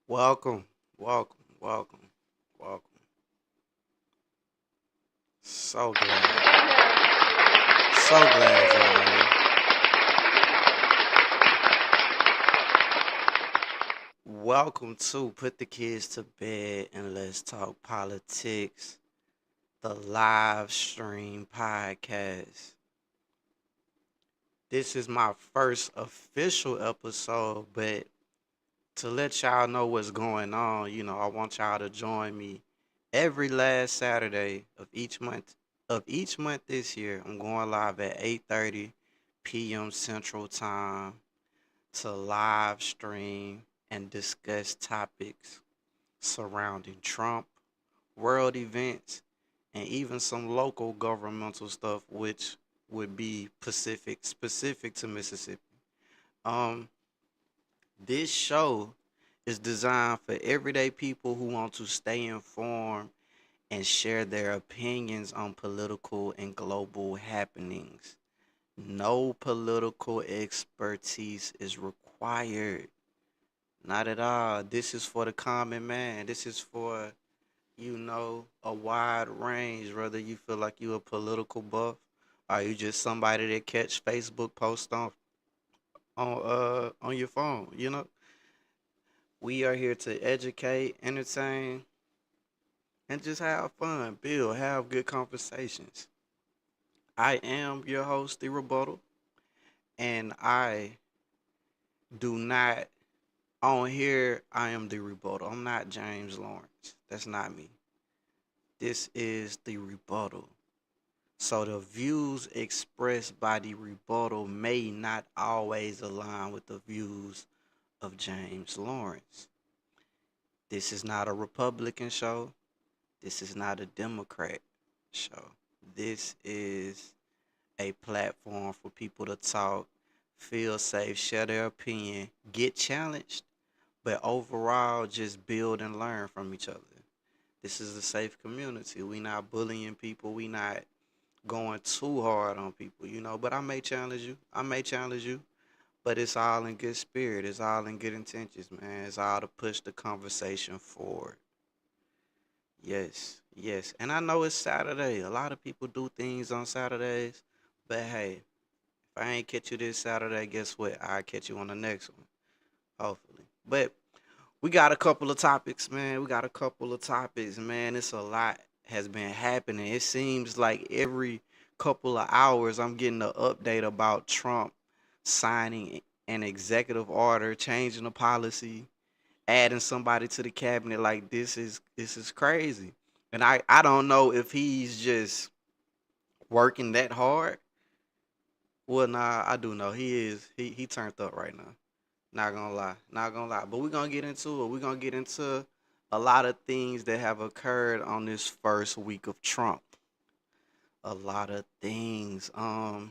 Welcome, welcome. So glad y'all here. Welcome to Put the Kids to Bed and Let's Talk Politics, the live stream podcast. This is my first official episode, but to let y'all know what's going on, I want y'all to join me every last Saturday of each month this year. I'm going live at 8:30 p.m. Central Time to live stream and discuss topics surrounding Trump, world events, and even some local governmental stuff which would be specific to Mississippi. Um this show is designed for everyday people who want to stay informed and share their opinions on political and global happenings. No political expertise is required. Not at all. This is for the common man. This is for, a wide range, whether you feel like you a political buff or you just somebody that catch Facebook posts on your phone. We are here to educate, entertain, and just have fun, build, have good conversations. I am your host, The Rebuttal, and I do not on here I am The Rebuttal. I'm not James Lawrence. That's not me. This is The Rebuttal. So the views expressed by The Rebuttal may not always align with the views of James Lawrence. This is not a Republican show. This is not a Democrat show. This is a platform for people to talk, feel safe, share their opinion, get challenged, but overall just build and learn from each other. This is a safe community. We not bullying people. We not going too hard on people. But I may challenge you. But it's all in good spirit. It's all in good intentions, man. It's all to push the conversation forward. Yes, yes. And I know it's Saturday. A lot of people do things on Saturdays. But hey, if I ain't catch you this Saturday, guess what? I'll catch you on the next one, hopefully. But we got a couple of topics, man. It's a lot has been happening. It seems like every couple of hours I'm getting an update about Trump signing an executive order, changing the policy, adding somebody to the cabinet. Like this is crazy. And I don't know if he's just working that hard. Well, nah, I do know he is. He turned up right now. Not gonna lie, not gonna lie. But we're gonna get into it. We're gonna get into a lot of things that have occurred on this first week of Trump. A lot of things. I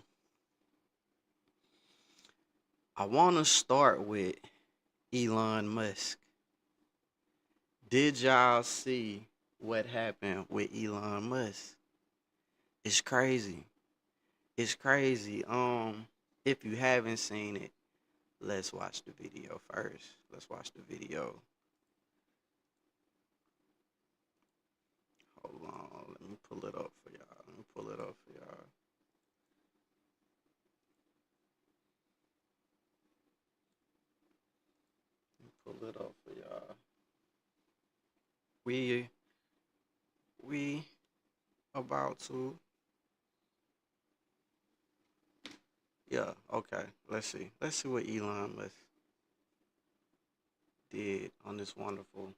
want to start with Elon Musk. Did y'all see what happened with Elon Musk? It's crazy. It's crazy. If you haven't seen it, let's watch the video first. Let's watch the video. Hold on. Let me pull it up for y'all. Pull it up for y'all. We we about to. Yeah, okay. Let's see. Let's see what Elon Musk did on this wonderful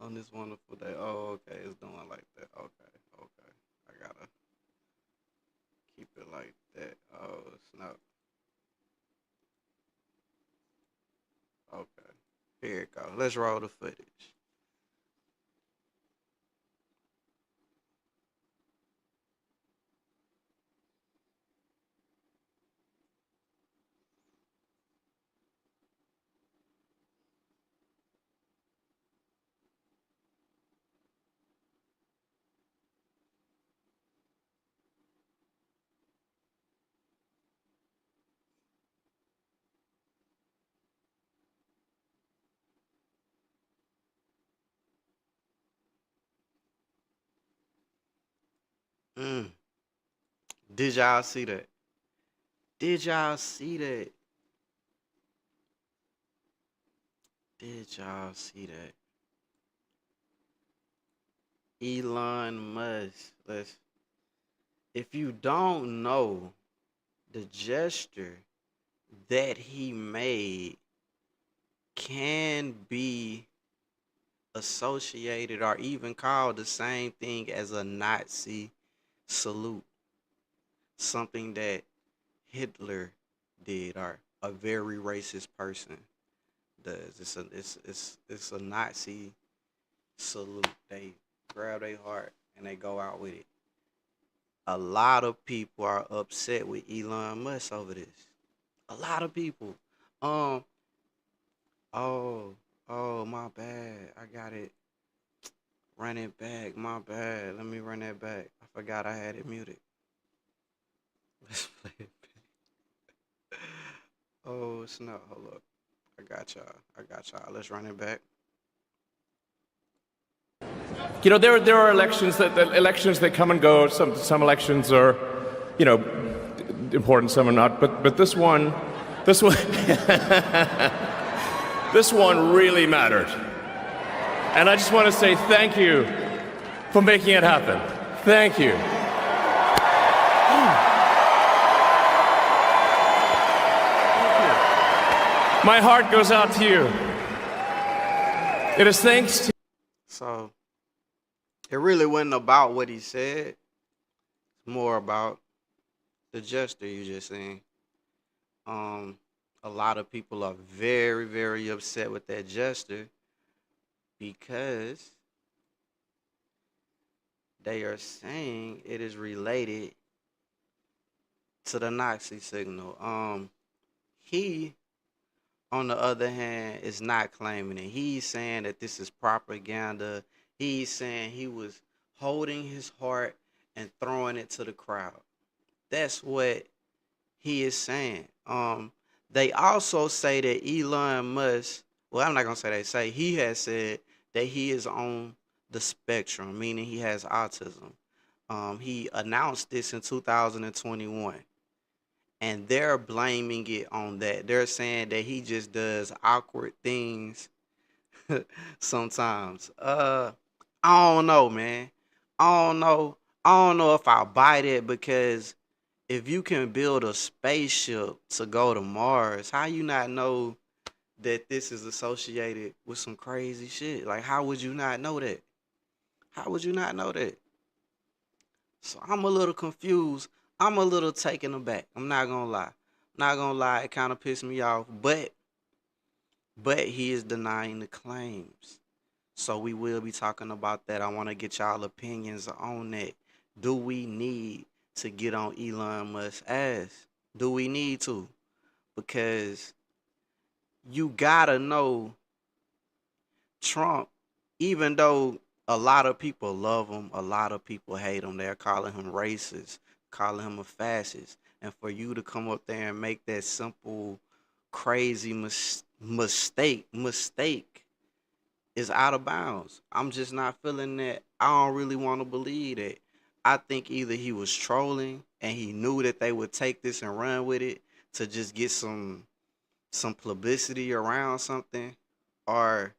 on this wonderful day. Oh, okay, it's doing like that. Okay, okay. I gotta keep it like that. Oh, it's not. Okay. Here it go. Let's roll the footage. Mm. Did y'all see that? Did y'all see that? Did y'all see that? Elon Musk. If you don't know, the gesture that he made can be associated or even called the same thing as a Nazi salute, something that Hitler did or a very racist person does. It's a Nazi salute. They grab their heart and they go out with it. A lot of people are upset with Elon Musk over this. A lot of people. Um. Oh. Oh. My bad. I got it. Run it back. My bad. Let me run that back. I forgot I had it muted. Let's play it back. Oh snap! Hold up. I got y'all. I got y'all. Let's run it back. You know, there are elections that come and go. Some elections are, you know, important. Some are not. But this one, this one really mattered. And I just want to say thank you for making it happen. Thank you. My heart goes out to you. It is thanks to. So it really wasn't about what he said. It's more about the gesture you just seen. Um, a lot of people are very, very upset with that gesture because they are saying it is related to the Nazi signal. He, on the other hand, is not claiming it. He's saying that this is propaganda. He's saying he was holding his heart and throwing it to the crowd. That's what he is saying. They also say that Elon Musk, well, I'm not gonna say they say, he has said that he is on the spectrum, meaning he has autism. He announced this in 2021, and they're blaming it on that. They're saying that he just does awkward things sometimes. I don't know, man. I don't know. I don't know if I buy that because if you can build a spaceship to go to Mars, how you not know that this is associated with some crazy shit? Like, how would you not know that? How would you not know that? So I'm a little confused. I'm a little taken aback. I'm not gonna lie. Not gonna lie, it kind of pissed me off. But he is denying the claims. So we will be talking about that. I want to get y'all opinions on that. Do we need to get on Elon Musk's ass? Do we need to? Because you gotta know Trump, even though a lot of people love him, a lot of people hate him. They're calling him racist, calling him a fascist. And for you to come up there and make that simple, crazy mistake is out of bounds. I'm just not feeling that. I don't really want to believe that. I think either he was trolling and he knew that they would take this and run with it to just get some publicity around something, or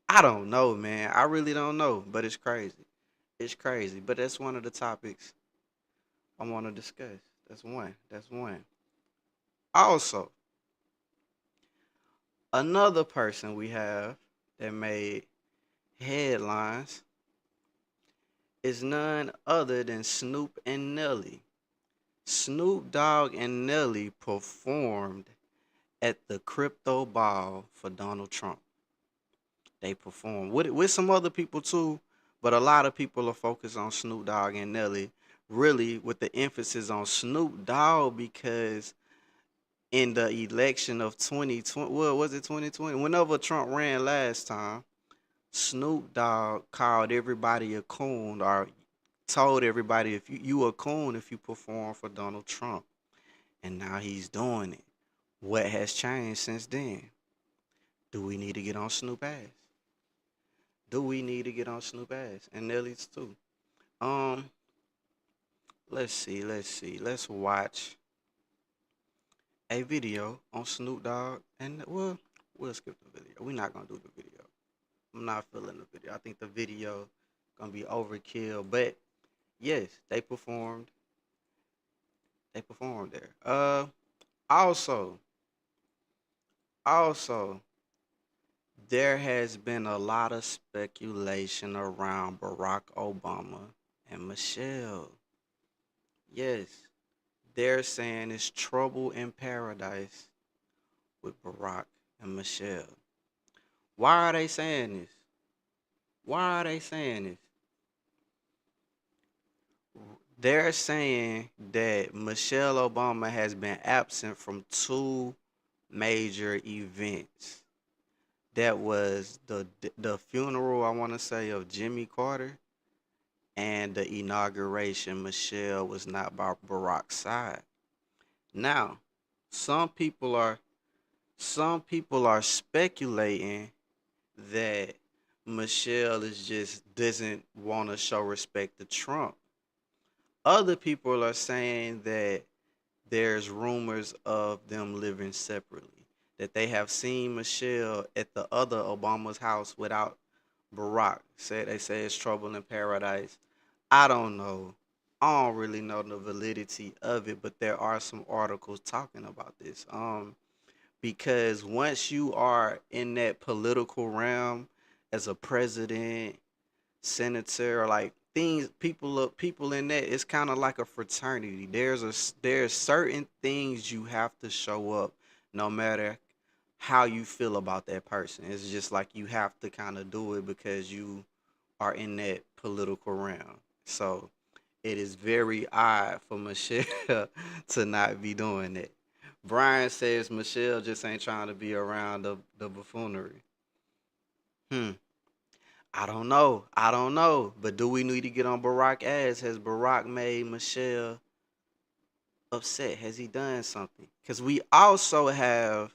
I don't know, man. I really don't know, but it's crazy. It's crazy. But that's one of the topics I want to discuss. That's one. That's one. Also, another person we have that made headlines is none other than Snoop and Nelly. Snoop Dogg and Nelly performed at the crypto ball for Donald Trump. They performed with some other people too, but a lot of people are focused on Snoop Dogg and Nelly, really with the emphasis on Snoop Dogg because in the election of 2020, well, was it 2020? Whenever Trump ran last time, Snoop Dogg called everybody a coon or told everybody if you a coon if you perform for Donald Trump. And now he's doing it. What has changed since then? Do we need to get on Snoop ass? Do we need to get on Snoop ass? And Nelly's too. Um, let's see, let's see. Let's watch a video on Snoop Dogg, and we'll skip the video. We're not gonna do the video. I'm not feeling the video. I think the video gonna be overkill. But yes, they performed there. Also, also, there has been a lot of speculation around Barack Obama and Michelle. Yes, they're saying it's trouble in paradise with Barack and Michelle. Why are they saying this? Why are they saying this? They're saying that Michelle Obama has been absent from two major events. That was the funeral, I want to say, of Jimmy Carter, and the inauguration. Michelle was not by Barack's side. Now, some people are some people are speculating that Michelle is just doesn't want to show respect to Trump. Other people are saying that there's rumors of them living separately. That they have seen Michelle at the other Obama's house without Barack. They say it's trouble in paradise. I don't know. I don't really know the validity of it, but there are some articles talking about this. Because once you are in that political realm as a president, senator, or like things, people in that, it's kind of like a fraternity. There's certain things you have to show up, no matter how you feel about that person. It's just like you have to kind of do it because you are in that political realm. So it is very odd for Michelle to not be doing that. Brian says Michelle just ain't trying to be around the buffoonery. Hmm. I don't know. I don't know. But do we need to get on Barack ass? Has Barack made Michelle upset? Has he done something? Because we also have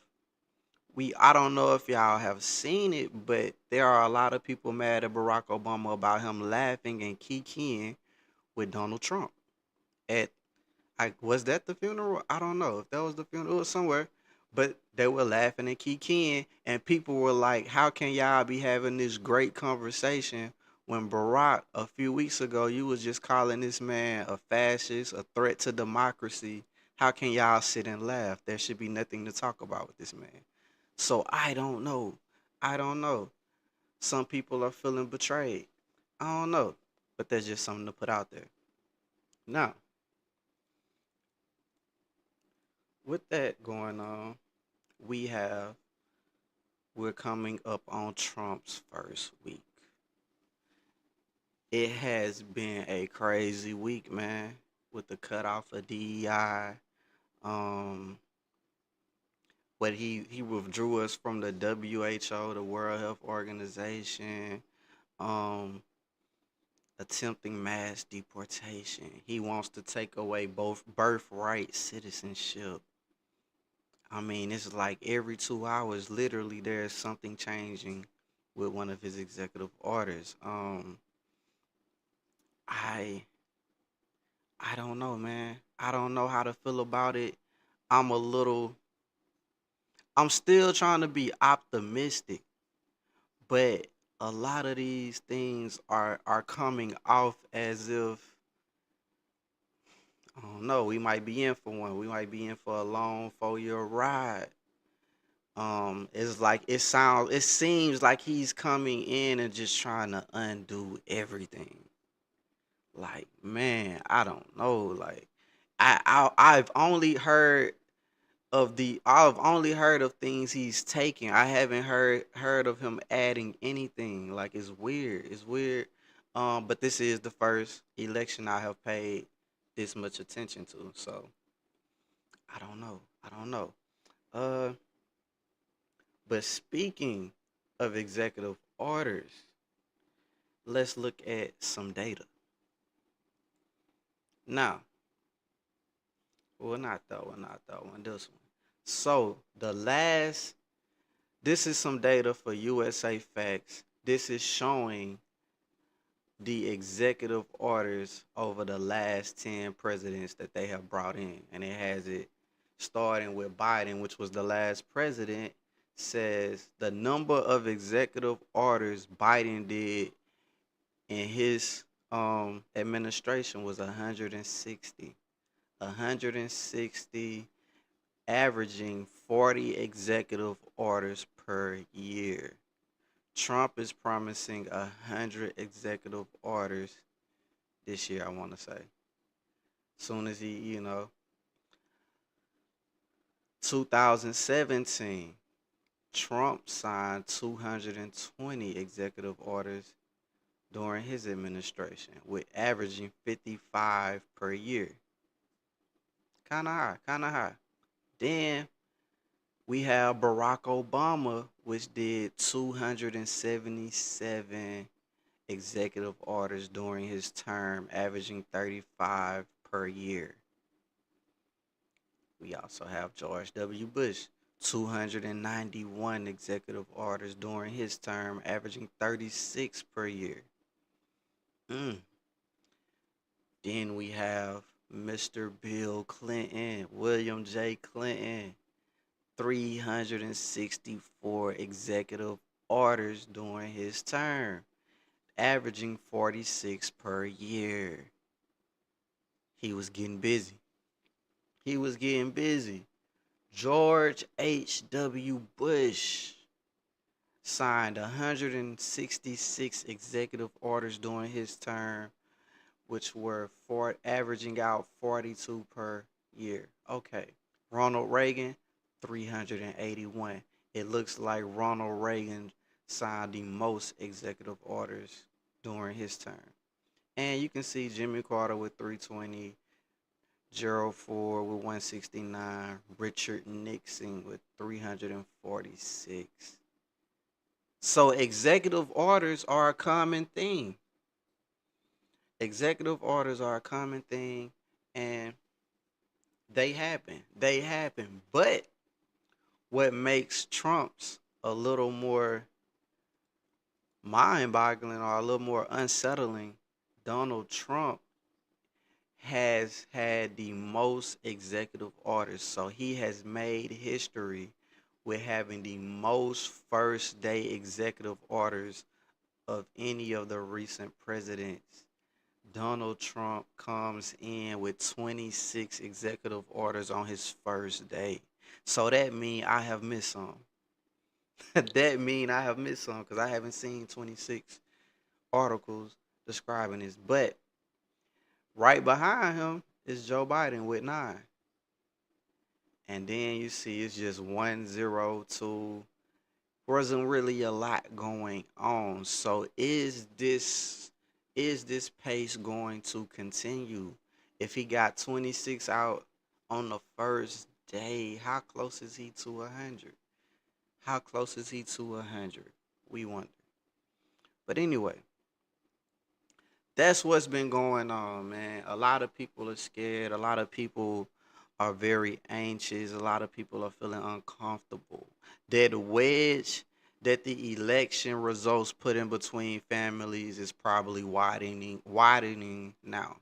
I don't know if y'all have seen it, but there are a lot of people mad at Barack Obama about him laughing and kikiing with Donald Trump. At was that the funeral? I don't know if that was the funeral. It was somewhere, but they were laughing and kikiing, and people were like, "How can y'all be having this great conversation when Barack a few weeks ago you was just calling this man a fascist, a threat to democracy? How can y'all sit and laugh? There should be nothing to talk about with this man." So I don't know. I don't know. Some people are feeling betrayed. I don't know, but that's just something to put out there. Now, with that going on, we have we're coming up on Trump's first week. It has been a crazy week, man, with the cutoff of DEI. Um, but he withdrew us from the WHO, the World Health Organization. Um, attempting mass deportation. He wants to take away both birthright citizenship. I mean, it's like every 2 hours, literally, there's something changing with one of his executive orders. I I don't know, man. I don't know how to feel about it. I'm a little. I'm still trying to be optimistic, but a lot of these things are coming off as if I don't know. We might be in for one. We might be in for a long 4 year ride. It's like it seems like he's coming in and just trying to undo everything. Like, man, I don't know. Like, I've only heard of things he's taking. I haven't heard of him adding anything. Like, it's weird. It's weird. But this is the first election I have paid this much attention to. So I don't know. I don't know. Uh, but speaking of executive orders, let's look at some data. Now, well, not that one, not that one, this one. So this is some data for USA Facts. This is showing the executive orders over the last 10 presidents that they have brought in. And it has it starting with Biden, which was the last president, says the number of executive orders Biden did in his administration was 160. 160, averaging 40 executive orders per year. Trump is promising 100 executive orders this year, I want to say. Soon as he, 2017, Trump signed 220 executive orders during his administration, with averaging 55 per year. Kind of high, kind of high. Then we have Barack Obama, which did 277 executive orders during his term, averaging 35 per year. We also have George W. Bush, 291 executive orders during his term, averaging 36 per year. Mm. Then we have Mr. Bill Clinton, William J. Clinton, 364 executive orders during his term, averaging 46 per year. He was getting busy. He was getting busy. George H.W. Bush signed 166 executive orders during his term, which were averaging out 42 per year. Okay. Ronald Reagan, 381. It looks like Ronald Reagan signed the most executive orders during his term. And you can see Jimmy Carter with 320, Gerald Ford with 169, Richard Nixon with 346. So executive orders are a common thing. Executive orders are a common thing, and they happen. They happen. But what makes Trump's a little more mind-boggling or a little more unsettling, Donald Trump has had the most executive orders. So he has made history with having the most first day executive orders of any of the recent presidents. Donald Trump comes in with 26 executive orders on his first day. So that means I have missed some. That means I have missed some because I haven't seen 26 articles describing this. But right behind him is Joe Biden with 9. And then you see it's just 102. Wasn't really a lot going on. So is this pace going to continue? If he got 26 out on the first day, how close is he to 100? How close is he to 100? We wonder. But anyway, that's what's been going on, man. A lot of people are scared. A lot of people are very anxious. A lot of people are feeling uncomfortable. That wedge that the election results put in between families is probably widening now,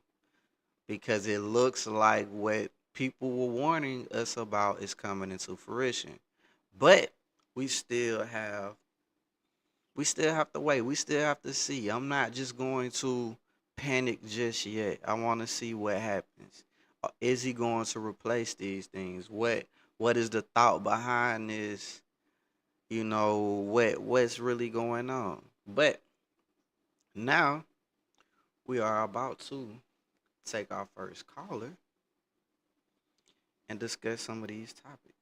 because it looks like what people were warning us about is coming into fruition. But we still have to wait. We still have to see. I'm not just going to panic just yet. I want to see what happens. Is he going to replace these things? What is the thought behind this? What's really going on? But now we are about to take our first caller and discuss some of these topics.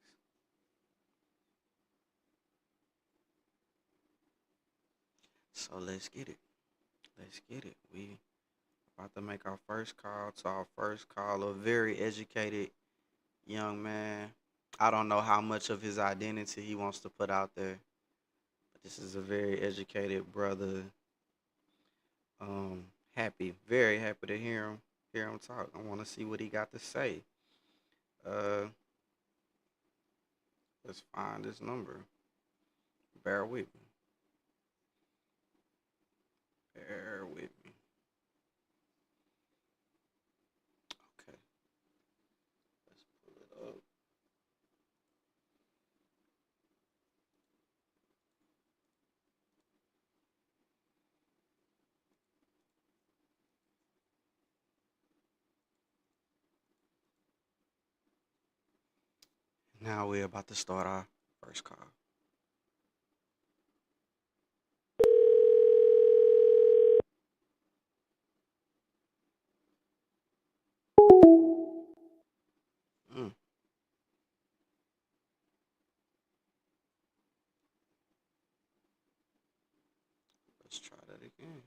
So let's get it. Let's get it. We about to make our first call to our first caller, a very educated young man. I don't know how much of his identity he wants to put out there, but this is a very educated brother. Very happy to hear him talk. I want to see what he got to say. Uh, let's find this number. Bear with me. Bear with me. Now we're about to start our first call. Mm, let's try that again.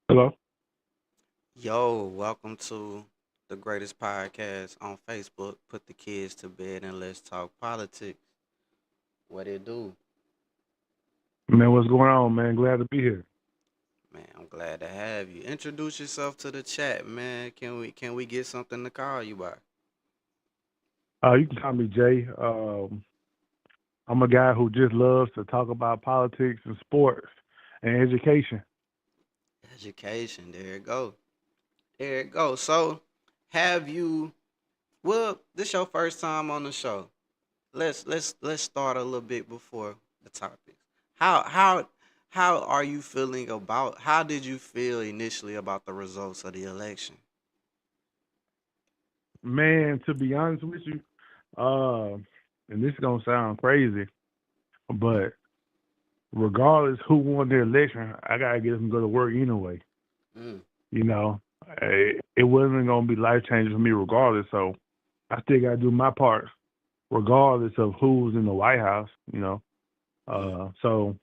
Hello. Yo, welcome to the greatest podcast on Facebook. Put the kids to bed and let's talk politics. What it do? Man, what's going on, man? Glad to be here. Man, I'm glad to have you. Introduce yourself to the chat, man. Can we get something to call you by? You can call me Jay. I'm a guy who just loves to talk about politics and sports and education. Education. There it go. There it go. So, have you? Well, this your first time on the show. Let's start a little bit before the topics. How are you feeling about? How did you feel initially about the results of the election? Man, to be honest with you, uh, and this is gonna sound crazy, but regardless who won the election, I gotta get them to go to work anyway. Mm, You know, it wasn't gonna be life changing for me regardless. So I still gotta do my part, regardless of who's in the White House. mm. So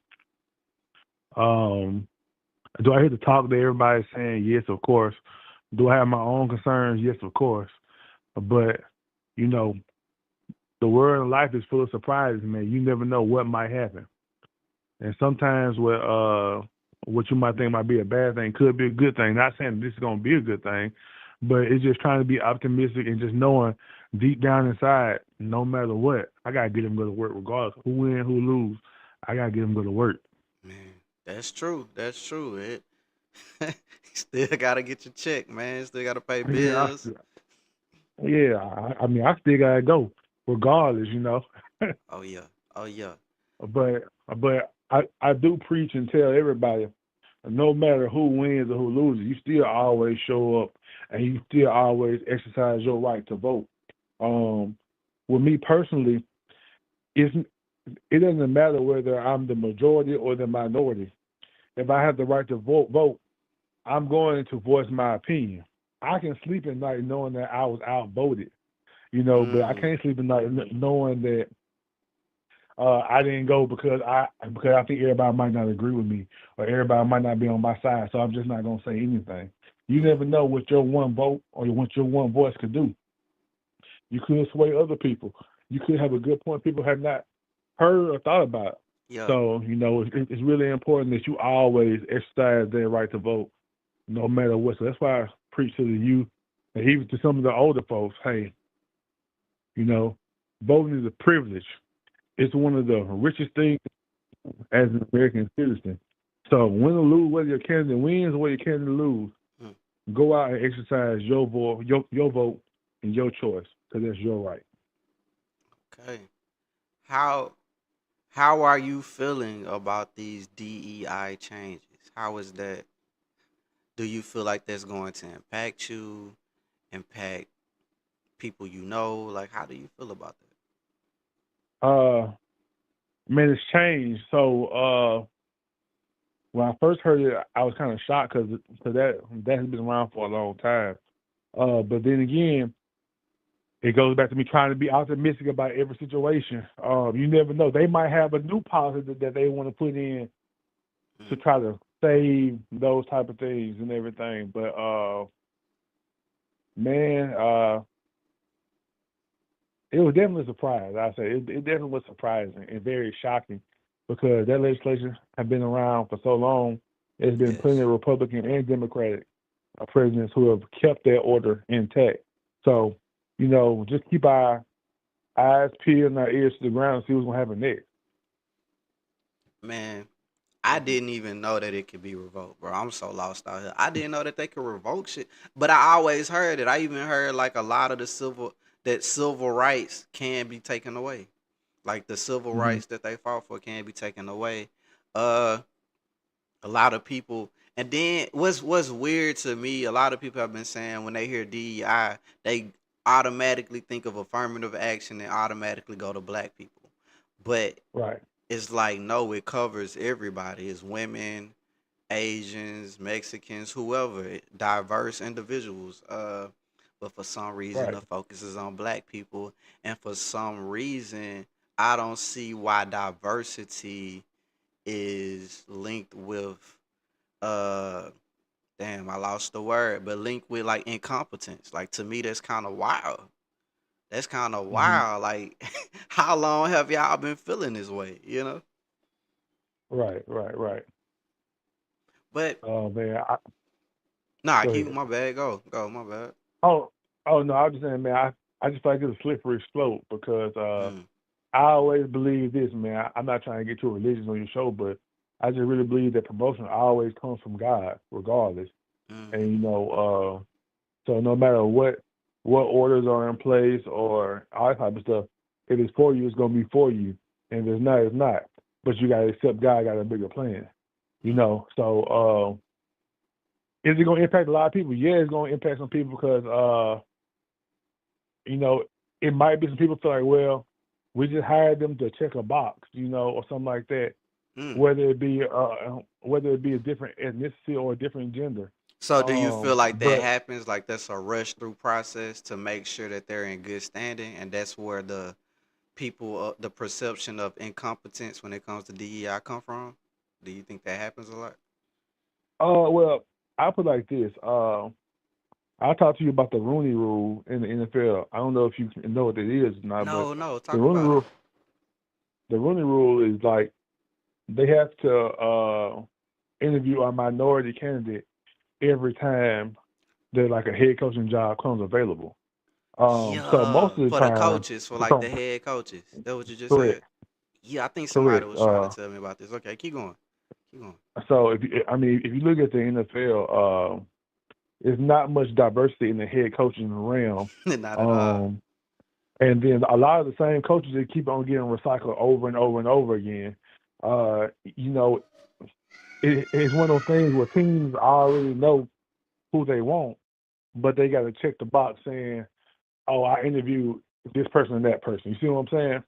um, do I hear the talk that everybody's saying? Yes, of course. Do I have my own concerns? Yes, of course. But, you know, the world of life is full of surprises, man. You never know what might happen. And sometimes what you might think might be a bad thing could be a good thing. Not saying this is gonna be a good thing, but it's just trying to be optimistic and just knowing deep down inside, no matter what, I gotta get them to go to work regardless. Who win, who lose, I gotta get them to go to work. Man, that's true. That's true. It still gotta get your check, man. Still gotta pay Yeah, bills. I mean, I still gotta go, regardless. Oh yeah. Oh yeah. But I do preach and tell everybody, no matter who wins or who loses, you still always show up and you still always exercise your right to vote. Um, with me personally, it's, it doesn't matter whether I'm the majority or the minority. If I have the right to vote, I'm going to voice my opinion. I can sleep at night knowing that I was outvoted, but I Mm, can't sleep at night knowing that I didn't go because I think everybody might not agree with me or everybody might not be on my side. So I'm just not gonna say anything. You mm. never know what your one vote or what your one voice could do. You could sway other people. You could have a good point people have not heard or thought about. Yeah. So it's really important that you always exercise their right to vote, no matter what. So that's why I preach to the youth and even to some of the older folks. Hey, you know, voting is a privilege. It's one of the richest things as an American citizen. So win or lose, whether your candidate wins or whether your candidate lose, Mm, go out and exercise your vote and your choice because that's your right. okay. How how are you feeling about these DEI changes? How is that? Do you feel like that's going to impact you, impact people you know? Like, how do you feel about that? Uh, man, it's changed. So when I first heard it, I was kind of shocked because that has been around for a long time. But then again, it goes back to me trying to be optimistic about every situation. You never know; they might have a new policy that they want to put in to Mm, try to save those type of things and everything. But man, it was definitely a surprise. I say it definitely was surprising and very shocking because that legislation had been around for so long. There's been plenty yes. of Republican and Democratic presidents who have kept their order intact. So, just keep our eyes peeled and our ears to the ground and see what's gonna happen next. Man, I didn't even know that it could be revoked, bro. I'm so lost out here. I didn't know that they could revoke shit, but I always heard it. I even heard like a lot of civil rights can be taken away. Like the civil Mm-hmm. rights that they fought for can be taken away. Uh, A lot of people, and then what's weird to me, a lot of people have been saying when they hear DEI, they automatically think of affirmative action and automatically go to black people. But Right. it's like no, it covers everybody. It's women, Asians, Mexicans, whoever, diverse individuals. But for some reason, Right. the focus is on black people, and for some reason, I don't see why diversity is linked with uh damn, I lost the word, but linked with like incompetence. Like to me, that's kind of wild. That's kind of Hmm. wild. Like, how long have y'all been feeling this way? Right. Right. Right. But Oh man. nah, Go keep ahead. my bad. Go, my bad. Oh. Oh no. I was just saying, man. I just feel like it's a slippery slope because Mm, I always believe this, man. I'm not trying to get too religious on your show, but I just really believe that promotion always comes from God, regardless. And mm-hmm, so no matter what orders are in place or all that type of stuff, if it's for you, it's gonna be for you. And if it's not, it's not. But you gotta accept God got a bigger plan. So is it gonna impact a lot of people? Yeah, it's gonna impact some people because you know, it might be some people feel like, well, we just hired them to check a box, or something like that. mm. Whether it be a different ethnicity or a different gender. So, do you feel like that But happens? Like that's a rush through process to make sure that they're in good standing, and that's where the perception of incompetence when it comes to DEI come from? Do you think that happens a lot? well, I put it like this. I'll talk to you about the Rooney Rule in the NFL. I don't know if you know what it is or not, but No, no. the Talk Rooney about it. Rule, the Rooney Rule is like they have to interview a minority candidate every time that like a head coaching job comes available. So most Yeah, of the for the time, coaches, for like the head coaches. That's what you just correct, said. Yeah, I think somebody correct. was trying to tell me about this. Okay, keep going. Keep going. So if you look at the NFL, there's not much diversity in the head coaching realm. Not at all. Um, and then a lot of the same coaches that keep on getting recycled over and over and over again. Uh, you know, it's one of those things where teams already know who they want, but they got to check the box saying, "Oh, I interviewed this person and that person." You see what I'm saying?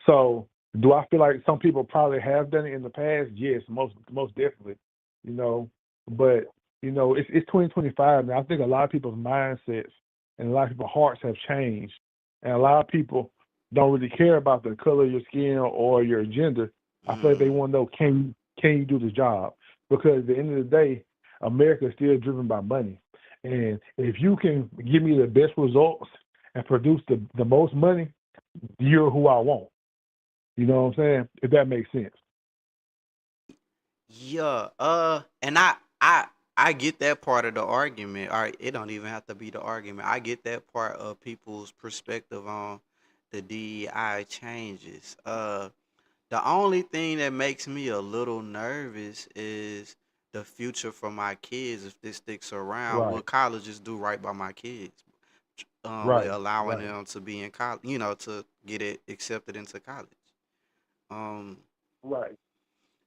So, do I feel like some people probably have done it in the past? Yes, most definitely. You know, but it's 2025 now. I think a lot of people's mindsets and a lot of people's hearts have changed, and a lot of people don't really care about the color of your skin or your gender. I feel like they Mm, want to know, can you do the job? Because at the end of the day, America is still driven by money, and if you can give me the best results and produce the most money, you're who I want. You know what I'm saying? If that makes sense. yeah. And I get that part of the argument. All right, it don't even have to be the argument. I get that part of people's perspective on the DEI changes. The only thing that makes me a little nervous is the future for my kids if this sticks around. Will Right, colleges do right by my kids? With right, allowing right, them to be in college, to get it accepted into college. Um, right,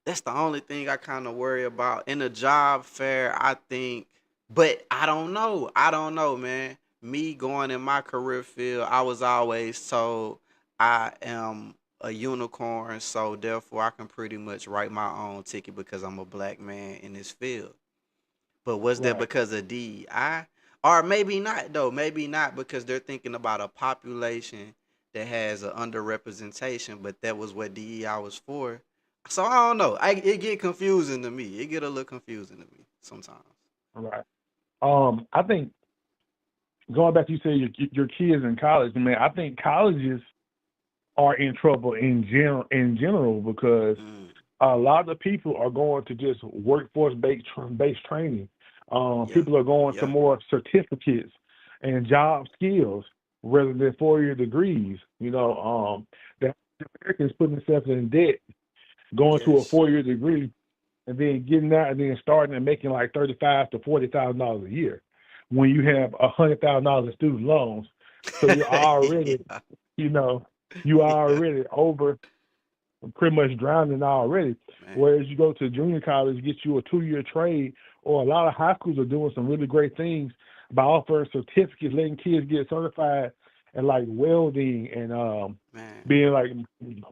that's the only thing I kind of worry about in a job fair. I think, but I don't know. I don't know, man. Me going in my career field, I was always told I am a unicorn, so therefore I can pretty much write my own ticket because I'm a black man in this field. But was that right. because of DEI? Or maybe not though. Maybe not because they're thinking about a population that has an underrepresentation, but that was what DEI was for. So I don't know. It get confusing to me. It get a little confusing to me sometimes. Right. I think going back to you say your kids in college, man. I think colleges are in trouble in general because Mm, a lot of people are going to just workforce based training. yeah, People are going to yeah, more certificates and job skills rather than 4-year degrees. The Americans putting themselves in debt, going to a yes. 4-year degree, and then getting out and then starting and making like $35,000 to $40,000 a year when you have $100,000 in student loans. So you're already, Yeah. you know, you are Yeah. already over. pretty much drowning already. man. Whereas you go to junior college, get you a 2 year trade, or a lot of high schools are doing some really great things by offering certificates, letting kids get certified in like welding and Man, being like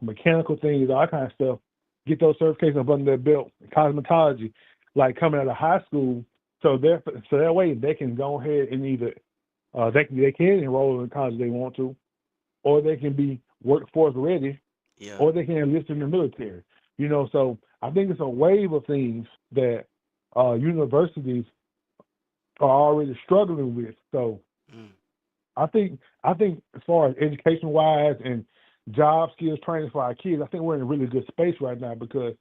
mechanical things, all that kind of stuff. Get those certifications up under their belt, cosmetology, like coming out of high school, so that way they can go ahead and either they can enroll in college they want to, or they can be workforce ready, yeah, or they can enlist in the military. So I think it's a wave of things that universities are already struggling with. So mm, I think as far as education wise and job skills training for our kids, I think we're in a really good space right now because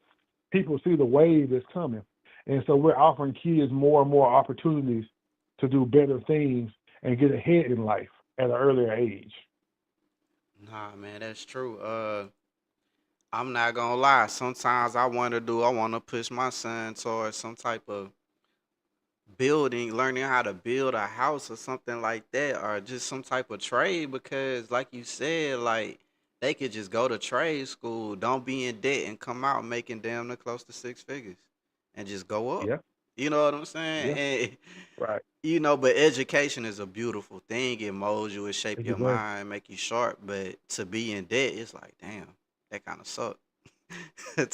people see the wave that's coming. And so we're offering kids more and more opportunities to do better things and get ahead in life at an earlier age. nah, man, that's true. I'm not gonna lie. Sometimes I want to push my son towards some type of building, learning how to build a house or something like that, or just some type of trade because, like you said, like they could just go to trade school, don't be in debt, and come out making damn near close to six figures, and just go up. Yeah, You know what I'm saying? yeah, And right. but education is a beautiful thing. It molds you, it shape It's your great. mind, make you sharp. But to be in debt, it's like, damn, that kind of sucks.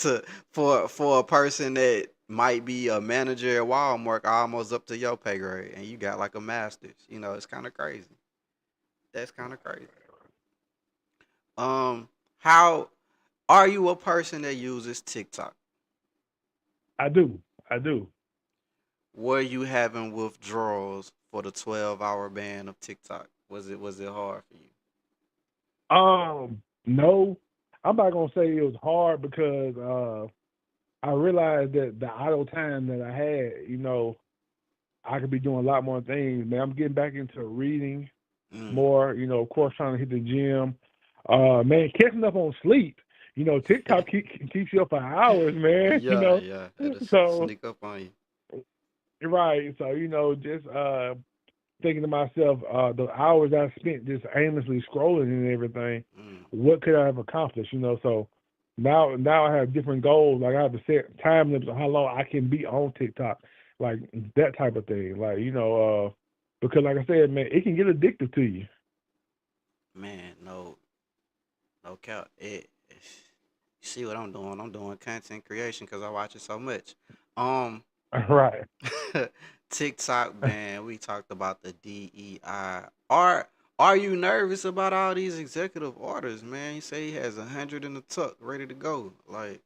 to for a person that might be a manager at Walmart, almost up to your pay grade, and you got like a master's. It's kind of crazy. That's kind of crazy. How are you a person that uses TikTok? I do. I do. Were you having withdrawals for the 12-hour ban of TikTok? Was it hard for you? No, I'm not gonna say it was hard because I realized that the idle time that I had, I could be doing a lot more things. Man, I'm getting back into reading Mm. more. Of course, trying to hit the gym. Man, catching up on sleep. TikTok keeps you up for hours, man. Yeah, yeah. It'll So sneak up on you. right. So just thinking to myself, the hours I spent just aimlessly scrolling and everything, Mm. what could I have accomplished? So now I have different goals. Like I have to set time limits on how long I can be on TikTok, like that type of thing. Like because like I said, man, it can get addictive to you. Man, no, no cap. You see what I'm doing? I'm doing content creation because I watch it so much. Um, Right. TikTok ban. We talked about the DEI. Are you nervous about all these executive orders, man? You say he has 100 in the tuck, ready to go. Like,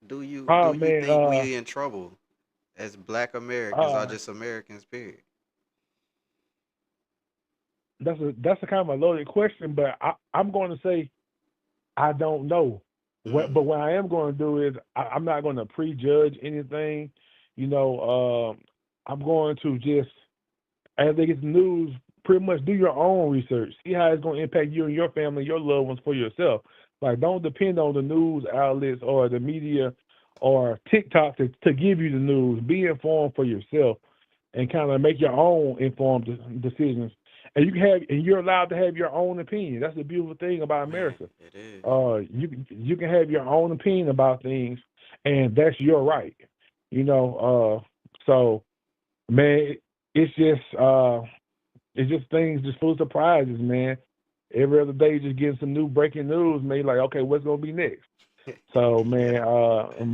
do Oh you man, think we in trouble as Black Americans or uh, just Americans? Period. that's a kind of a loaded question, but I'm going to say I don't know. But Mm, what I am going to do is I'm not going to prejudge anything. You know, I'm going to just as they get the news, pretty much do your own research. See how it's going to impact you and your family, your loved ones for yourself. Like, don't depend on the news outlets or the media or TikTok to give you the news. Be informed for yourself and kind of make your own informed decisions. And you're allowed to have your own opinion. That's the beautiful thing about man, America. it is. You can have your own opinion about things, and that's your right. So man, it's just things just full of surprises, man. Every other day, just getting some new breaking news, man. Like, okay, what's gonna be next? So, man, Yeah.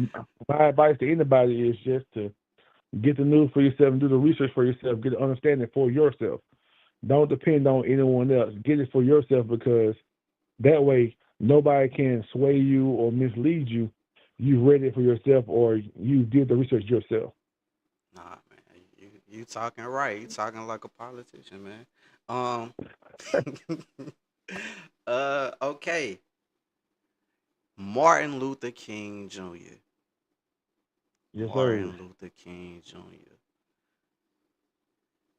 my advice to anybody is just to get the news for yourself and do the research for yourself. Get an understanding for yourself. Don't depend on anyone else. Get it for yourself because that way nobody can sway you or mislead you. You read it for yourself or you did the research yourself. Nah, man, you talking right. You talking like a politician, man. Um, okay. Martin Luther King Jr. Yes, sir. Martin Luther King Jr.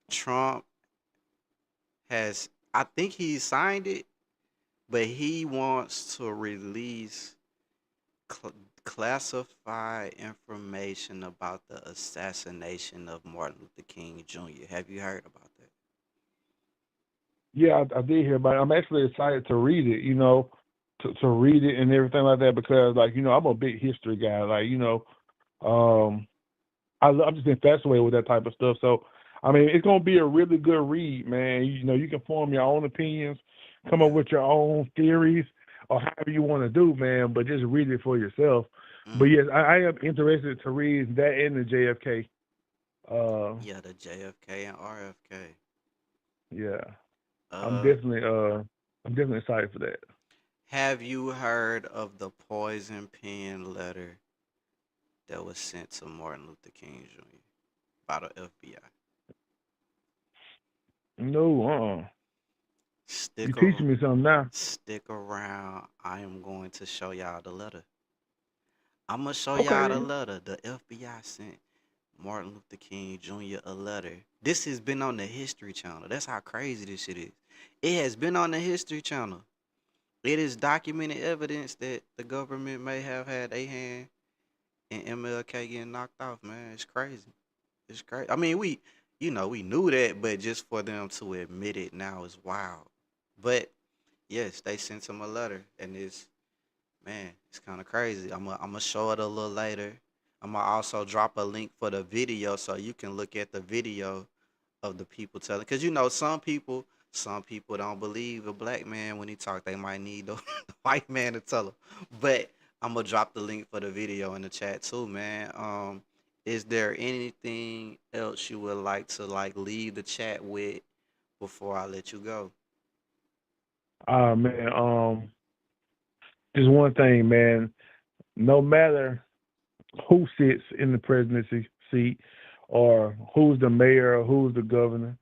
Trump I think he signed it, but he wants to release cl- classified information about the assassination of Martin Luther King Jr. Have you heard about that? Yeah, I did hear about it. I'm actually excited to read it. to read it and everything like that because, like, I'm a big history guy. Like, um, I'm just infatuated with that type of stuff. So, I mean, it's gonna be a really good read, man. You can form your own opinions, come up Yeah. with your own theories, or however you want to do, man. But just read it for yourself. But Mm. yes, I am interested to read that and the JFK. Uh, Yeah, the JFK and RFK. yeah, I'm Uh, definitely uh, I'm definitely excited for that. have you heard of the poison pen letter that was sent to Martin Luther King Jr. by the FBI? No, you Stick ar- teaching me something now. Stick around. I am going to show y'all the letter. I'm gonna show y'all the Okay. letter. The FBI sent Martin Luther King Jr. a letter. This has been on the History Channel. That's how crazy this shit is. It has been on the History Channel. It is documented evidence that the government may have had a hand in MLK getting knocked off, man. It's crazy. It's crazy. I mean, we knew that, but just for them to admit it now is wild. But yes, they sent him a letter, and it's kind of crazy. I'm gonna show it a little later. I'm gonna also drop a link for the video so you can look at the video of the people telling. Because some people don't believe a black man when he talk. They might need the white man to tell them. But I'm gonna drop the link for the video in the chat too, man. Is there anything else you would like to leave the chat with before I let you go? Man, just one thing, man. No matter who sits in the presidency seat or who's the mayor or who's the governor,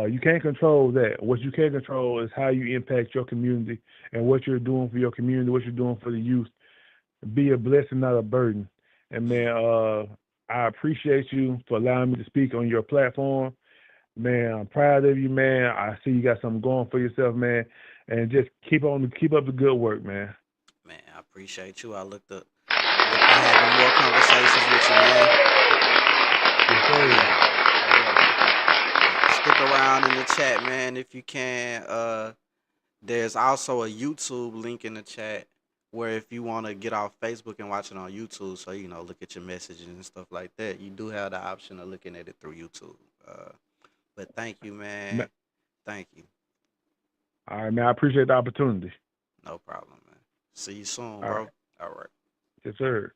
you can't control that. What you can control is how you impact your community and what you're doing for your community, what you're doing for the youth. Be a blessing, not a burden. And man, Mm, I appreciate you for allowing me to speak on your platform. Man, I'm proud of you, man. I see you got something going for yourself, man. And just keep up the good work, man. man, I appreciate you. I look to having more conversations with you, man. Yes, Oh sir. yeah. Oh yeah. Stick around in the chat, man, if you can. There's also a YouTube link in the chat where if you want to get off Facebook and watch it on YouTube, so look at your messages and stuff like that, you do have the option of looking at it through YouTube. Uh, but thank you, man. Thank you. All right, man. I appreciate the opportunity. No problem, man. See you soon, All right. bro. All right. Yes, sir.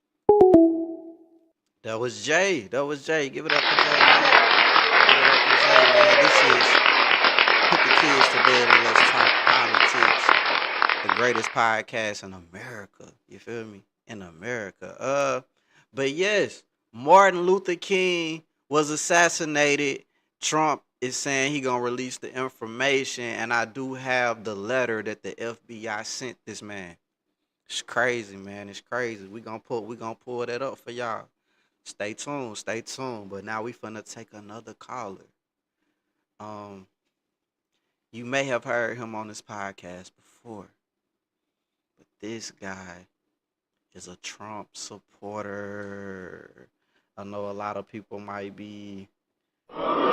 That was Jay. That was Jay. Give it up for Jay, man. Give it up for Jay, man. This is Put the Kids to Bed and Let's Talk Politics, the greatest podcast in America. You feel me? In America. But yes, Martin Luther King was assassinated. Trump is saying he gonna release the information, and I do have the letter that the FBI sent this man. It's crazy, man. It's crazy. We gonna pull that up for y'all. Stay tuned. Stay tuned. But now we finna take another caller. Um, you may have heard him on this podcast before, but this guy is a Trump supporter. I know a lot of people might be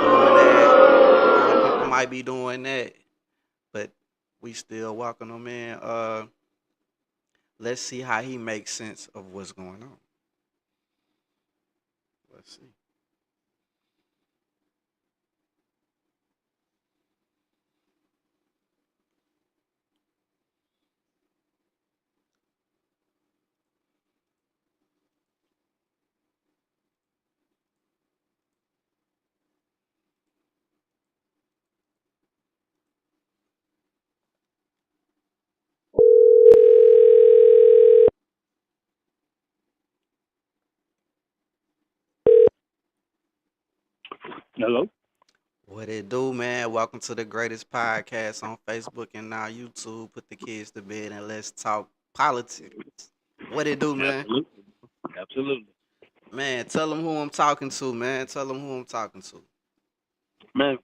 doing that. A lot of people might be doing that, but we still welcome him in. Let's see how he makes sense of what's going on. Let's see. Hello. What it do, man? Welcome to the greatest podcast on Facebook and now YouTube. Put the kids to bed and let's talk politics. What it do, man? Absolutely. Absolutely. Man, tell them who I'm talking to, man. Tell them who I'm talking to. Man,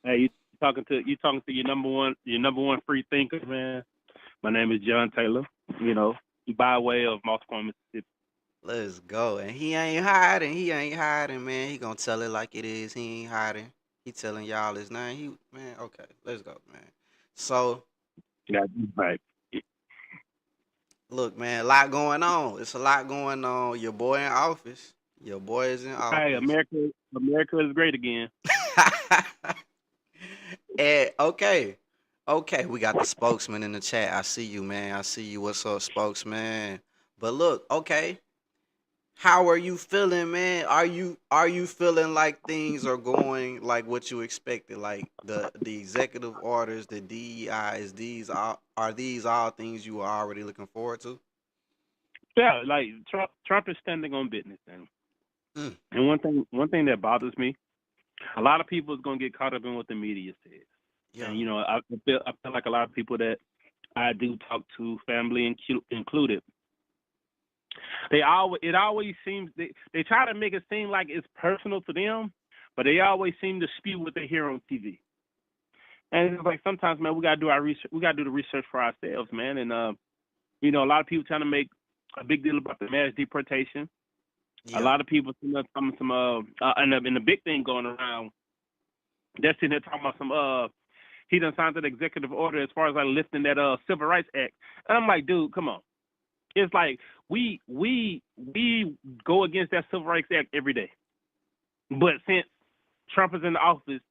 hey, you talking to your number one free thinker, man. My name is John Taylor, you know, by way of Mosscoin, Mississippi. Let's go. And he ain't hiding. He ain't hiding, man. He gonna tell it like it is. He ain't hiding. He telling y'all his name. Man, okay. Let's go, man. So Yeah, right. Look, man, a lot going on. It's a lot going on. Your boy in office. Your boy is in Hey, office. America is great again. And okay, we got the spokesman in the chat. I see you, man. I see you. What's up, spokesman? But look, okay, how are you feeling, man? Are you feeling like things are going like what you expected? Like the executive orders, the DEI, is these all are these all things you were already looking forward to? Yeah, like Trump is standing on business, Mm, and one thing that bothers me, a lot of people is gonna get caught up in what the media says, yeah, and I feel like a lot of people that I do talk to, family included, it always seems they try to make it seem like it's personal to them, but they always seem to spew what they hear on TV. And it's like sometimes, man, we gotta do our research. We gotta do the research for ourselves, man. And a lot of people trying to make a big deal about the mass deportation. A yeah. lot of people sitting there talking and the big thing going around. They're sitting there talking about he done signed an executive order as far as like lifting that Civil Rights Act. And I'm like, dude, come on. It's like we go against that Civil Rights Act every day. But since Trump is in the office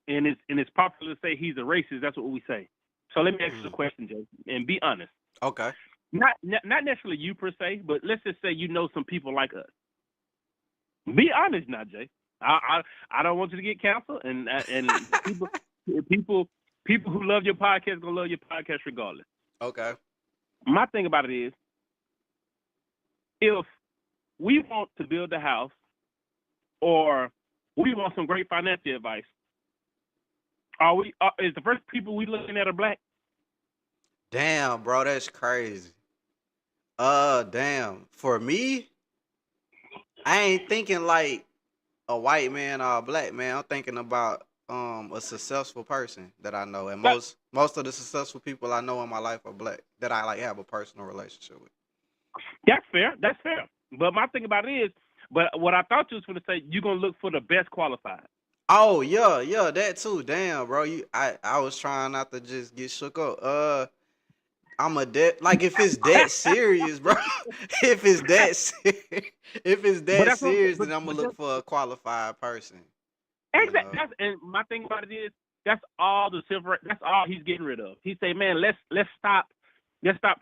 and it's popular to say he's a racist, that's what we say. So let me ask you a Mm, question, Jay, and be honest. okay. Not necessarily you per se, but let's just say you know some people like us. Be honest now, Jay. I don't want you to get canceled, and people people who love your podcast gonna love your podcast regardless. Okay. My thing about it is, if we want to build a house or we want some great financial advice, is the first people we looking at are black? Damn, bro, that's crazy. Damn. For me, I ain't thinking like a white man or a black man. I'm thinking about a successful person that I know, and That, most of the successful people I know in my life are black that I like have a personal relationship with. that's fair. That's fair. But my thing about it is, but what I thought you was going to say, you're gonna look for the best qualified. Oh yeah, yeah, that too. Damn, bro. I was trying not to just get shook up. I'm a dead like if it's that serious, bro. if it's that if it's But that that's what I'm saying. serious, then I'm gonna look for a qualified person. You Exactly. know. And my thing about it is that's all that's all he's getting rid of. He say, man, let's stop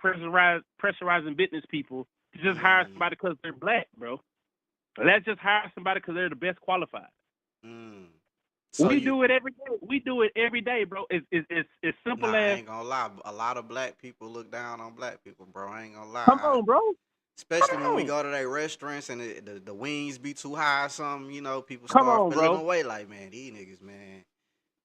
pressurizing business people to just hire Mm, somebody because they're black, bro. Let's just hire somebody because they're the best qualified. mm. So We you, do it every day. We do it every day, bro. It's nah, simple I as ain't gonna lie. A lot of black people look down on black people, bro. I ain't gonna come lie. on, bro. Come Especially when we on. go to their restaurants and the wings be too high or something, people Come start on, feeling bro. away like, man, these niggas, man,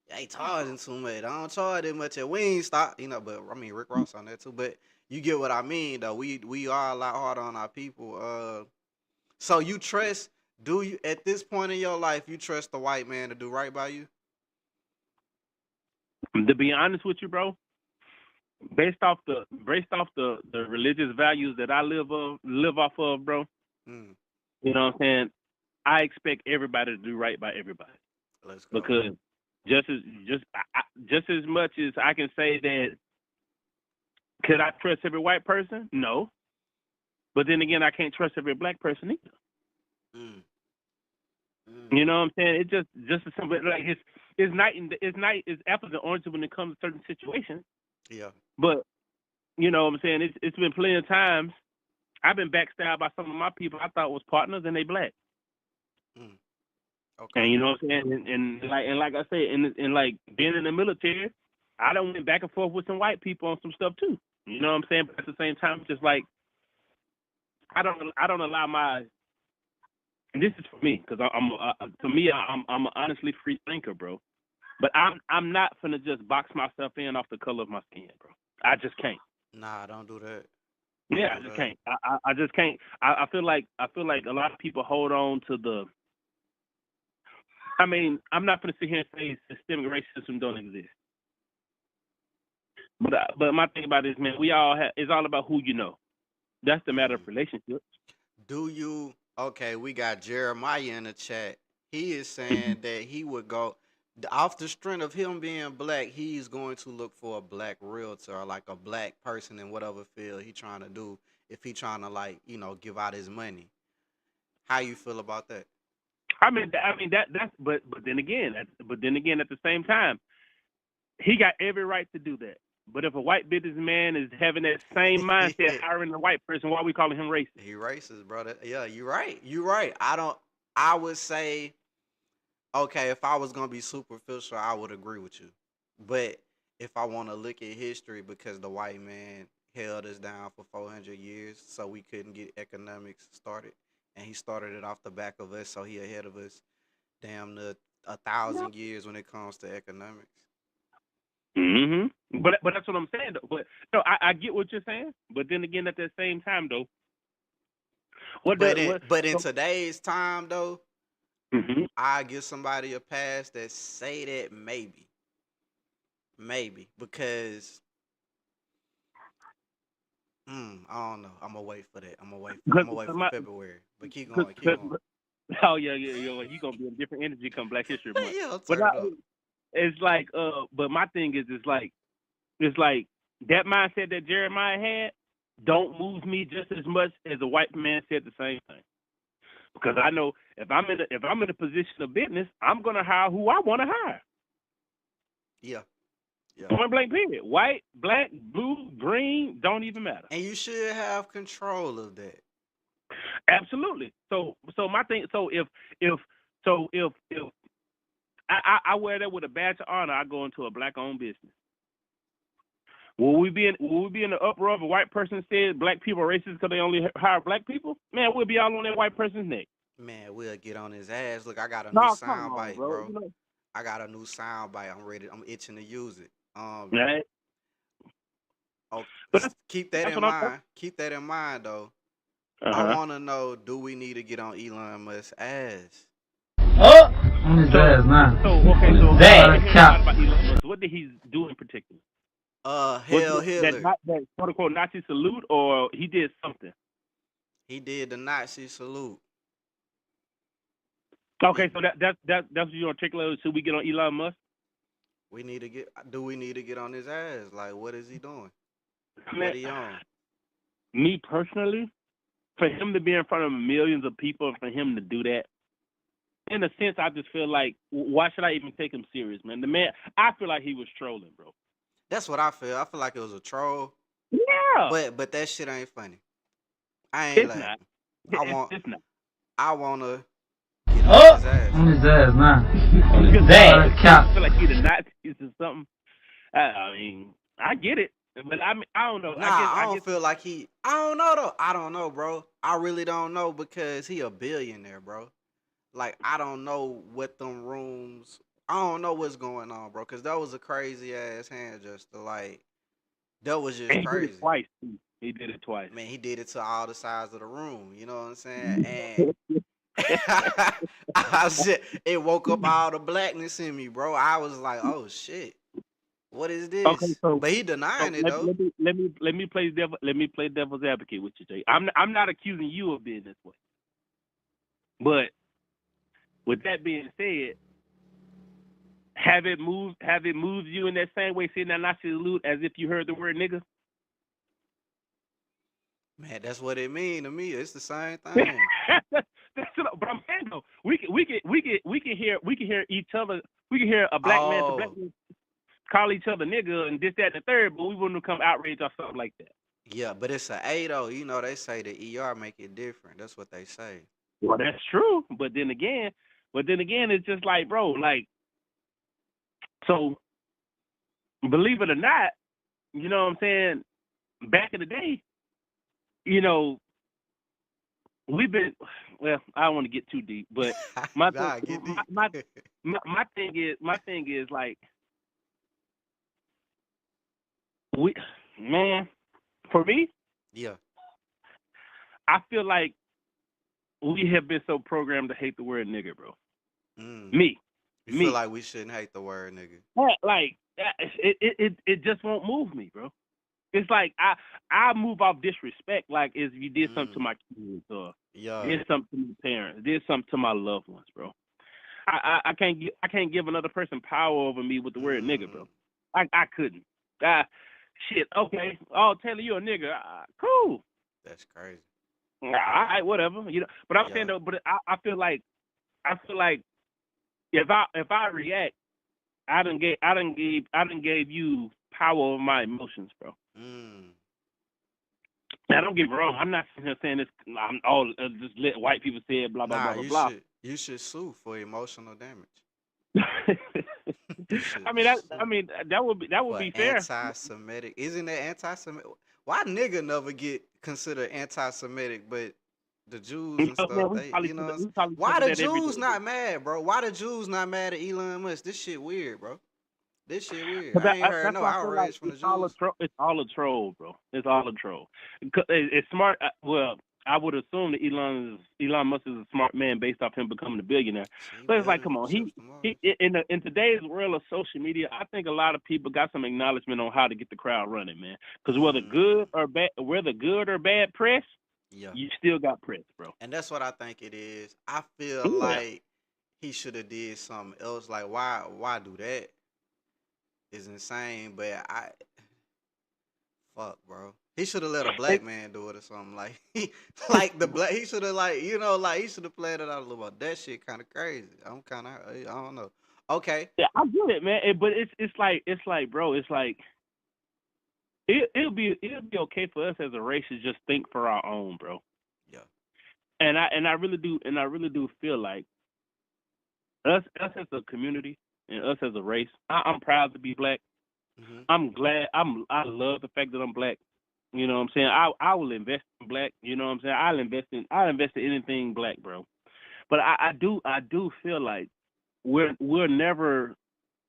they charging too much. I don't charge that much at Wingstop, but I mean Rick Ross on that too. But you get what I mean though. We are a lot harder on our people. So you trust, do you at this point in your life, you trust the white man to do right by you? To be honest with you, bro, based off the religious values that I live off of, bro. Mm, You know what I'm saying? I expect everybody to do right by everybody let's go. because just as just as much as I can say that, could I trust every white person? No, but then again, I can't trust every black person either. Mm, You mm, know what I'm saying? It's just as simple. Like it's apples and oranges when it comes to certain situations. yeah. But you know what I'm saying? It's been plenty of times I've been backstabbed by some of my people I thought was partners and they black. Mm, okay. And you know what I'm saying? And like I said, and like being in the military, I done went back and forth with some white people on some stuff too. You know what I'm saying? But at the same time, just like I don't allow my. And this is for me because I'm an honestly free thinker, bro. But I'm not finna just box myself in off the color of my skin, bro. I just can't. Nah, don't do that. Don't Yeah, I do just that. can't. I just can't. I feel like a lot of people hold on to the. I mean, I'm not going to sit here and say systemic racism don't exist. But my thing about it is, man, we all have. It's all about who you know. That's the matter of Mm. relationships. Do you? Okay, we got Jeremiah in the chat. He is saying that he would go. Off the strength of him being black, he's going to look for a black realtor or like a black person in whatever field he trying to do. If he trying to like give out his money, how you feel about that? That's but then again at the same time, he got every right to do that. But if a white businessman is having that same mindset, hiring a white person, why are we calling him racist? He racist, brother. Yeah, you're right. You're right. I don't. I would say, okay, if I was gonna be superficial, I would agree with you. But if I want to look at history, because the white man held us down for 400 years, so we couldn't get economics started, and he started it off the back of us, so he ahead of us, damn near 1,000 years when it comes to economics. But that's what I'm saying though. But no, I get what you're saying. But then again, at the same time though, But in today's time though, hmm I give somebody a pass that say that maybe because I don't know. I'm gonna wait for that. I'm gonna wait for February. But keep going, keep going. oh yeah, you gonna be in different energy come Black History Month. Yeah, But turn up. it's like but my thing is it's like that mindset that Jeremiah had don't move me just as much as a white man said the same thing. Because I know if I'm in a position of business, I'm gonna hire who I want to hire. Yeah, yeah. Point blank period. White, black, blue, green, don't even matter. And you should have control of that. Absolutely. So my thing. If I wear that with a badge of honor, I go into a black owned business. Will we be in the uproar if a white person said black people are racist because they only hire black people? Man, we'll be all on that white person's neck. Man, we'll get on his ass. Look, I got a new No, come sound on, bite, bro. bro. I got a new sound bite. I'm ready. I'm itching to use it. Right? Oh, But keep that that's in what mind. Keep that in mind, though. uh-huh. I want to know: do we need to get on Elon Musk's ass? Oh, on his ass now. What did he do in particular? Hail Hitler. That quote unquote Nazi salute, or he did something? He did the Nazi salute. Okay, so that's what you articulate. Should we get on Elon Musk? We need to get. Do we need to get on his ass? Like, what is he doing? Man, What he on? me personally, for him to be in front of millions of people, and for him to do that, in a sense, I just feel like, why should I even take him serious, man? The man, I feel like he was trolling, bro. That's what I feel. I feel like it was a troll. Yeah. But that shit ain't funny. I ain't It's laughing. not. It's not. I wanna get on his ass. On his ass now. On his I ass. feel like he the Nazis or something. I mean, I get it, but I don't know. Nah, I don't feel like he. I don't know though. I don't know, bro. I really don't know because he a billionaire, bro. Like I don't know what them rooms. I don't know what's going on, bro. Cause that was a crazy ass hand gesture. Like that was just And crazy. Did it twice. He did it twice. Man, he did it to all the sides of the room. You know what I'm saying? And I said it woke up all the blackness in me, bro. I was like, oh shit, what is this? Okay, But he denying it though. Let me play devil's advocate with you, Jay. I'm not accusing you of being this way, but with that being said, have it moved you in that same way, saying that Nazi salute as if you heard the word nigga? Man, that's what it mean to me. It's the same thing. But I'm saying though, we can hear each other. We can hear a black man to black man call each other nigga and this, that, and the third, but we wouldn't come outraged or something like that. Yeah, but it's an A though. You know they say the ER make it different. That's what they say. Well, that's true, but then again, it's just like, bro, like, so believe it or not, you know what I'm saying? Back in the day, you know, we've been. Well, I don't want to get too deep, but my thing is like, for me, yeah, I feel like we have been so programmed to hate the word nigga, bro. You feel like we shouldn't hate the word nigga? Like it just won't move me, bro. It's like I move off disrespect, like if you did something to my kids or did something to my parents, did something to my loved ones, bro. I can't give another person power over me with the word nigga, bro. Mm, I couldn't. Uh, shit. Okay. Oh, Taylor, you a nigga. Cool. that's crazy. All right, whatever. But I'm saying Yeah. though. But I feel like if I react, I done gave you power over my emotions, bro. Mm. Now don't get me wrong. I'm not sitting here saying this. I'm all just let white people say it, blah blah blah Nah, blah blah. you should sue for emotional damage. You should I mean that. I sue mean that would for be fair. anti-Semitic. Isn't that anti-Semitic? Why nigga never get considered anti-Semitic, but the Jews and Man, stuff, they, you know, what I'm saying? we probably Why cover the that every Jews day. not mad, bro? Why the Jews not mad at Elon Musk? This shit weird, bro. This shit weird. But I ain't heard that's no why I feel like outrage from the it's all a Jews. it's all a troll, bro. It's all a troll. It's smart. Well, I would assume that Elon Musk is a smart man based off him becoming a billionaire. She But it's like, building come on, ships to Mars. in today's world of social media, I think a lot of people got some acknowledgement on how to get the crowd running, man. Because Mm, whether good or bad press, yeah. you still got press, bro. And that's what I think it is. I feel Yeah. like he should have did something else. Like why do that? Is insane. But fuck, bro. He should have let a black man do it or something. Like like the black. He should have like like he should have played it out a little bit. That shit kind of crazy. I don't know. Okay. Yeah, I get it, man. But it's like, bro, it's like it'll be okay for us as a race to just think for our own, bro. Yeah. And I really do feel like us as a community and us as a race. I'm proud to be black. Mhm. I'm glad. I love the fact that I'm black. You know what I'm saying? I will invest in black. You know what I'm saying? I'll invest in anything black, bro. But I do feel like we're never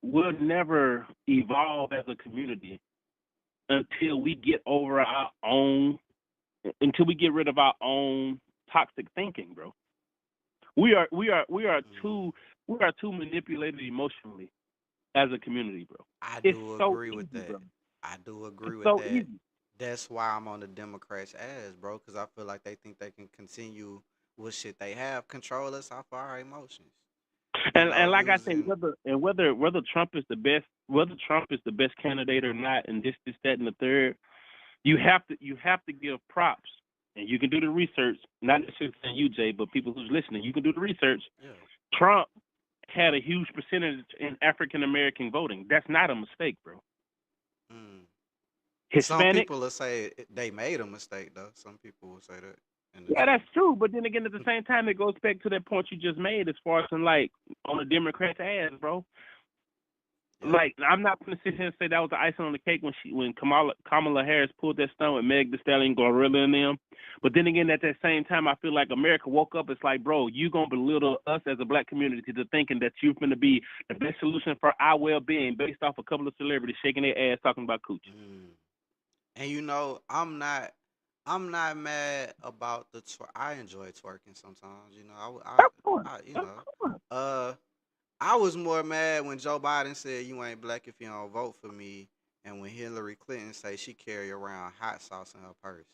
we'll never evolve as a community until we get over our own until we get rid of our own toxic thinking, bro. We are Mm. too manipulated emotionally as a community, bro. I It's do so agree with easy, bro. that. I do agree It's with so that. easy. That's why I'm on the Democrats' ass, bro. Because I feel like they think they can continue with shit they have, control us off our emotions. And like I say, Using. whether Trump is the best candidate or not, and this that and the third, you have to give props, and you can do the research. Not necessarily saying you, Jay, but people who's listening, you can do the research. Yeah. Trump had a huge percentage in African American voting. That's not a mistake, bro. Mm. Some Hispanics, people will say they made a mistake, though. Some people will say that in the yeah, chat. that's true. But then again, at the same time, it goes back to that point you just made, as far as in, like, on the Democrats' ass, bro. Yeah. Like, I'm not gonna sit here and say that was the icing on the cake when Kamala Harris pulled that stunt with Meg Thee Stallion, Gorilla, and them. But then again, at that same time, I feel like America woke up. It's like, bro, you gonna belittle us as a black community to thinking that you're gonna be the best solution for our well-being based off a couple of celebrities shaking their ass talking about cooch. Mm. And I'm not mad about the twerk. I enjoy twerking sometimes. Of course, of course. Uh, I was more mad when Joe Biden said you ain't black if you don't vote for me, and when Hillary Clinton say she carry around hot sauce in her purse.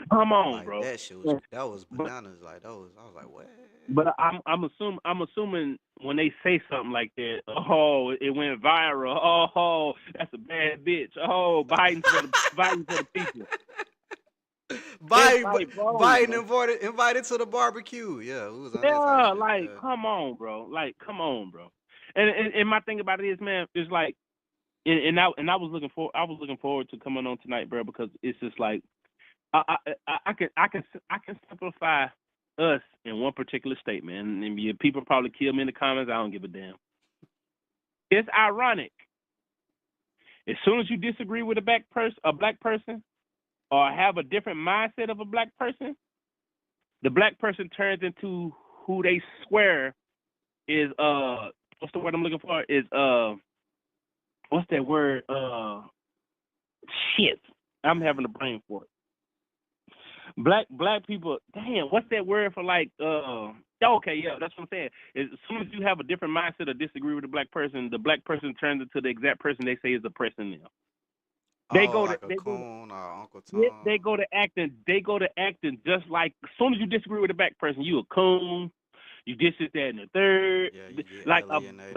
Come on, Like bro. that shit was Yeah. that was But bananas. Like those, I was like, what? but I'm assuming when they say something like that, oh, it went viral. Oh, that's a bad bitch. Oh, Biden for the people. It's Biden, like, bro, Biden invited to the barbecue. Yeah, it was on that type yeah, shit. like, Yeah. come on, bro. Like, come on, bro. And my thing about it is, man, it's like, and I was looking forward to coming on tonight, bro, because it's just like I can simplify us in one particular statement, and people probably kill me in the comments. I don't give a damn. It's ironic. As soon as you disagree with a black person, or have a different mindset of a black person, the black person turns into who they swear is what's the word I'm looking for? Is what's that word? Shit. I'm having a brain for it. Black people, damn, what's that word for, like, okay, yeah, that's what I'm saying. As soon as you have a different mindset or disagree with the black person turns into the exact person they say is oppressing them. They Oh, go to like a they go to coon or Uncle yeah, Tom. they go to acting just like, as soon as you disagree with the black person, you a coon, You this is that and the third. Yeah, you get Like alienated.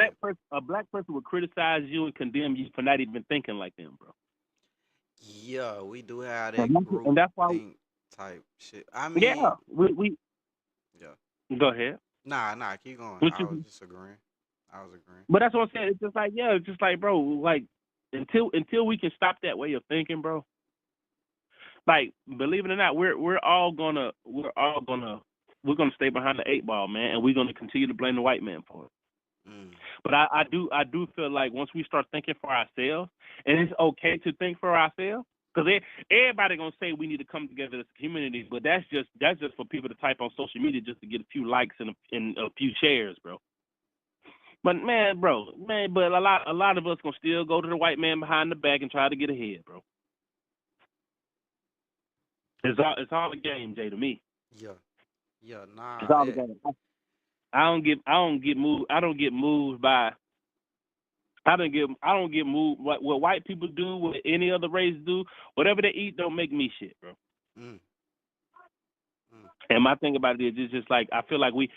a black person would criticize you and condemn you for not even thinking like them, bro. Yeah, we do have And that group that's why, think type shit. I yeah, mean, we yeah. go ahead. Nah, keep going. Which I is, was just agreeing. I was agreeing. but that's what I'm saying. It's just like, yeah, it's just like, bro, like until we can stop that way of thinking, bro. Like, believe it or not, we're gonna stay behind the eight ball, man, and we're gonna continue to blame the white man for it. Mm. But I do feel like once we start thinking for ourselves, and it's okay to think for ourselves, because everybody gonna say we need to come together as a community, but that's just for people to type on social media just to get a few likes and a few shares, bro. But but a lot of us gonna still go to the white man behind the back and try to get ahead, bro. It's all a game, Jay, to me. Yeah, yeah. It's Nah, all a game. I don't get moved by. I don't get moved. What white people do, what any other race do, whatever they eat, don't make me shit, bro. mm, mm. And my thing about it is, it's just like I feel like we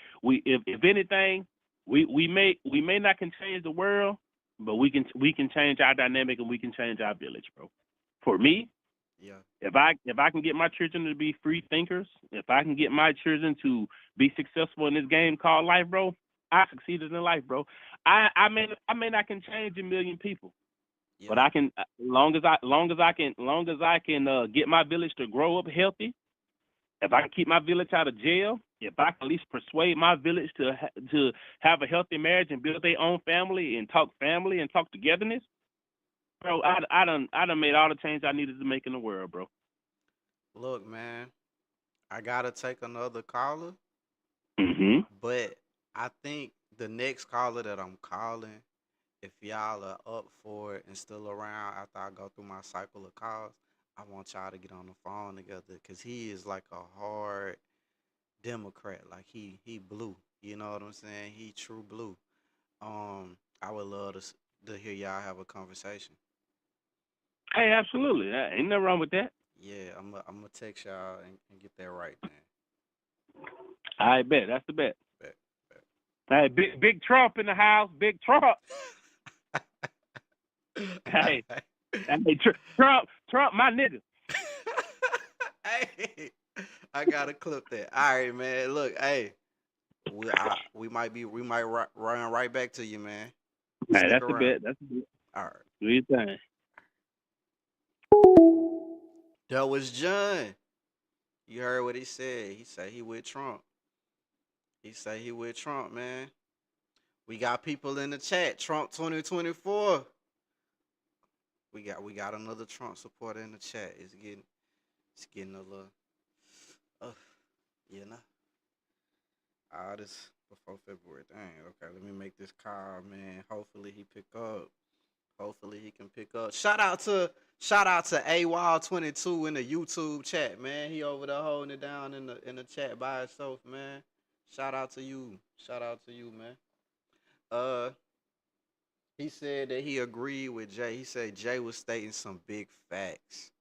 if anything, we may not can change the world, but we can change our dynamic and we can change our village, bro. For me, Yeah, if I can get my children to be free thinkers, if I can get my children to be successful in this game called life, bro, I succeeded in life, bro. I may not can change a million people, but yeah, I can long as I can get my village to grow up healthy. If I can keep my village out of jail, if I can at least persuade my village to have a healthy marriage and build their own family and talk togetherness, bro, I done made all the change I needed to make in the world, bro. Look, man, I gotta take another caller, Mm-hmm. but I think the next caller that I'm calling, if y'all are up for it and still around after I go through my cycle of calls, I want y'all to get on the phone together because he is like a hard Democrat. Like he blue. You know what I'm saying? He true blue. I would love to hear y'all have a conversation. Hey, absolutely. Ain't nothing wrong with that. Yeah, I'm gonna text y'all and get that right then. I bet. That's the bet. Bet, bet. Hey, big Trump in the house. Big Trump. Hey, hey, Trump, my nigga. Hey, I gotta clip that. All right, man. Look, hey, we might run right back to you, man. Hey, Stick that's the around. bet. That's the bet. All right. Do your thing. That was John. You heard what he said. He said he with Trump. He said he with Trump, man. We got people in the chat. Trump 2024. We got another Trump supporter in the chat. It's getting a little uh, you know. All this before February. Dang, okay, let me make this call, man. Hopefully he pick up. Hopefully he can pick up. Shout out to AWall22 in the YouTube chat, man. He over there holding it down in the chat by himself, man. Shout out to you. Shout out to you, man. Uh he said that he agreed with Jay. He said Jay was stating some big facts.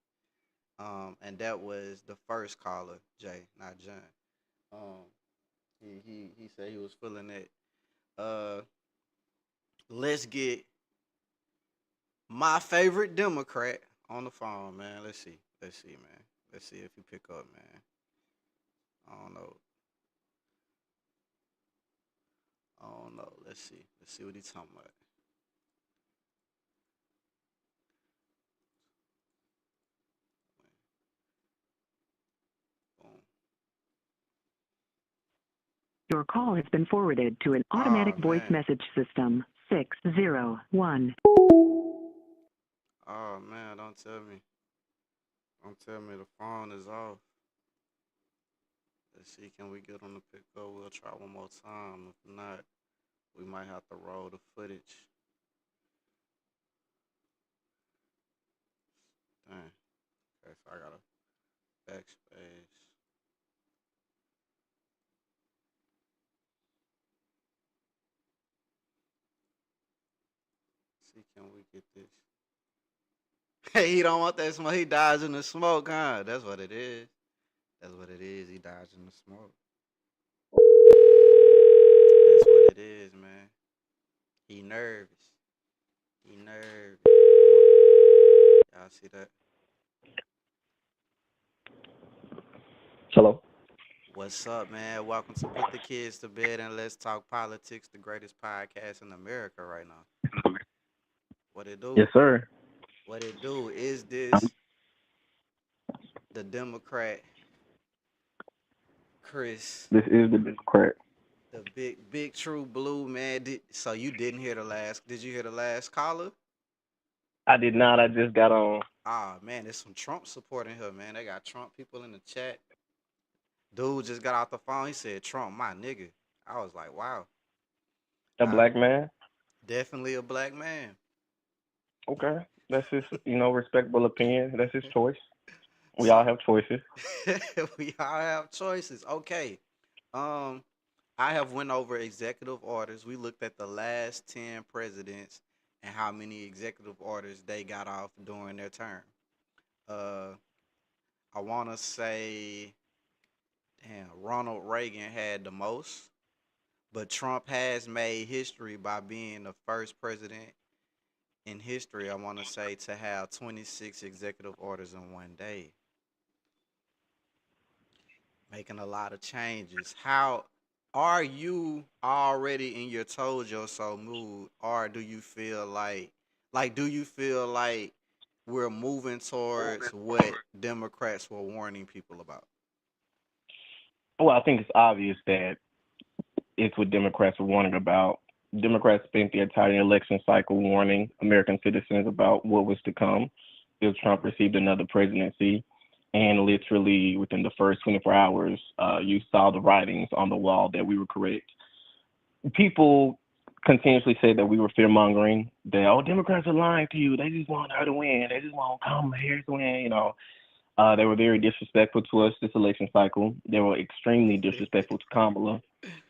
And that was the first caller, Jay, not John. Um he said he was feeling it. Uh let's get my favorite Democrat on the phone, man. Let's see. Let's see, man. Let's see if he pick up, man. I don't know. I don't know. Let's see. Let's see what he's talking about. Boom. Your call has been forwarded to an Oh automatic voice man. message system. 601. Oh man, don't tell me. Don't tell me the phone is off. Let's see, can we get on the pickup? We'll try one more time. If not, we might have to roll the footage. Dang. Okay, so I gotta backspace. See, can we get this? Hey, he don't want that smoke. He dies in the smoke, huh? That's what it is. That's what it is. He dies in the smoke. it is, man. He nervous. He nervous. Come on. Y'all see that? Hello. What's up, man? Welcome to Put the Kids to Bed and Let's Talk Politics, the greatest podcast in America right now. What it do? Yes, sir. What it do? Is this the Democrat Chris, This is the Democrat. the big true blue man? So you didn't hear the last? Did you hear the last caller? I did not. I just got on. Ah, man, there's some Trump support in here, man. They got Trump people in the chat. Dude just got off the phone. He said, "Trump, my nigga." I was like, "Wow, A I, black man. definitely a black man." Okay. That's his, respectable opinion. That's his choice. We all So have choices. we all have choices. Okay. Um, I have went over executive orders. We looked at the last 10 presidents and how many executive orders they got off during their term. Uh, I want to say, damn, Ronald Reagan had the most, but Trump has made history by being the first president in history, I want to say, to have 26 executive orders in one day, making a lot of changes. How are you already in your told your so mood, or do you feel do you feel like we're moving towards what Democrats were warning people about? Well, I think it's obvious that it's what Democrats are warning about. Democrats spent the entire election cycle warning American citizens about what was to come if Trump received another presidency. And literally within the first 24 hours, you saw the writings on the wall that we were correct. People continuously say that we were fear mongering, that, oh, Democrats are lying to you. They just want her to win. They just want Kamala Harris to win. They were very disrespectful to us this election cycle. They were extremely disrespectful to Kamala.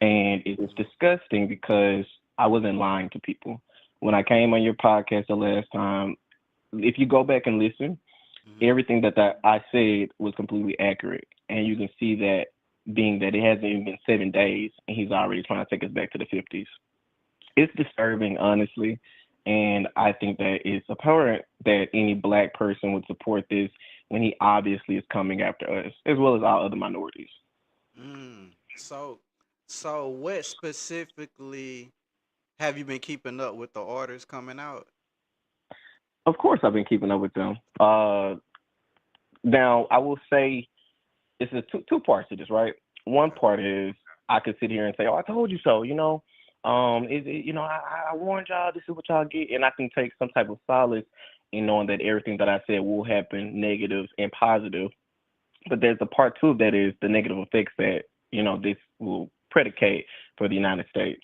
And it was disgusting because I wasn't lying to people. When I came on your podcast the last time, if you go back and listen, Hmm. everything that I said was completely accurate. And you can see that being that it hasn't even been 7 days and he's already trying to take us back to the 50s. It's disturbing, honestly. And I think that it's apparent that any black person would support this when he obviously is coming after us, as well as all other minorities. Mm. So what specifically have you been keeping up with the orders coming out? Of course, I've been keeping up with them. Now, I will say it's two parts to this, right? One Okay. part is I could sit here and say, "Oh, I told you so." I warned y'all. This is what y'all get, and I can take some type of solace in knowing that everything that I said will happen, negative and positive. But there's a part two that is the negative effects that this will predicate for the United States,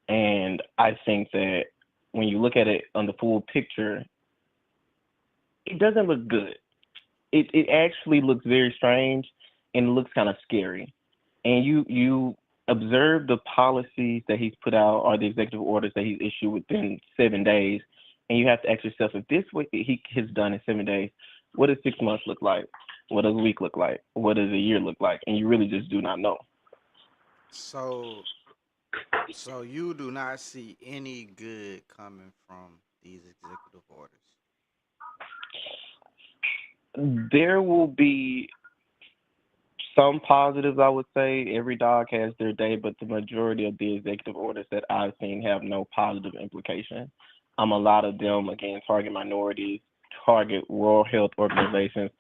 and I think that when you look at it on the full picture, it doesn't look good. It actually looks very strange and it looks kind of scary. And you observe the policies that he's put out or the executive orders that he's issued within 7 days, and you have to ask yourself, if this what he has done in 7 days, what does 6 months look like? What does a week look like? What does a year look like? And you really just do not know. So so you do not see any good coming from these executive orders. There will be some positives, I would say. Every dog has their day, but the majority of the executive orders that I've seen have no positive implication. A lot of them, again, target minorities, target World Health Organizations,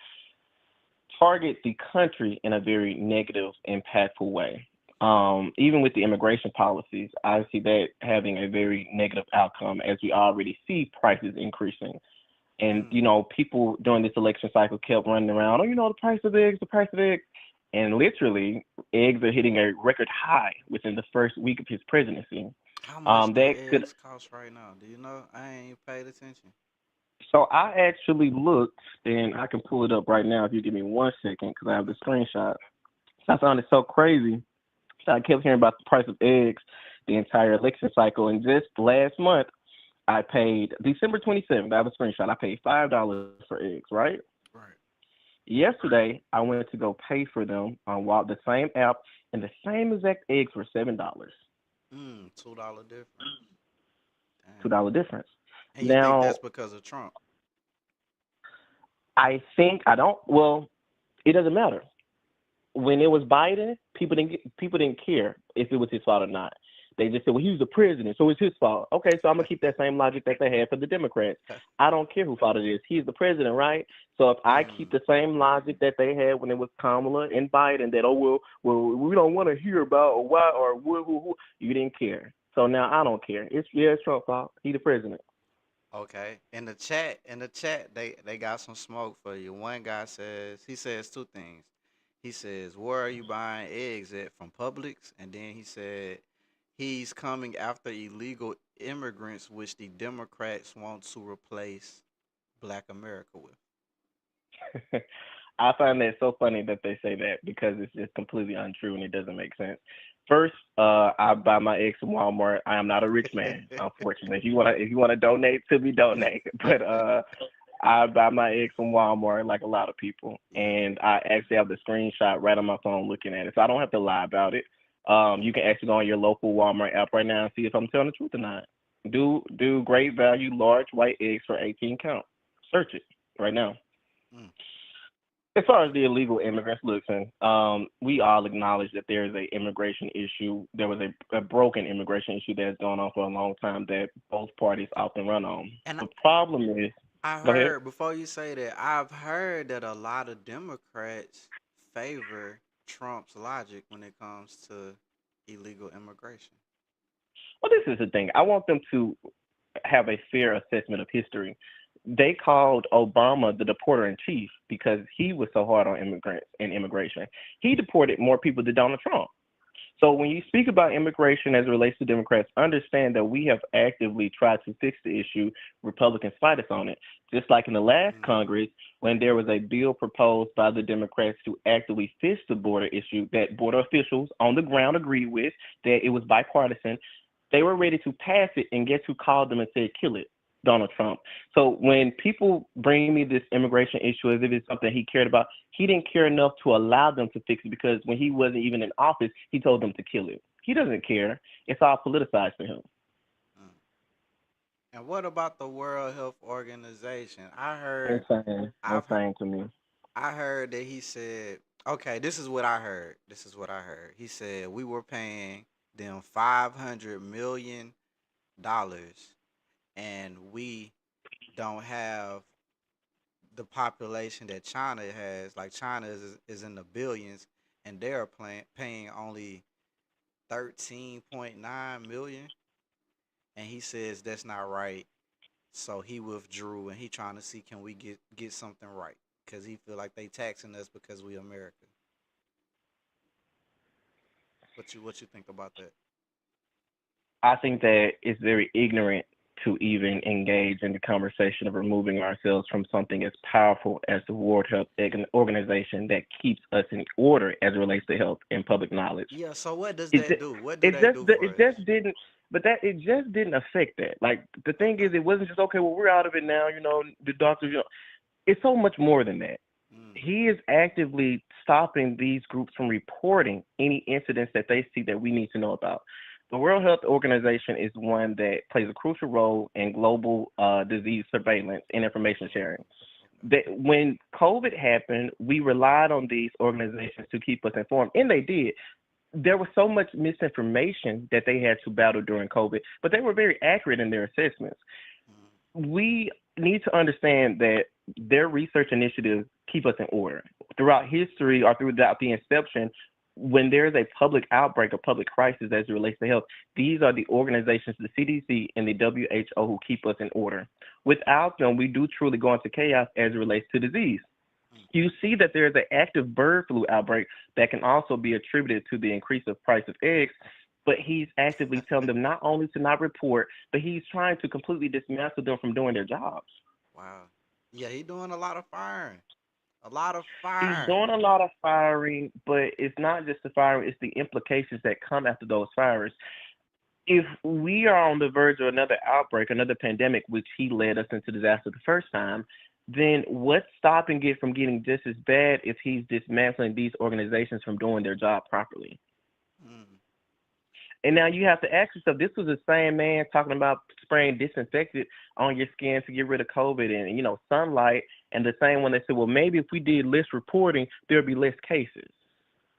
target the country in a very negative, impactful way. Even with the immigration policies, I see that having a very negative outcome as we already see prices increasing. And, Mm. people during this election cycle kept running around, oh, the price of eggs, the price of eggs. And literally, eggs are hitting a record high within the first week of his presidency. How much do That could, eggs cost right now? Do you know? I ain't paid attention. so I actually looked, and I can pull it up right now if you give me 1 second, because I have the screenshot. So I found it so crazy. So I kept hearing about the price of eggs the entire election cycle. And just last month, I paid December 27th. I have a screenshot. I paid $5 for eggs, right? Right. Yesterday, I went to go pay for them on the same app, and the same exact eggs were $7. $2 difference. $2 Damn. difference. And you think Now, that's because of Trump? I think I don't. Well, it doesn't matter. When it was Biden, people didn't care if it was his fault or not. They just said, "Well, he was the president, so it's his fault." Okay, so I'm gonna keep that same logic that they had for the Democrats. I don't care who fault it is. He's the president, right? So if I keep Mm. the same logic that they had when it was Kamala and Biden, that we don't want to hear about or why or who, you didn't care. So now I don't care. It's Trump's fault. He the president. Okay. In the chat, they got some smoke for you. One guy says two things. He says, "Where are you buying eggs at from Publix?" And then he said, "He's coming after illegal immigrants, which the Democrats want to replace Black America with." I find that so funny that they say that because it's just completely untrue and it doesn't make sense. First, I buy my eggs from Walmart. I am not a rich man, unfortunately. If you wanna donate to me, donate. But I buy my eggs from Walmart like a lot of people, Yeah. and I actually have the screenshot right on my phone looking at it, so I don't have to lie about it. You can actually go on your local Walmart app right now and see if I'm telling the truth or not. Do great value large white eggs for 18 count. Search it right now. Mm. As far as the illegal immigrants, listen, we all acknowledge that there is a immigration issue. There was a broken immigration issue that has gone on for a long time that both parties often run on. And The problem is, I go ahead. heard before you say that, I've heard that a lot of Democrats favor Trump's logic when it comes to illegal immigration. Well, this is the thing. I want them to have a fair assessment of history. They called Obama the deporter in chief because he was so hard on immigrants and immigration. He deported more people than Donald Trump. So when you speak about immigration as it relates to Democrats, understand that we have actively tried to fix the issue. Republicans fight us on it. Just like in the last Mm. Congress, when there was a bill proposed by the Democrats to actively fix the border issue that border officials on the ground agreed with, that it was bipartisan, they were ready to pass it, and guess who called them and said, kill it? Donald Trump. So when people bring me this immigration issue as if it's something he cared about, he didn't care enough to allow them to fix it because when he wasn't even in office, he told them to kill it. He doesn't care. It's all politicized for him. Mm. And what about the World Health Organization? Insane. I've heard, Insane to me. I heard that he said, okay, this is what I heard. This is what I heard. He said we were paying them $500 million, and we don't have the population that China has. Like China is in the billions, and they're paying only 13.9 million. And he says that's not right. So he withdrew, and he trying to see can we get something right because he feel like they taxing us because we American. What you think about that? I think that it's very ignorant to even engage in the conversation of removing ourselves from something as powerful as the World Health Organization that keeps us in order as it relates to health and public knowledge. Yeah. So what does It that just, do? What do it they just do for it us? just didn't, but that it just didn't affect that. Like the thing Okay. is, it wasn't just okay. Well, we're out of it now. The doctors. It's so much more than that. Mm. He is actively stopping these groups from reporting any incidents that they see that we need to know about. The World Health Organization is one that plays a crucial role in global disease surveillance and information sharing. Okay. That when COVID happened, we relied on these organizations to keep us informed, and they did. There was so much misinformation that they had to battle during COVID, but they were very accurate in their assessments. Mm. We need to understand that their research initiatives keep us in order. Throughout history or throughout the inception, when there's a public outbreak or public crisis as it relates to health, these are the organizations, the CDC and the WHO, who keep us in order. Without them, we do truly go into chaos as it relates to disease. Mm. You see that there is an active bird flu outbreak that can also be attributed to the increase of price of eggs, but he's actively telling them not only to not report, but he's trying to completely dismantle them from doing their jobs. Wow. Yeah, he doing a lot of firing. A lot of He's firing. doing a lot of firing, but it's not just the firing, it's the implications that come after those fires. If we are on the verge of another outbreak, another pandemic, which he led us into disaster the first time, then what's stopping it from getting just as bad if he's dismantling these organizations from doing their job properly? Mm. And now you have to ask yourself, this was the same man talking about spraying disinfectant on your skin to get rid of COVID and, sunlight, and the same one that said, well, maybe if we did less reporting, there'd be less cases.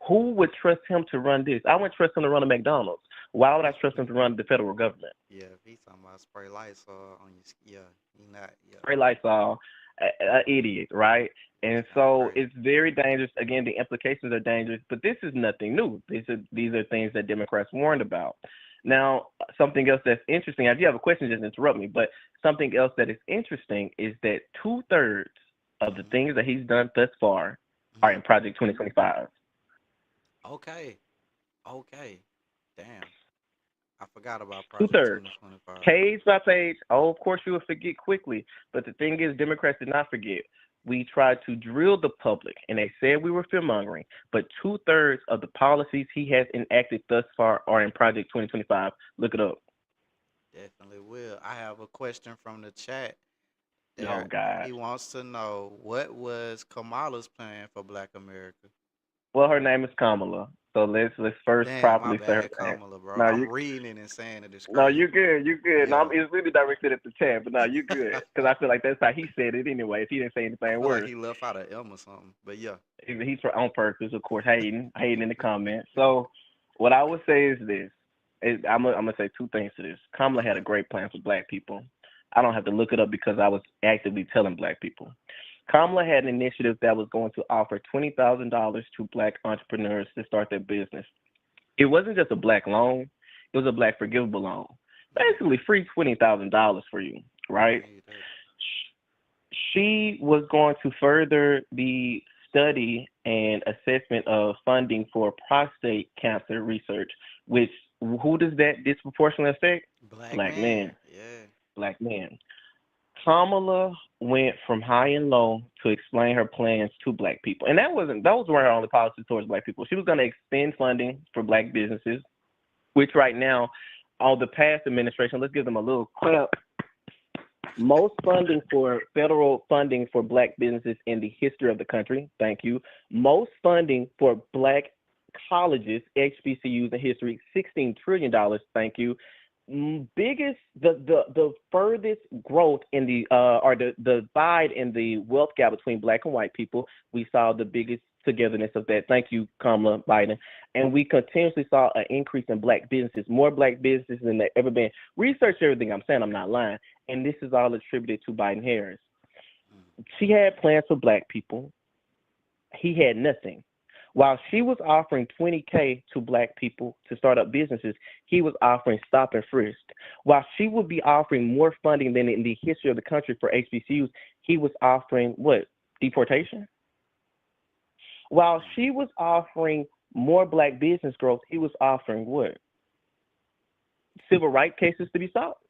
Who would trust him to run this? I wouldn't trust him to run a McDonald's. Why would I trust him to run the federal government? Yeah, if he's talking about spray Lysol on your yeah, he not yeah. Spray Lysol, an idiot, right? And so Right. it's very dangerous. Again, the implications are dangerous, but this is nothing new. These are things that Democrats warned about. Now, something else that's interesting, if you have a question, just interrupt me, but something else that is interesting is that 2/3 of the things that he's done thus far are in Project 2025. Okay. Okay. Damn. I forgot about Project 2/3. 2025. Page by page. Oh, of course you will forget quickly. But the thing is, Democrats did not forget. We tried to drill the public, and they said we were fear-mongering. But 2/3 of the policies he has enacted thus far are in Project 2025. Look it up. Definitely will. I have a question from the chat. Oh, God. He wants to know what was Kamala's plan for Black America. Well, her name is Kamala. So let's first Damn, my properly say her bad, name. Kamala, bro. No, I'm you reading it and saying it. It's no, crazy. you good. You good. No, Yeah. it's really directed at the chat, but no, you good. Because I feel like that's how he said it anyway. If he didn't say I anything feel worse. like he left out an M or something. But yeah. He's on purpose, of course, hating in the comments. So what I would say is this. I'm gonna say two things to this. Kamala had a great plan for Black people. I don't have to look it up because I was actively telling Black people. Kamala had an initiative that was going to offer $20,000 to Black entrepreneurs to start their business. It wasn't just a Black loan; it was a Black forgivable loan. Basically, free $20,000 for you, right? She was going to further the study and assessment of funding for prostate cancer research, which who does that disproportionately affect? Black men. Yeah. Black men. Kamala went from high and low to explain her plans to Black people. And those weren't her only policies towards Black people. She was going to extend funding for Black businesses, which right now, all the past administration, let's give them a little clap. Most federal funding for Black businesses in the history of the country, thank you. Most funding for Black colleges, HBCUs in history, $16 trillion, thank you. The furthest growth in the divide in the wealth gap between Black and white people, we saw the biggest togetherness of that. Thank you, Kamala Biden. And we continuously saw an increase in Black businesses, more Black businesses than there ever been. Research everything I'm saying, I'm not lying. And this is all attributed to Biden Harris. She had plans for Black people. He had nothing. While she was offering $20K to Black people to start up businesses, he was offering stop and frisk. While she would be offering more funding than in the history of the country for HBCUs, he was offering what? Deportation? While she was offering more Black business growth, he was offering what? Civil rights cases to be solved.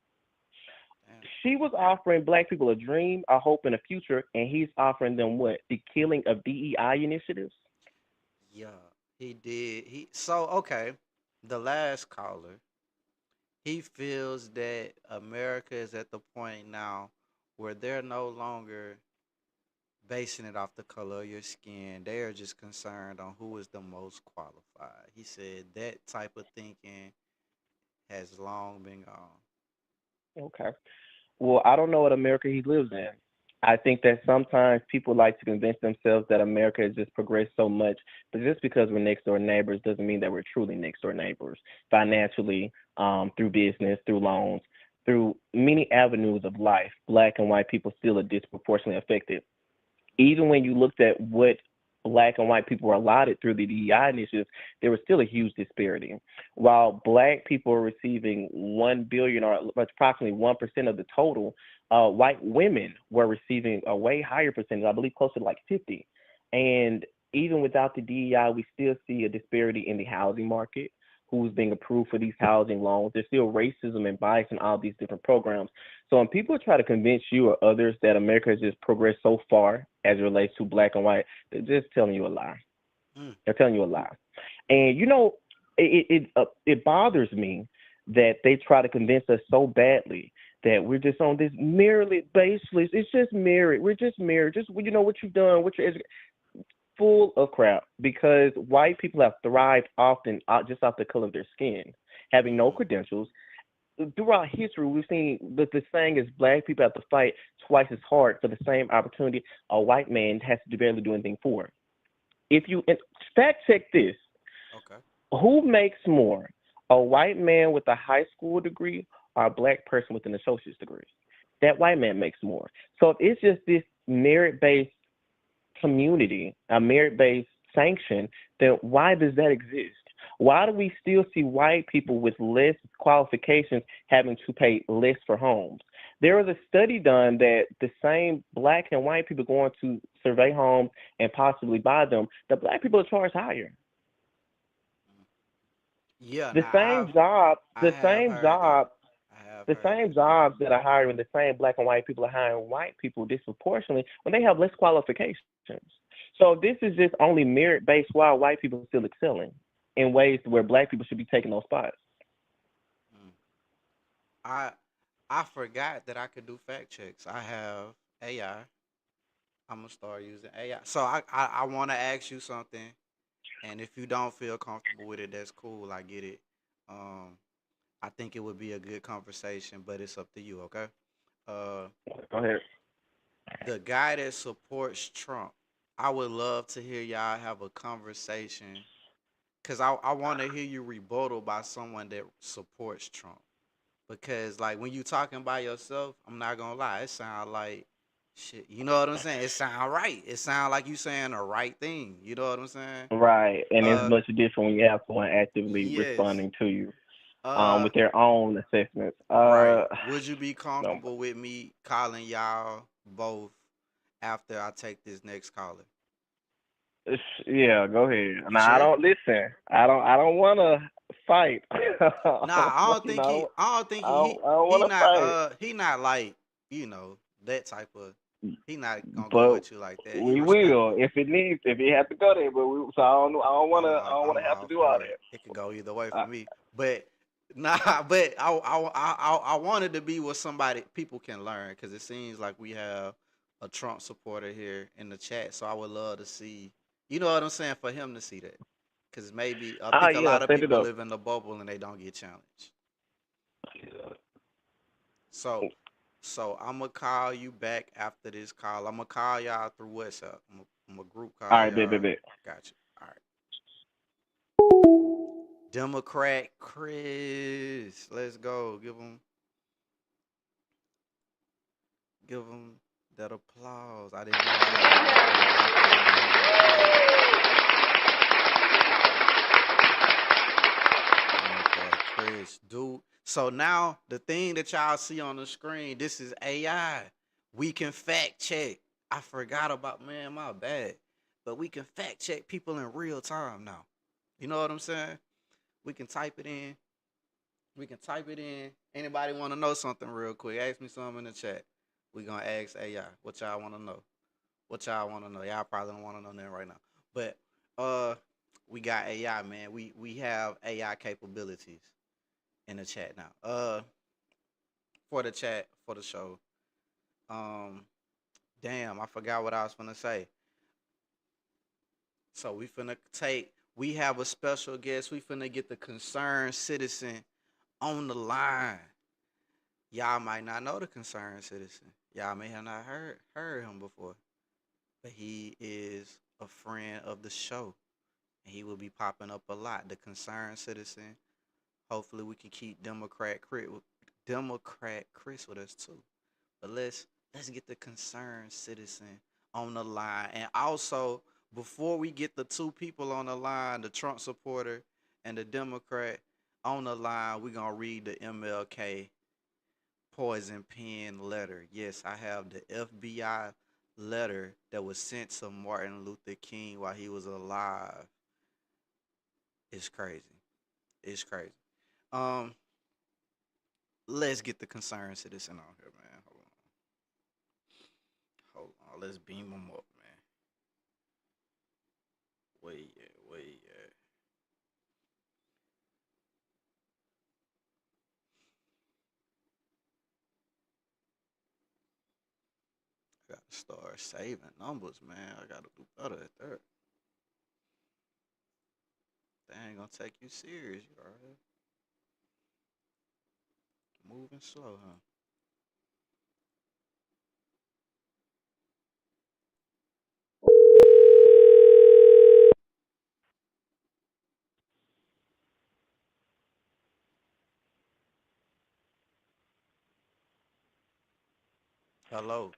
She was offering Black people a dream, a hope, and a future, and he's offering them what? The killing of DEI initiatives? Yeah, he did. Okay, the last caller, he feels that America is at the point now where they're no longer basing it off the color of your skin. They are just concerned on who is the most qualified. He said that type of thinking has long been gone. Okay. Well, I don't know what America he lives in. I think that sometimes people like to convince themselves that America has just progressed so much, but just because we're next door neighbors doesn't mean that we're truly next door neighbors financially, through business, through loans, through many avenues of life. Black and white people still are disproportionately affected. Even when you looked at what Black and white people were allotted through the DEI initiatives, there was still a huge disparity. While Black people were receiving $1 billion, or approximately 1% of the total, white women were receiving a way higher percentage, I believe closer to like 50. And even without the DEI, we still see a disparity in the housing market, who's being approved for these housing loans. There's still racism and bias in all these different programs. So when people try to convince you or others that America has just progressed so far as it relates to Black and white, they're just telling you a lie. They're telling you a lie. And, it bothers me that they try to convince us so badly that we're just on this merely baseless. It's just merit. We're just merit. Just, what you've done, what you're full of crap, because white people have thrived often just off the color of their skin. having no Mm. credentials. Throughout history, we've seen that the saying is black people have to fight twice as hard for the same opportunity a white man has to barely do anything for. If you fact check this, Okay. who makes more, a white man with a high school degree or a black person with an associate's degree? That white man makes more. So if it's just this merit based community, a merit based sanction, then why does that exist? Why do we still see white people with less qualifications having to pay less for homes? There was a study done that the same black and white people going to survey homes and possibly buy them, the black people are charged higher. Yeah, The now same job, I the have same heard that. job, I have the heard same that. jobs that are hiring the same black and white people are hiring white people disproportionately when they have less qualifications. So this is just only merit based while white people are still excelling in ways where black people should be taking those spots. Mm. I I forgot that I could do fact checks. I have AI. I'm gonna start using AI. So I want to ask you something, and if you don't feel comfortable with it, that's cool. I get it. Um, I think it would be a good conversation, but it's up to you. Okay. Uh, Go ahead. the guy that supports Trump, I would love to hear y'all have a conversation because I want to hear you rebuttal by someone that supports Trump. Because like when you talking by yourself, I'm not gonna lie, it sound like shit. You know what I'm saying? It sound right. It sound like you saying the right thing. You know what I'm saying? Right, and it's Uh, much different when you have someone actively yes. responding to you Uh, with their own assessments. right. Would you be No, comfortable with me calling y'all both after I take this next caller? yeah, go ahead. You Now I sure? don't listen. I don't want to fight. Nah, I don't You think know, he. I don't think I don't want he to not. fight. He not like that type of. He not gonna go But at you like that. He we will respectful. if it has to go there. But we, so I don't want I'm to have to all do all for it. It could go either way that. for me. But nah, but I wanted to be with somebody people can learn because it seems like we have a Trump supporter here in the chat. So I would love to see. You know what I'm saying? For him to see that, because maybe I think a Yeah, lot of set it people up. live in the bubble and they don't get challenged. So, I'm gonna call you back after this call. I'm gonna call y'all through WhatsApp. I'm a group All call right, y'all. bet. Got you. All right. Democrat Chris, let's go. Give him that applause. I didn't know I had to go in the locker room to get him to clap. Democrat Chris, dude. So now the thing that y'all see on the screen, this is AI. We can fact check. I forgot about man, my bad. But we can fact check people in real time now. You know what I'm saying? We can type it in. We can type it in. Anybody want to know something real quick? Ask me something in the chat. We gonna ask AI. What y'all want to know? What y'all want to know? Y'all probably don't want to know nothing right now. But uh, we got AI, man. We have AI capabilities in the chat now. For the chat for the show. Um, damn, I forgot what I was gonna say. So we finna take. We have a special guest. We finna get the concerned citizen on the line. Y'all might not know the concerned citizen. Y'all may have not heard him before, but he is a friend of the show, and he will be popping up a lot. The concerned citizen. Hopefully, we can keep Democrat Chris with us too. But let's get the concerned citizen on the line, and also before we get the two people on the line, the Trump supporter and the Democrat on the line, we're gonna read the MLK poison pen letter. Yes, I have the FBI letter that was sent to Martin Luther King while he was alive. It's crazy. It's crazy. Um, let's get the concerned citizen on here, man. Hold on. Let's beam him up, man. Wait. I gotta start saving numbers, man. I gotta do better at that. They ain't gonna take you serious, you alright? Moving slow, huh? Hello.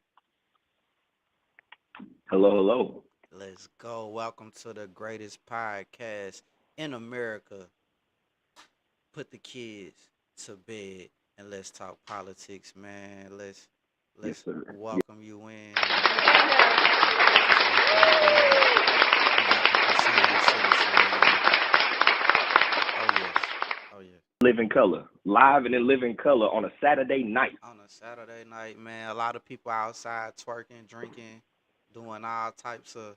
Hello, hello. Let's go. Welcome to the greatest podcast in America. Put the kids to bed and let's talk politics, man. Let's Yes, let's sir. welcome you in. Let's welcome you in. We got the concerned citizen, man. Oh yes. Oh yes. Living color, live and in living color on a Saturday night. On a Saturday night, man, a lot of people outside twerking, drinking, doing all types of,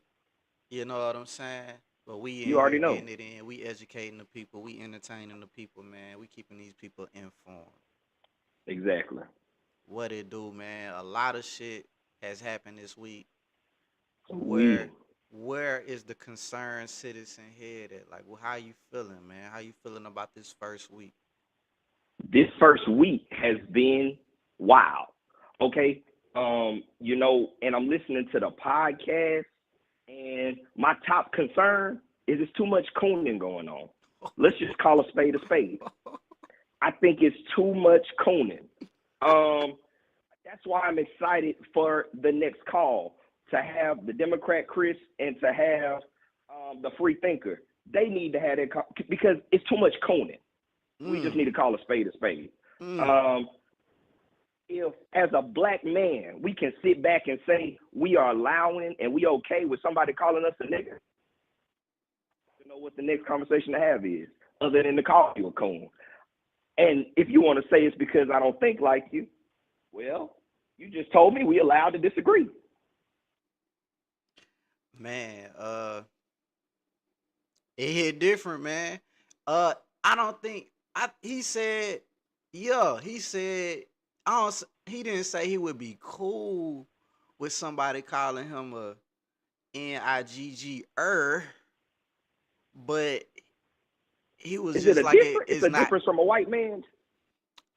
you know what I'm saying? But we You in here already know. getting it in. We educating the people. We entertaining the people, man. We keeping these people informed. Exactly. What it do, man? A lot of shit has happened this week. We Where where is the concerned citizen head at? Like, well, how you feeling, man? How you feeling about this first week? this first week has been wild. Okay. And I'm listening to the podcast, and my top concern is it's too much cooning going on. Let's just call a spade a spade. I think it's too much cooning. That's why I'm excited for the next call to have the Democrat Chris and to have the free thinker. They need to have that because it's too much cooning. We just need to call a spade a spade. Mm. If, as a black man, we can sit back and say we are allowing and we okay with somebody calling us a nigga, you know what the next conversation to have is, other than to call you a coon. And if you want to say it's because I don't think like you, well, you just told me we allowed to disagree. Man, it hit different, man. I don't think he said, yeah, he said I don't he didn't say he would be cool with somebody calling him a NIGG but he was Is it just a like difference? It's it's a not. difference from a white man.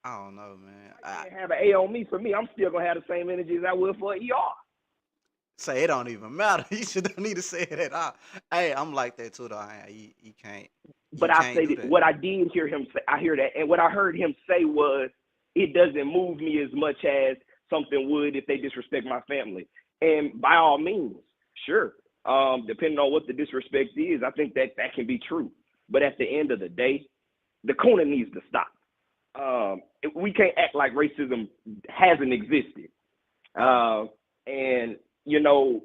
I don't know, man. I can't have an A on me. For me, I'm still gonna have the same energy as I would for an ER. Say it don't even matter. You should don't need to say it at all. Hey, I'm like that too though. You can't you But I can't say do that that. what I did hear him say, I hear that, and what I heard him say was, it doesn't move me as much as something would if they disrespect my family. And by all means, sure, depending on what the disrespect is, I think that that can be true. But at the end of the day, the Kuna needs to stop. We can't act like racism hasn't existed. And you know,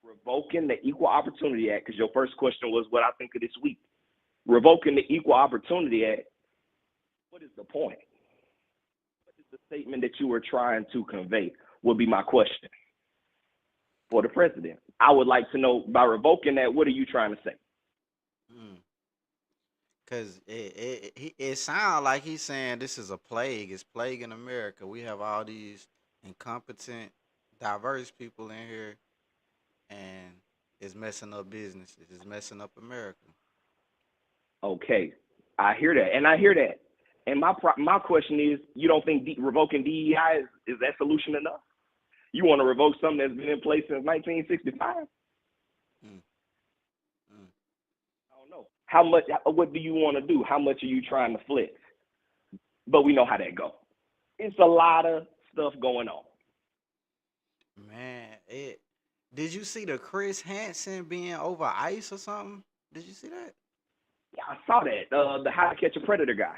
revoking the Equal Opportunity Act, because your first question was what I think of this week. Revoking the Equal Opportunity Act, what is the point? What is the statement that you were trying to convey? Would be my question for the president. I would like to know, by revoking that, what are you trying to say? Mm. Cause it sounds like he's saying this is a plague. It's plaguing America. We have all these incompetent, diverse people in here, and it's messing up businesses. It's messing up America. Okay, I hear that, and I hear that. And my question is, you don't think revoking DEI is that solution enough? You want to revoke something that's been in place since 1965? Mm. Mm. I don't know. How much? What do you want to do? How much are you trying to flex? But we know how that goes. It's a lot of stuff going on. Man, it. Did you see the Chris Hansen being over ice or something? Did you see that? Yeah, I saw that. The How to Catch a Predator guy.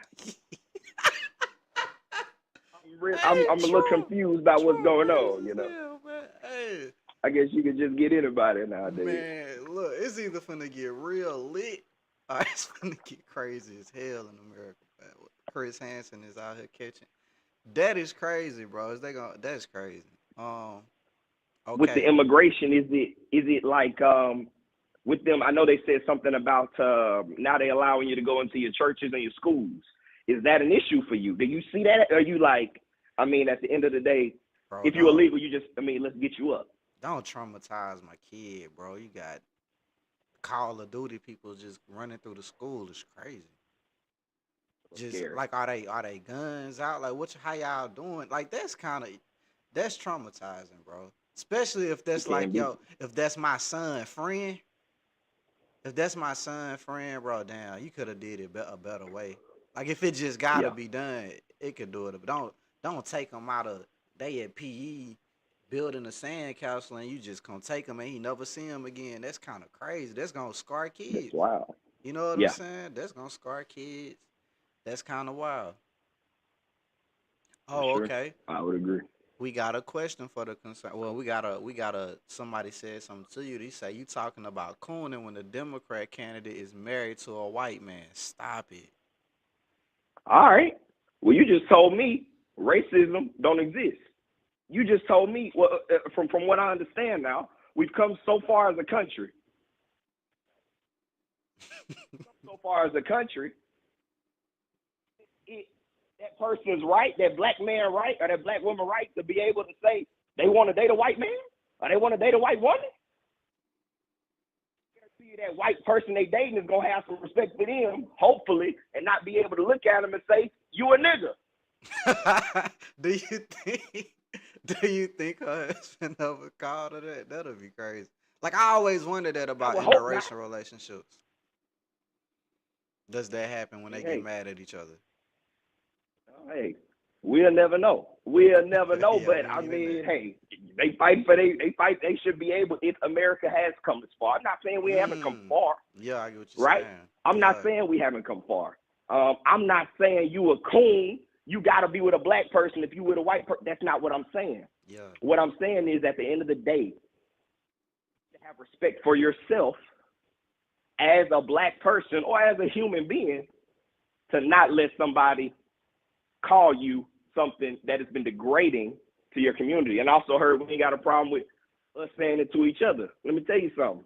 Hey, I'm a little confused about what's Trump going crazy on. as hell, man. Hey, I guess you could just get anybody nowadays. man, look, it's either finna get real lit or it's finna get crazy as hell in America. Man. Chris Hansen is out here catching. That is crazy, bro. That's crazy. With the Okay. immigration, is it like with them? I know they said something about now they allowing you to go into your churches and your schools. Is that an issue for you? Do you see that? Or are you like, I mean, at the end of the day, Bro, if you're illegal, you just, I mean, let's get you up. don't traumatize my kid, bro. You got Call of Duty people just running through the school. It's crazy. Just Scary. like are they guns out? Like how y'all doing? Like that's traumatizing, bro. Especially if It that's can like be. if that's my son friend. If that's my son friend, bro, damn, you could have did it a better way. Like if it just gotta Yeah, be done, it could do it. But don't take them out of they at PE building a sand castle and you just gonna take him and he never see him again. That's kind of crazy. That's gonna scar that's kids. wild. You know what I'm Yeah, saying? That's gonna scar kids. That's kind of wild. for Oh, sure. okay. I would agree. We got a question for the concern. Well, we got a somebody said something to you. They say you talking about cooning when the Democrat candidate is married to a white man. Stop it. All right. Well, you just told me racism don't exist. You just told me, well, from what I understand now, we've come so far as a country. So far as a country, that person's right, that black man right, or that black woman right to be able to say they want to date a white man or they want to date a white woman. See that white person they dating is gonna have some respect for them, hopefully, and not be able to look at them and say, "You a nigga." do you think? Do you think her husband ever called her that? That'll be crazy. Like I always wondered that I about would hope not. interracial relationships. Does that happen when they get Hey, mad at each other? hey, we'll never know. We'll never know. Yeah, But we I ain't in mean, there. hey, they fight for they fight. They should be able. If America has come this far, I'm not saying we haven't come Mm. far, Yeah, I get what you're right? saying. I'm not Yeah, saying we haven't come far. I'm not saying you a coon. You got to be with a black person if you with a white person. That's not what I'm saying. yeah. What I'm saying is, at the end of the day, to have respect for yourself as a black person or as a human being, to not let somebody call you something that has been degrading to your community. And also heard we ain't got a problem with us saying it to each other. Let me tell you something.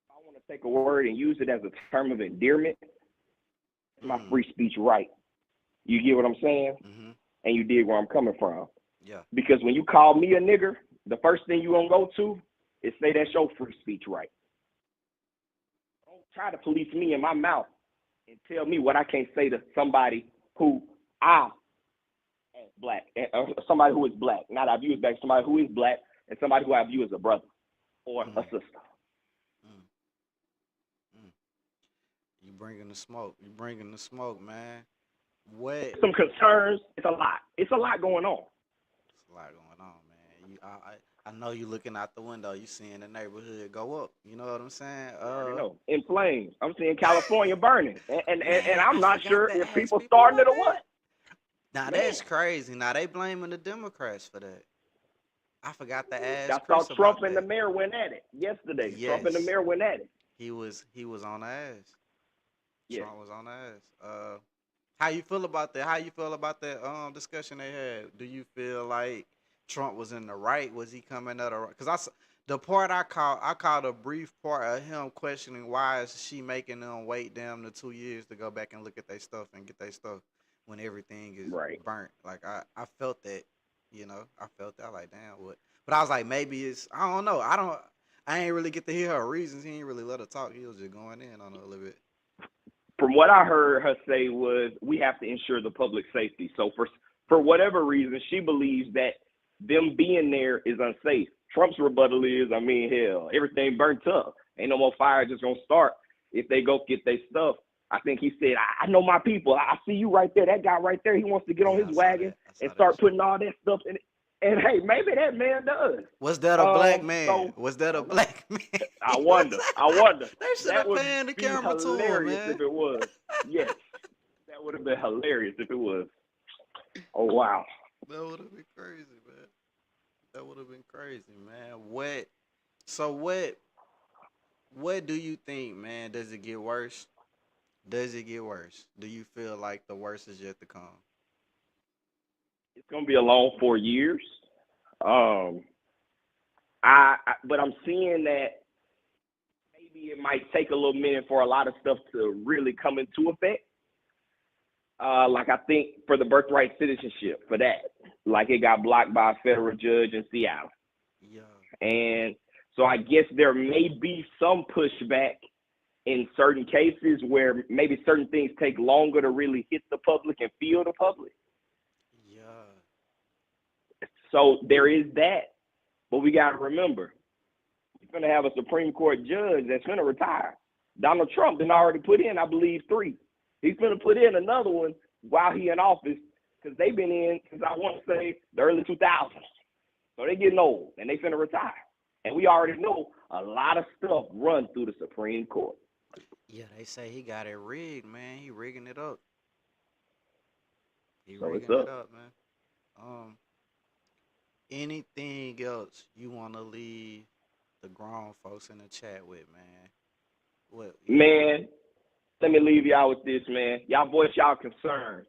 I want to take a word and use it as a term of endearment. It's my Mm. free speech right. You get what I'm saying? Mhm. And you dig where I'm coming from. Yeah. Because when you call me a nigger, the first thing you gonna go to is say that's your free speech right. Don't try to police me in my mouth and tell me what I can't say to somebody who I as black, somebody who is black, not I view as black, somebody who is black, and somebody who I view as a brother or a sister. Mm. Mm. You bringing the smoke. You bringing the smoke, man. What? Some concerns. It's a lot. It's a lot going on. It's a lot going on, man. I know you looking out the window. You seeing the neighborhood go up. You know what I'm saying? You already know. In flames. I'm seeing California burning, and Man, I'm I not forgot sure to if ask people people starting about it or that. what. Now Man, that's crazy. Now they blaming the Democrats for that. I forgot to I ask saw Chris Trump about and the that. mayor went at it yesterday. Trump and the Yes, mayor went at it. he was on the ass. Yes. Trump was on the ass. How you feel about that? How you feel about that discussion they had? Do you feel like Trump was in the right? Was he coming at a right? Because the part I caught a brief part of him questioning why is she making them wait damn the 2 years to go back and look at their stuff and get their stuff when everything is Right. burnt. Like I felt that, I felt that like damn what. But I was like maybe it's I don't know. I ain't really get to hear her reasons. He ain't really let her talk. He was just going in on her a little bit. From what I heard her say was, we have to ensure the public safety. So for whatever reason, she believes that them being there is unsafe. Trump's rebuttal is, I mean, hell, everything burnt up. Ain't no more fire just gonna start if they go get their stuff. I think he said, I know my people. I see you right there. That guy right there, he wants to get on Yeah, his wagon I and saw that start shit. putting all that stuff in it. And hey, maybe that man does. Was that a black So man? Was that a black man? I wonder. They should That have would panned the be camera to him, hilarious man. if it was. Yes, that would have been hilarious if it was. Oh wow. That would have been crazy, man. That would have been crazy, man. What? So what? What do you think, man? Does it get worse? Does it get worse? Do you feel like the worst is yet to come? It's gonna be a long 4 years. Um, but I'm seeing that maybe it might take a little minute for a lot of stuff to really come into effect. Like I think for the birthright citizenship, for that, like it got blocked by a federal judge in Seattle, Yeah. and so I guess there may be some pushback in certain cases where maybe certain things take longer to really hit the public and feel the public. Yeah. So there is that. But we got to remember, we're going to have a Supreme Court judge that's going to retire. Donald Trump done already put in, I believe, 3. He's going to put in another one while he in office because they've been in since I want to say the early 2000s. So they getting old and they finna retire. And we already know a lot of stuff run through the Supreme Court. Yeah, they say he got it rigged, man. He rigging it up. He So it's rigging it up. up, man. Um, anything else you want to leave the grown folks in the chat with, man? What? Man, let me leave y'all with this, man. Y'all voice y'all concerns.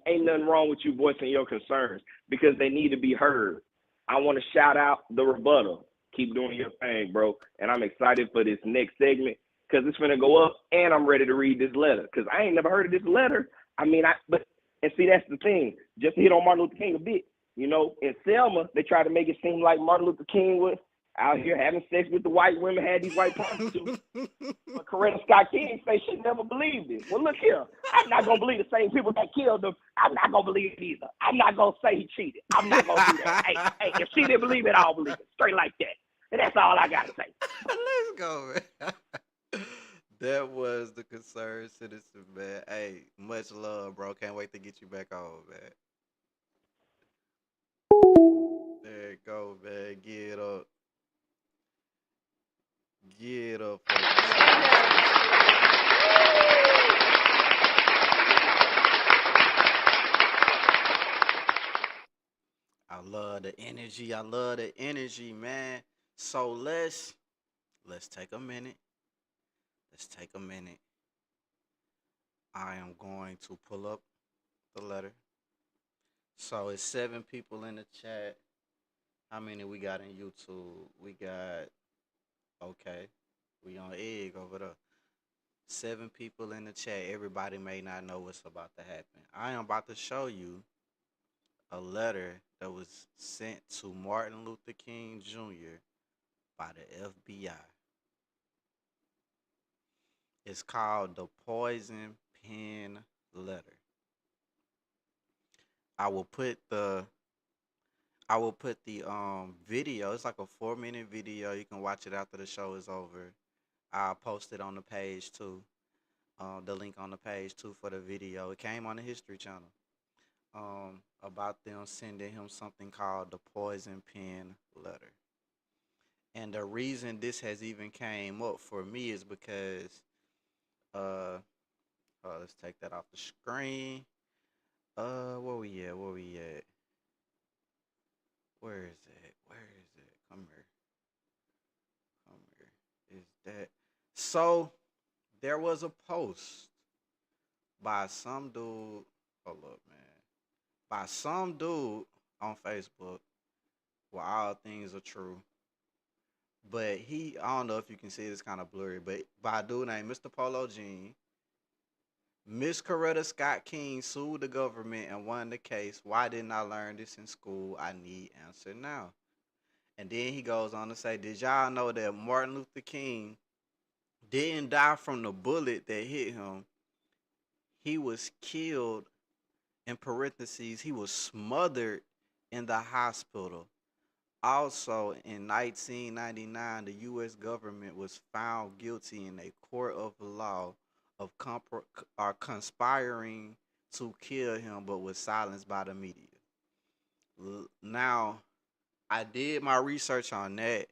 Ain't nothing wrong with you voicing your concerns because they need to be heard. I want to shout out the rebuttal. Keep doing your thing, bro. And I'm excited for this next segment because it's going to go up and I'm ready to read this letter because I ain't never heard of this letter. I mean, and see, that's the thing. Just to hit on Martin Luther King a bit, you know, in Selma, they try to make it seem like Martin Luther King was out here having sex with the white women, had these white prostitutes. But Coretta Scott King say she never believed it. Well, look here. I'm not going to believe the same people that killed him. I'm not going to believe it either. I'm not going to say he cheated. I'm not going to do that. Hey, if she didn't believe it, I'll believe it. Straight like that. And that's all I got to say. Let's go, man. That was the concerned citizen, man. Hey, much love, bro. Can't wait to get you back on, man. There you go, man. Get up. Get up for the concerned citizen. I love the energy. I love the energy, man. So let's take a minute. Let's take a minute. I am going to pull up the letter. So it's 7 people in the chat. How many we got in YouTube? We got okay. We on egg over there. 7 people in the chat. Everybody may not know what's about to happen. I am about to show you a letter that was sent to Martin Luther King Jr. by the FBI. It's called the Poison Pen Letter. I will put the video. It's like a 4-minute video. You can watch it after the show is over. I'll post it on the page too. The link on the page too for the video. It came on the History Channel. About them sending him something called the Poison Pen Letter. And the reason this has even came up for me is because let's take that off the screen. Where we at? Where we at? Where is it? Where is it? Come here. Come here. Is that so? There was a post by some dude. Hold up, man. By some dude on Facebook where all things are true. But I don't know if you can see it, it's kind of blurry, but by a dude named Mr. Polo Jean, Miss Coretta Scott King sued the government and won the case. Why didn't I learn this in school? I need answer now. And then he goes on to say, did y'all know that Martin Luther King didn't die from the bullet that hit him? He was killed, in parentheses, he was smothered in the hospital. Also, in 1999, the U.S. government was found guilty in a court of law of conspiring to kill him, but was silenced by the media. Now, I did my research on that,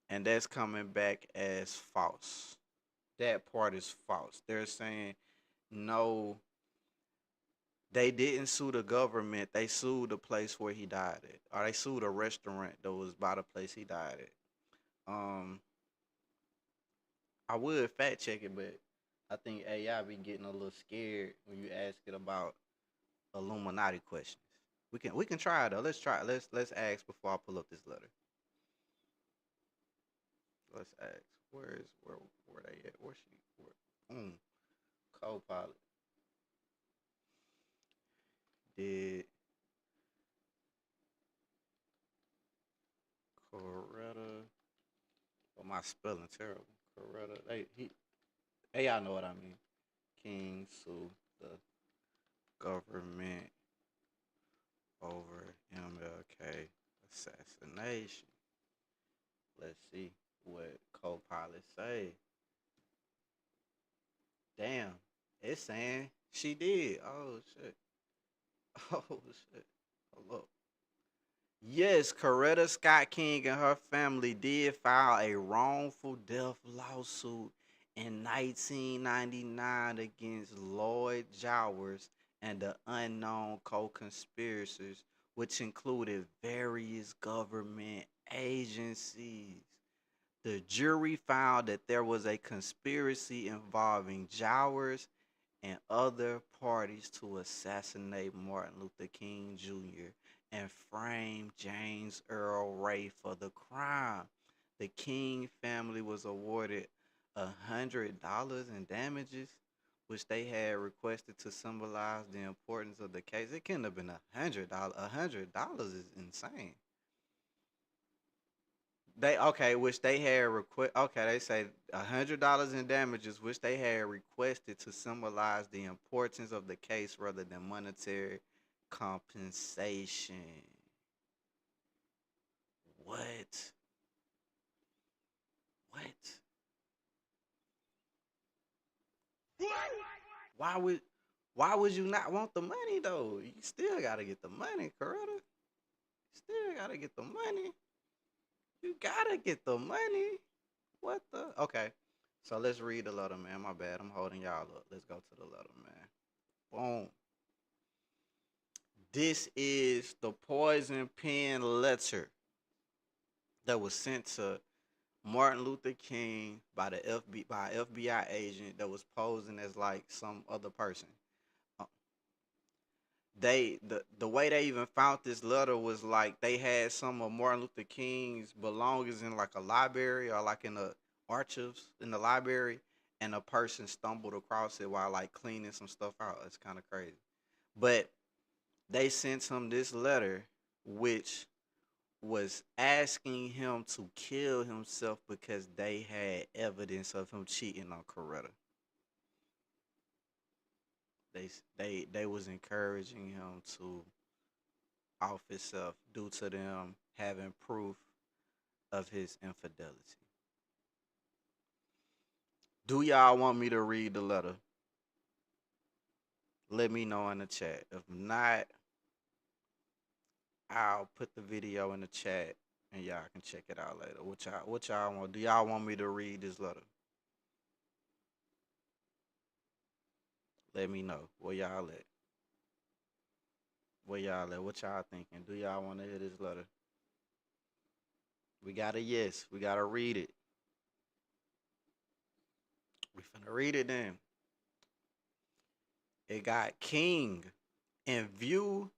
and that's coming back as false. That part is false. They're saying, no, they didn't sue the government. They sued the place where he died at. Or they sued a restaurant that was by the place he died at. I would fact check it, but I think AI be getting a little scared when you ask it about Illuminati questions. We can try it though. Let's try it. Let's ask before I pull up this letter. Let's ask. Where they at? Where she? Co-pilot. Did Coretta? Oh, my spelling terrible. Coretta. Hey, y'all know what I mean. King sue the government over MLK assassination. Let's see what co-pilot say. Damn, it's saying she did. Oh shit. Oh shit. Hold up. Yes, Coretta Scott King and her family did file a wrongful death lawsuit in 1999 against Lloyd Jowers and the unknown co-conspirators, which included various government agencies. The jury found that there was a conspiracy involving Jowers and other parties to assassinate Martin Luther King Jr. and frame James Earl Ray for the crime. The King family was awarded $100 in damages, which they had requested to symbolize the importance of the case. It couldn't have been $100. $100 is insane. They okay, which they had request. Okay, they say $100 in damages, which they had requested to symbolize the importance of the case rather than monetary compensation. What? What? Why would? Why would you not want the money though? You still gotta get the money, Coretta. You still gotta get the money. You gotta get the money. What the? Okay. So let's read the letter, man. My bad. I'm holding y'all up. Let's go to the letter, man. Boom. This is the poison pen letter that was sent to Martin Luther King by the FBI agent that was posing as like some other person. Uh, the way they even found this letter was like they had some of Martin Luther King's belongings in like a library or like in the archives in the library, and a person stumbled across it while like cleaning some stuff out. It's kind of crazy, but they sent him this letter, which was asking him to kill himself because they had evidence of him cheating on Coretta. They was encouraging him to off himself due to them having proof of his infidelity. Do y'all want me to read the letter? Let me know in the chat. If not, I'll put the video in the chat and y'all can check it out later. What y'all want? Do y'all want me to read this letter? Let me know. Where y'all at? Where y'all at? What y'all thinking? Do y'all want to hear this letter? We got a yes. We got to read it. We finna read it then. It got King. In view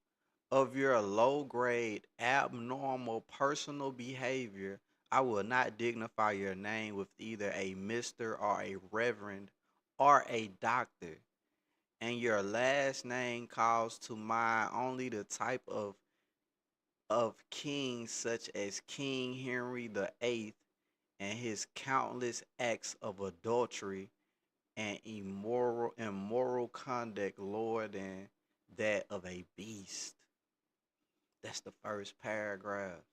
of your low grade, abnormal personal behavior, I will not dignify your name with either a Mr. or a Reverend or a Doctor. And your last name calls to mind only the type of kings such as King Henry VIII and his countless acts of adultery and immoral conduct lower than that of a beast. That's the first paragraph.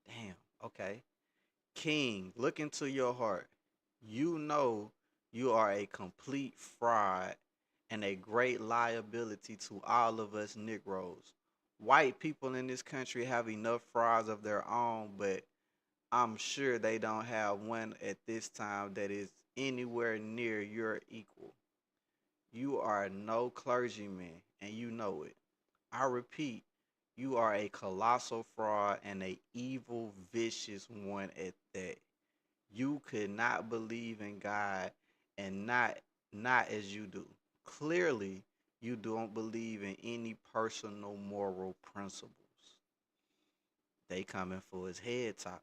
Damn, okay. King, look into your heart. You know you are a complete fraud and a great liability to all of us Negroes. White people in this country have enough frauds of their own, but I'm sure they don't have one at this time that is anywhere near your equal. You are no clergyman, and you know it. I repeat, you are a colossal fraud and a evil, vicious one at that. You could not believe in God and not as you do. Clearly, you don't believe in any personal moral principles. They coming for his head top.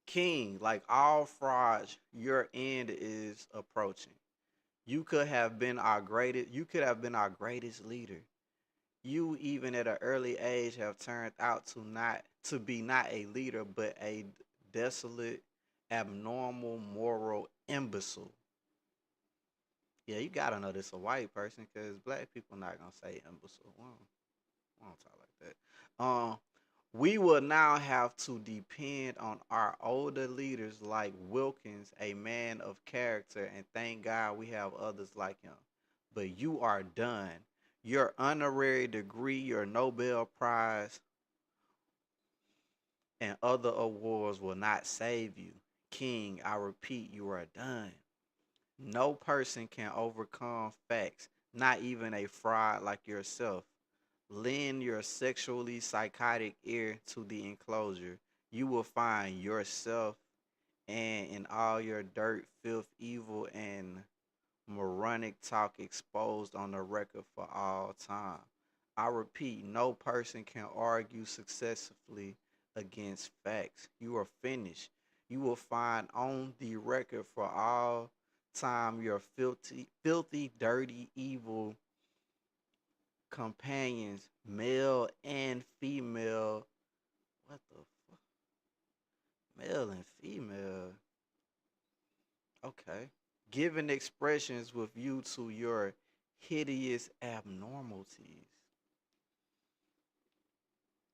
King, like all frauds, your end is approaching. You could have been our greatest leader. You even at an early age have turned out to be not a leader but a desolate abnormal moral imbecile. Yeah, you gotta know this a white person because black people not gonna say imbecile. We don't talk like that. We will now have to depend on our older leaders like Wilkins, a man of character, and thank God we have others like him. But you are done. Your honorary degree, your Nobel Prize, and other awards will not save you. King, I repeat, you are done. No person can overcome facts, not even a fraud like yourself. Lend your sexually psychotic ear to the enclosure. You will find yourself and in all your dirt, filth, evil, and moronic talk exposed on the record for all time. I repeat, no person can argue successfully against facts. You are finished. You will find on the record for all time your filthy, dirty, evil companions, male and female. What the fuck? Male and female. Okay. Giving expressions with you to your hideous abnormalities.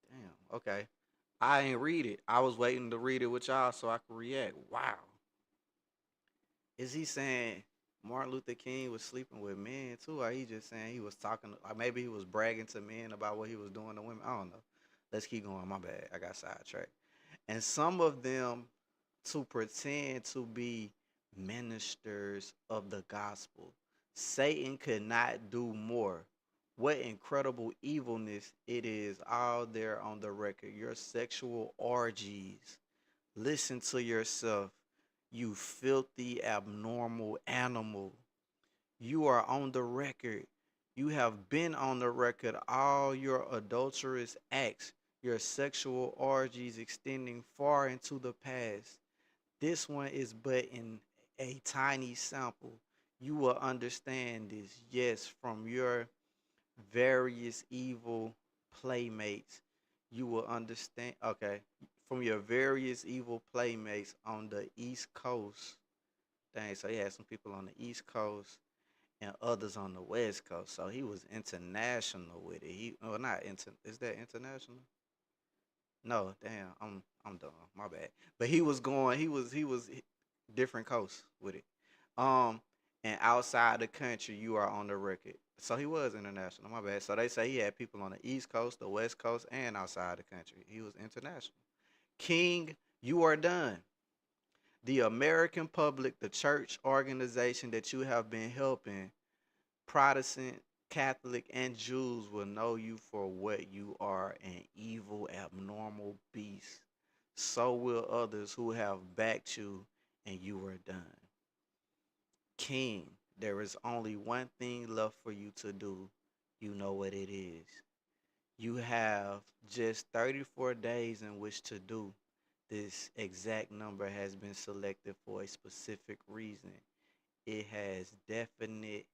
Damn. Okay. I ain't read it. I was waiting to read it with y'all so I could react. Wow. Is he saying Martin Luther King was sleeping with men too? Or he just saying he was talking, or maybe he was bragging to men about what he was doing to women? I don't know. Let's keep going. My bad. I got sidetracked. And some of them to pretend to be ministers of the gospel. Satan could not do more. What incredible evilness it is all there on the record. Your sexual orgies. Listen to yourself, you filthy, abnormal animal. You are on the record. You have been on the record all your adulterous acts, your sexual orgies extending far into the past. This one is but in a tiny sample. You will understand this, yes, from your various evil playmates. You will understand, okay, from your various evil playmates on the East Coast. Dang, so he had some people on the East Coast and others on the West Coast. So he was international with it. Well, not is that international? No, damn, I'm dumb. My bad. But he was going. He was different coasts with it. Um, and outside the country, you are on the record. So he was international. My bad. So they say he had people on the East Coast, the West Coast, and outside the country. He was international. King, you are done. The American public, the church organization that you have been helping, Protestant, Catholic, and Jews will know you for what you are, an evil, abnormal beast. So will others who have backed you, and you are done. King, there is only one thing left for you to do. You know what it is. You have just 34 days in which to do. This exact number has been selected for a specific reason. It has definite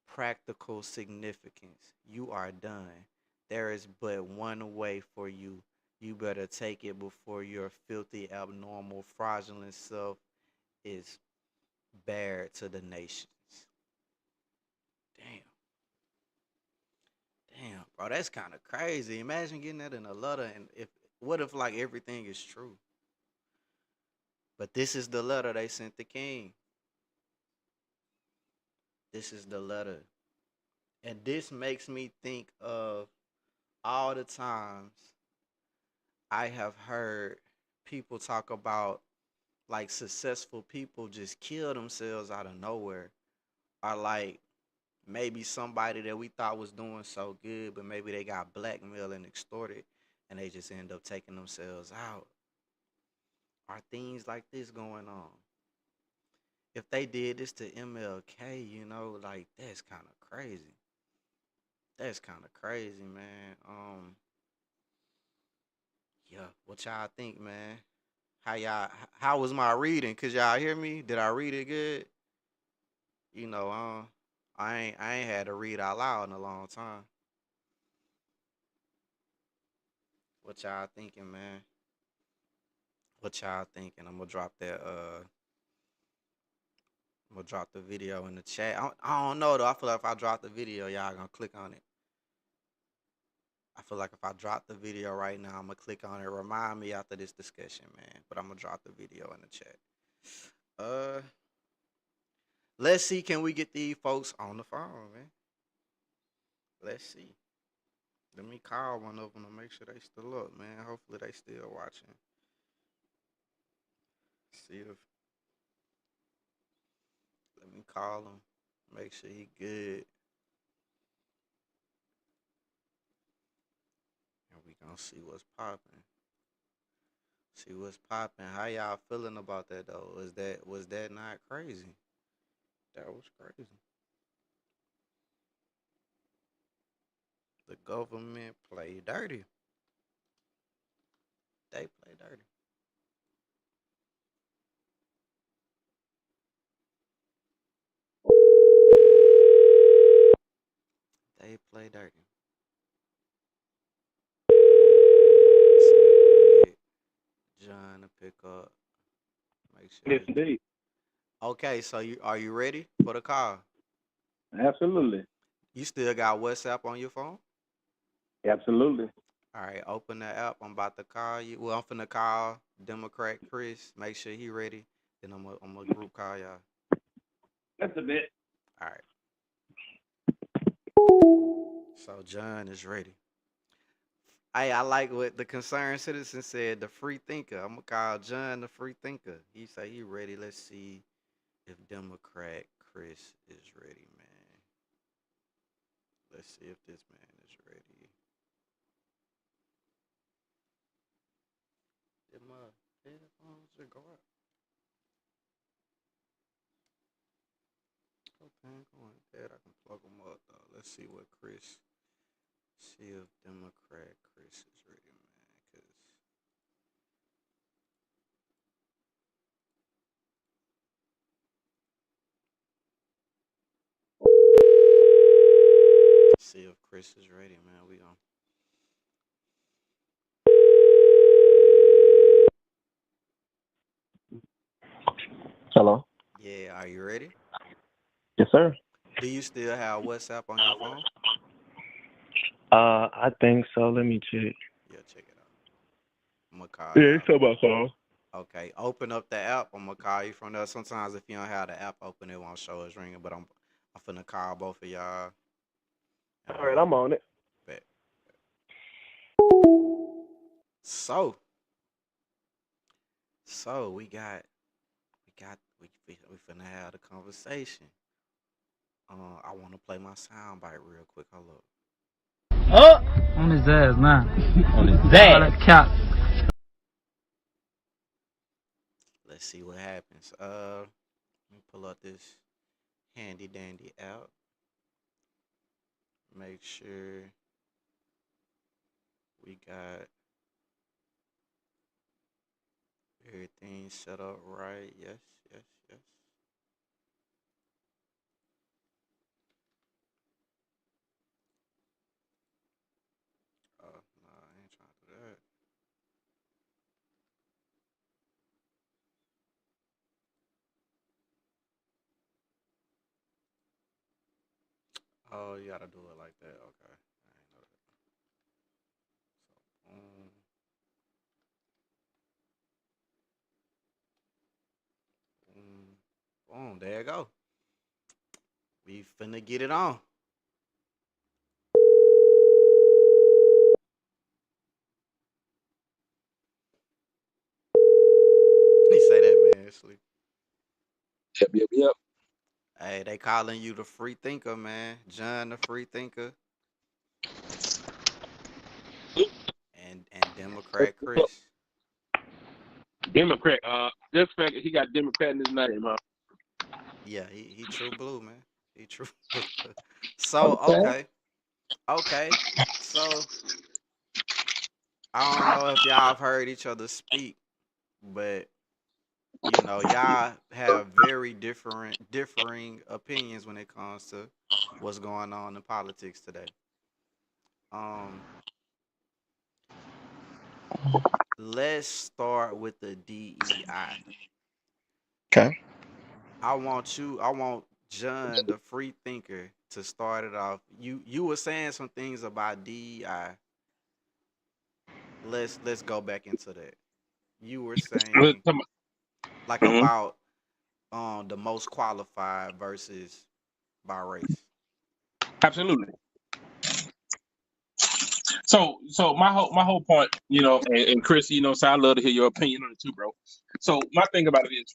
practical significance. You are done. There is but one way for you. You better take it before your filthy, abnormal, fraudulent self is bared to the nations. Damn. Damn, bro, that's kind of crazy. Imagine getting that in a letter, and if what if like everything is true? But this is the letter they sent the king. This is the letter. And this makes me think of all the times I have heard people talk about like successful people just kill themselves out of nowhere. Or like maybe somebody that we thought was doing so good, but maybe they got blackmailed and extorted and they just end up taking themselves out. Are things like this going on? If they did this to MLK, like that's kind of crazy. That's kind of crazy, man. Yeah, what y'all think, man? How was my reading? Could y'all hear me? Did I read it good? You know, I ain't had to read out loud in a long time. What y'all thinking, man? What what y'all think, and I'm gonna drop that. I'm gonna drop the video in the chat. I don't know though. I feel like if I drop the video, y'all gonna click on it. I feel like if I drop the video right now, I'm gonna click on it. Remind me after this discussion, man. But I'm gonna drop the video in the chat. Uh, let's see. Can we get these folks on the phone, man? Let's see. Let me call one of them to make sure they still up, man. Hopefully they still watching. See if. Let me call him. Make sure he good. And we gonna see what's popping. See what's popping. How y'all feeling about that though? Was that not crazy? That was crazy. The government play dirty. They play dirty. They play dirty. See if we can get John to pick up. Make sure. Yes, indeed. Okay, so are you ready for the call? Absolutely. You still got WhatsApp on your phone? Absolutely. All right, open the app. I'm about to call you. Well, I'm finna call Democrat Chris. Make sure he ready. Then I'm gonna group call y'all. That's a bit. All right. So John is ready. Hey, I like what the concerned citizen said. The free thinker. I'm gonna call John the free thinker. He say he ready. Let's see if Democrat Chris is ready, man. Let's see if this man is ready. Did my headphones go up? Okay, going dead. I can plug them up though. Let's see what Chris. See if Democrat Chris is ready, man. Cause see if Chris is ready, man. We gonna. Hello. Yeah, are you ready? Yes, sir. Do you still have WhatsApp on your phone? I think so. Let me check. Yeah, check it out. I'm gonna call Yeah, you. it's on my phone. Okay, open up the app. I'm gonna call you from there. Sometimes if you don't have the app open, it won't show us ringing. But I'm finna call both of y'all. All right, I'm on it. Bet. So we finna have the conversation. I want to play my sound bite real quick. Hold up. Oh, on his ass now. On his ass. All that cap. Let's see what happens. Let me pull up this handy dandy app. Make sure we got everything set up right. Yes, yes, yes. Oh, no, I ain't trying to do that. Oh, you gotta do it like that. Okay. I ain't know that. So, boom, boom. There you go. We finna get it on. He say that man sleep. Yep. Hey, they calling you the free thinker, man. John the free thinker. And Democrat Chris. Democrat. Just fact he got Democrat in his name, huh? Yeah, he true blue, man. He true blue. So okay. So I don't know if y'all have heard each other speak, but y'all have very differing opinions when it comes to what's going on in politics today. Um, let's start with the DEI. Okay. I want John, the free thinker, to start it off. You were saying some things about DEI. Let's go back into that. You were saying like Mm-hmm. about the most qualified versus by race. Absolutely. So my whole point, and Chris, so I love to hear your opinion on it too, bro. So my thing about it is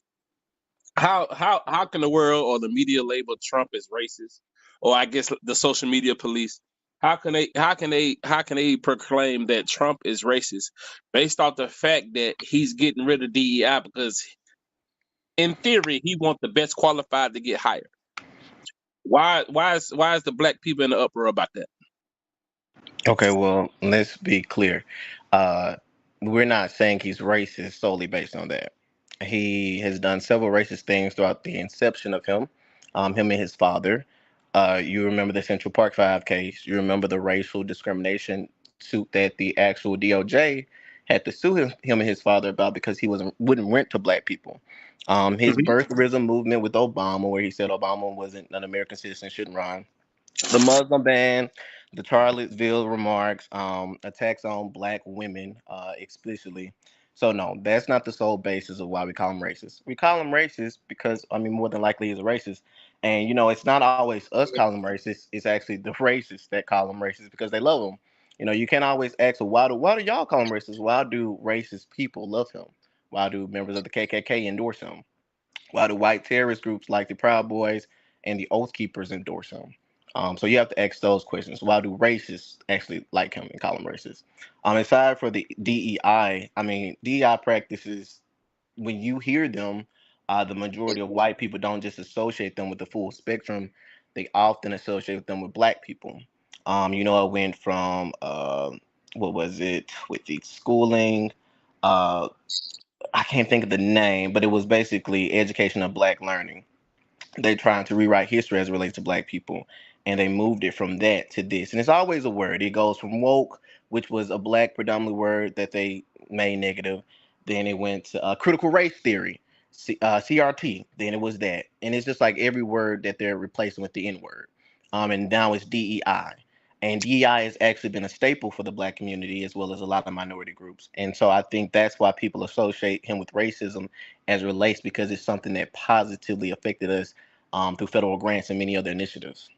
how can the world or the media label Trump as racist, or I guess the social media police? How can they proclaim that Trump is racist based off the fact that he's getting rid of DEI because in theory he wants the best qualified to get hired? Why is the black people in the uproar about that? Okay, well, let's be clear. Uh, we're not saying he's racist solely based on that. He has done several racist things throughout the inception of him and his father. You remember the Central Park Five case. You remember the racial discrimination suit that the actual DOJ had to sue him and his father about because he wouldn't rent to black people. His Mhm. birtherism movement with Obama, where he said Obama wasn't an American citizen, shouldn't run, the Muslim ban, the Charlottesville remarks, attacks on black women explicitly. So no, that's not the sole basis of why we call him racist. We call him racist because I mean more than likely he's a racist. And it's not always us calling him racist. It's actually the racists that call him racist because they love him. You can't always ask, well, why do y'all call him racist? Why do racist people love him? Why do members of the KKK endorse him? While the white terrorist groups like the Proud Boys and the Oath Keepers endorse him. So you have to ask those questions. Why do racists actually like him and call him racist? Aside for the DEI, I mean, DEI practices, when you hear them, the majority of white people don't just associate them with the full spectrum. They often associate them with black people. It went from, what was it, with the schooling, uh, I can't think of the name, but it was basically education of black learning. They're trying to rewrite history as it relates to black people, and they moved it from that to this. And it's always a word. It goes from woke, which was a black predominantly word that they made negative. Then it went to critical race theory, CRT. Then it was that, and it's just like every word that they're replacing with the N word. And now it's DEI. And DEI has actually been a staple for the black community as well as a lot of minority groups. And so I think that's why people associate him with racism as it relates, because it's something that positively affected us through federal grants and many other initiatives.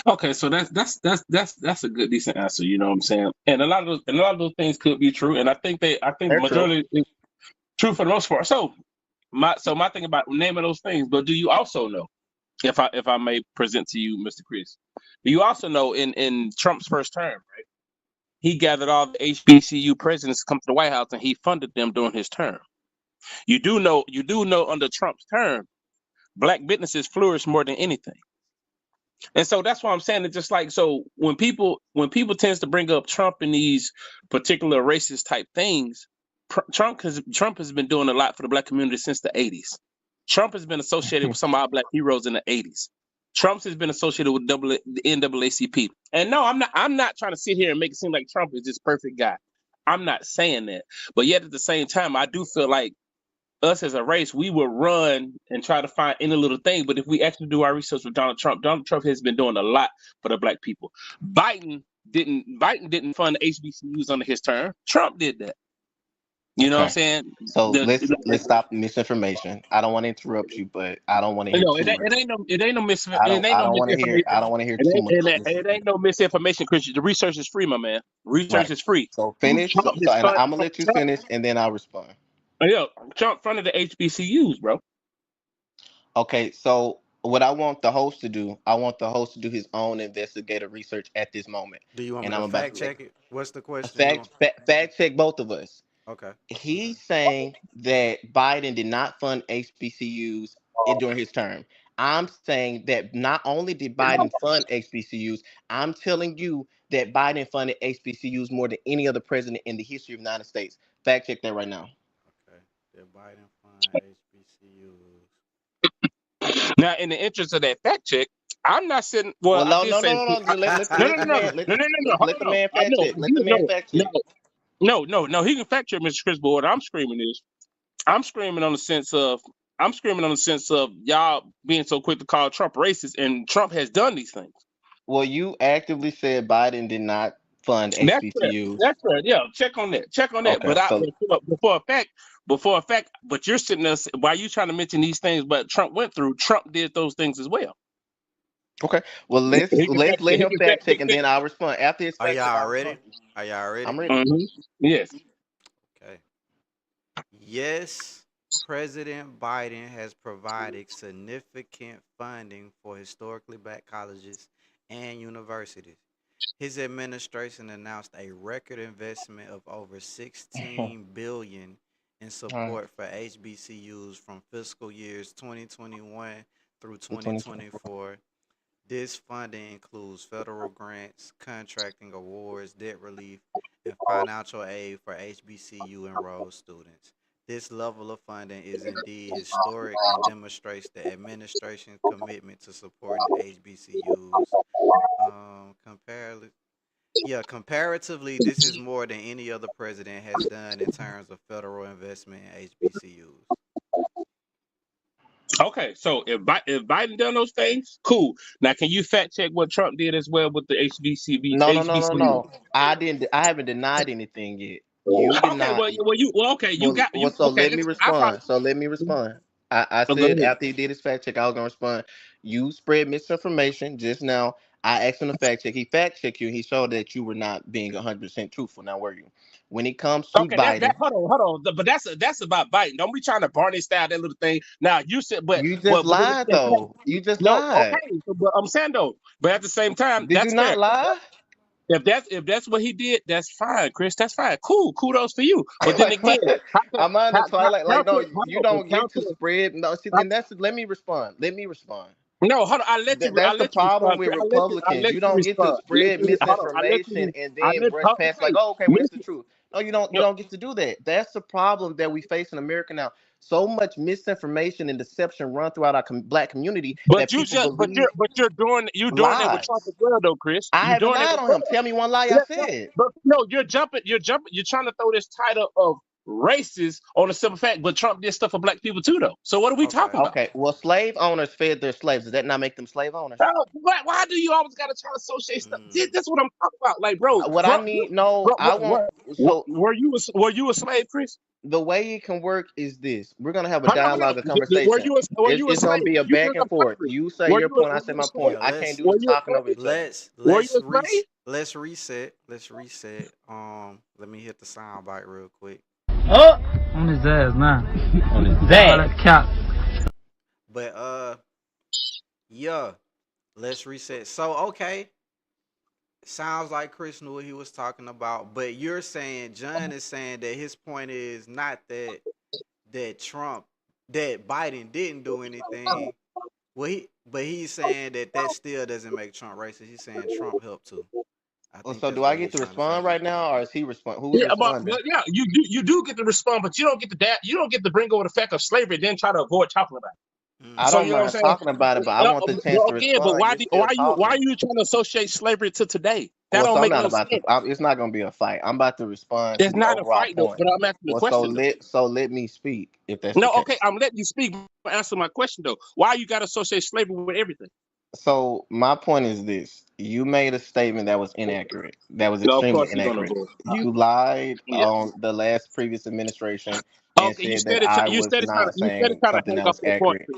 Okay, so that's a good decent answer. You know what I'm saying? And a lot of those things could be true, and I think They're true. majority is true for the most part. So my thing about naming those things, but do you also know, if I may present to you, Mr. Chris, do you also know in Trump's first term, right? He gathered all the HBCU presidents to come to the White House, and he funded them during his term. You do know under Trump's term, black businesses flourished more than anything. And so that's why I'm saying it's just like, so when people tends to bring up Trump and these particular racist type things, Trump has been doing a lot for the black community since the 80s. Trump has been associated with some of our black heroes in the 80s. Trump has been associated with the NAACP. And no, I'm not trying to sit here and make it seem like Trump is this perfect guy. I'm not saying that. But yet at the same time, I do feel like us as a race, we will run and try to find any little thing. But if we actually do our research with Donald Trump has been doing a lot for the black people. Biden didn't fund the HBCUs under his term. Trump did that. You know what I'm Okay. saying? So The, let's stop the misinformation. I don't want to interrupt you, but I don't want to hear no, too much. it ain't no I don't misinformation. I don't want to hear It too ain't, much it of ain't, this. it ain't no misinformation, Christian. The research is free, my man. Research Right. is free. So finish. Trump So is and I'm gonna let you finish, and then I'll respond. yeah, Trump funded the HBCUs, bro. Okay. So what I want the host to do, I want the host to do his own investigative research at this moment, Do you want me and to I'm about fact to make check it? What's the a question you want? fact check both of us. Okay. He's saying that Biden did not fund HBCUs during his term. I'm saying that not only did Biden fund HBCUs, I'm telling you that Biden funded HBCUs more than any other president in the history of the United States. Fact check that right now. Okay. Did Biden fund HBCUs? Now, in the interest of that fact check, I'm not sitting. Well, Well, I no, did no, say no, no, no. I, Let no, no, the no, no, man no, no, no, no. Hold let the on. man I fact know check. Let the you man know. fact No, check. No. He can fact check Mr. Chris, but what I'm screaming is, I'm screaming on the sense of, y'all being so quick to call Trump racist, and Trump has done these things. Well, you actively said Biden did not fund That's fair. HBCUs. That's fair. Yeah, check on that. Okay, so Before a fact, but you're sitting there while you trying to mention these things, but Trump went through. Trump did those things as well. okay. Well, let's He can let him fact check, and check. then I'll respond. After his Are fact check, y'all I'll respond. ready? Are y'all ready? I'm ready. Yes. Okay. Yes, President Biden has provided significant funding for historically black colleges and universities. His administration announced a record investment of over 16 billion in support for HBCUs from fiscal years 2021 through 2024. This funding includes federal grants, contracting awards, debt relief, and financial aid for HBCU enrolled students. This level of funding is indeed historic and demonstrates the administration's commitment to supporting HBCUs. Comparatively, comparatively, this is more than any other president has done in terms of federal investment in HBCUs. Okay, so if Biden done those things, cool. Now, can you fact check what Trump did as well with the HBCB? No. I didn't. I haven't denied anything yet. You Okay, denied. So Okay. let me respond. I Oh, go said ahead. after he did his fact check, I was gonna respond. You spread misinformation just now. I asked him to fact check. He fact checked you. He showed that you were not being 100% truthful. Now, were you? When it comes to Okay, that Biden, hold on. But that's about Biden. Don't be trying to varnish down that little thing. Now you said, you just lied though. You just no, lied. okay. But I'm saying though, but at the same time, Did you that's fair. not lie? If that's what he did, that's fine, Chris. That's fine. Cool. Kudos for you. But then Like again, what? I'm on the twilight. Like no, you don't get to counter, spread. No, see, and that's. Let me respond. no, hold on. I That's the let you problem respond. with I Republicans. let You you don't get to respond. spread Hold on. misinformation and then brush past like, Okay. oh, okay, well, it's the truth. No, you don't. You don't get to do that. That's the problem that we face in America now. So much misinformation and deception run throughout our black community that But people believe you're doing that with Trump lies. as well, though, Chris. I You're haven't doing that lied with on him. Trump. Tell me one lie I Yeah, said. but no, you're trying to throw this title of racist on a simple fact, but Trump did stuff for black people too, though. So what are we Okay. talking about? Okay. Well, slave owners fed their slaves. Does that not make them slave owners? Why do you always got to try to associate stuff? Mm. That's what I'm talking about. Like, bro, What I need, no, I want. So were you a slave, Chris? the way it can work is this: we're gonna have a Hold on, hold dialogue, on. a Were conversation. you a It's gonna slave? be a You back bring and up forth. slavery. You say your point, I say Were you a my slave? point. Yeah, I can't let's do this You a talking over slave? each other. Were you a slave? let's reset. Let's reset. Let me hit the sound bite real quick. Oh, on his ass now. On his ass. That's cap. But yeah, let's reset. So okay, sounds like Chris knew what he was talking about. But you're saying John is saying that his point is not that Trump that Biden didn't do anything. But he's saying that still doesn't make Trump racist. He's saying Trump helped too. I Well, think so that's do I what get he's to trying to say. respond right now, or is he respond? Who's Yeah, responding? yeah, you do get to respond, but you don't get to you don't get to bring over the fact of slavery, and then try to avoid talking about it. Mm. I So don't you know what I'm mind saying? talking about it, but I want the chance Well, to again, but respond. You're still why are talking. you trying to associate slavery to today? That Well, don't so I'm make not no about to. sense. It's not gonna be a fight. I'm about to respond to It's the not a overall fight though, point. but I'm asking the Well, question though. so let me speak if that's the No, case. okay, I'm letting you speak. Answer my question though. Why you got to associate slavery with everything? So my point is this: you made a statement that was inaccurate. That was No, of extremely course you're gonna inaccurate. avoid. You lied Yeah. on the last previous administration and Okay, said that I you was said it trying to not saying something hang that off was the point. accurate.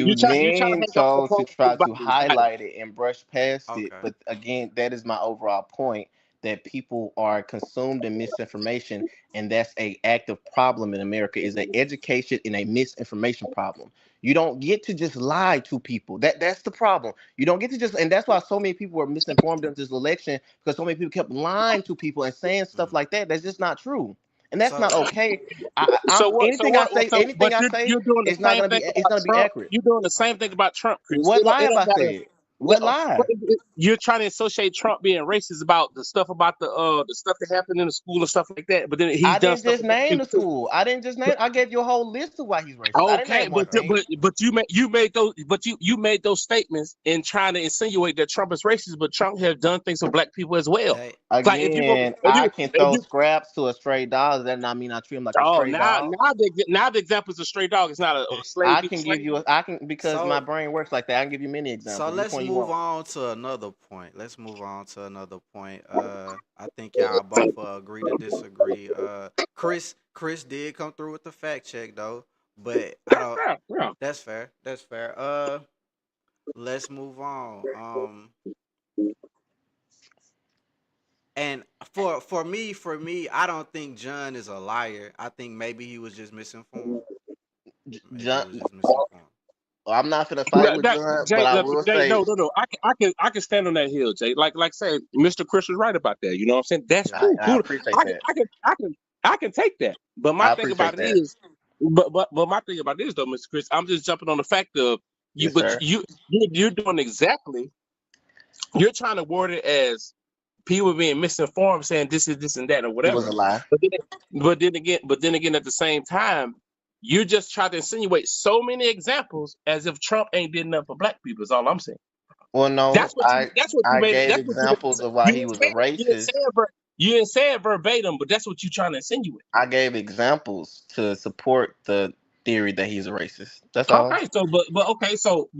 You You trying to then hang off the chose to point. try to highlight it and brush past it. Okay. But again, that is my overall point, that people are consumed in misinformation, and that's a active problem in America, is a education in a misinformation problem. You don't get to just lie to people. That's the problem. You don't get to just, and that's why so many people were misinformed in this election, because so many people kept lying to people and saying stuff Mm. like that. That's just not true, and that's not So okay. So I'm what? So anything I what? say, So, anything but I say, you're doing the it's not same gonna thing be, it's about gonna be Trump. accurate. You're doing the same okay. thing about Trump, Chris. What lie It have don't I matter. said? What lie? You're trying to associate Trump being racist about the stuff the stuff that happened in the school and stuff like that, but then he's I done didn't stuff just with black name the people too. school. I didn't just name. I gave you a whole list of why he's racist. I didn't Okay, name one thing. but you made those statements in trying to insinuate that Trump is racist, but Trump has done things with black people as well. Hey, Like if you go, Again, I can throw scraps to a stray dog. Does that not mean I treat him like a stray dog? now the example is a stray dog. It's not a slave. I can give you. I can because my so brain works like that. I can give you many so examples. Which let's one you move want? on to another point. Let's move on to another point. I think y'all both agree to disagree. Chris did come through with the fact check though, but I don't. Yeah. That's fair. That's fair. Let's move on. And for me, I don't think John is a liar. I think maybe he was just misinformed. Maybe he was John, just misinformed. I'm not gonna fight with John, but I will Jay, say no. I can stand on that hill, Jay. Like say, Mr. Chris was right about that. You know what I'm saying? That's Yeah. cool. I appreciate that. I can take that. But my I thing appreciate about it that. is, but my thing about it is though, Mr. Chris, I'm just jumping on the fact of you. Yes, But sir. you're doing exactly. You're trying to word it as people being misinformed, saying this is this and that or It whatever. was a lie. But then again, at the same time, you just try to insinuate so many examples as if Trump ain't did enough for black people. Is all I'm saying. Well, no, That's what you I made it. gave That's what you made examples it. of why he was a racist. You didn't say it verbatim, but that's what you're trying to insinuate. I gave examples to support the theory that he's a racist. That's all. Okay, but I So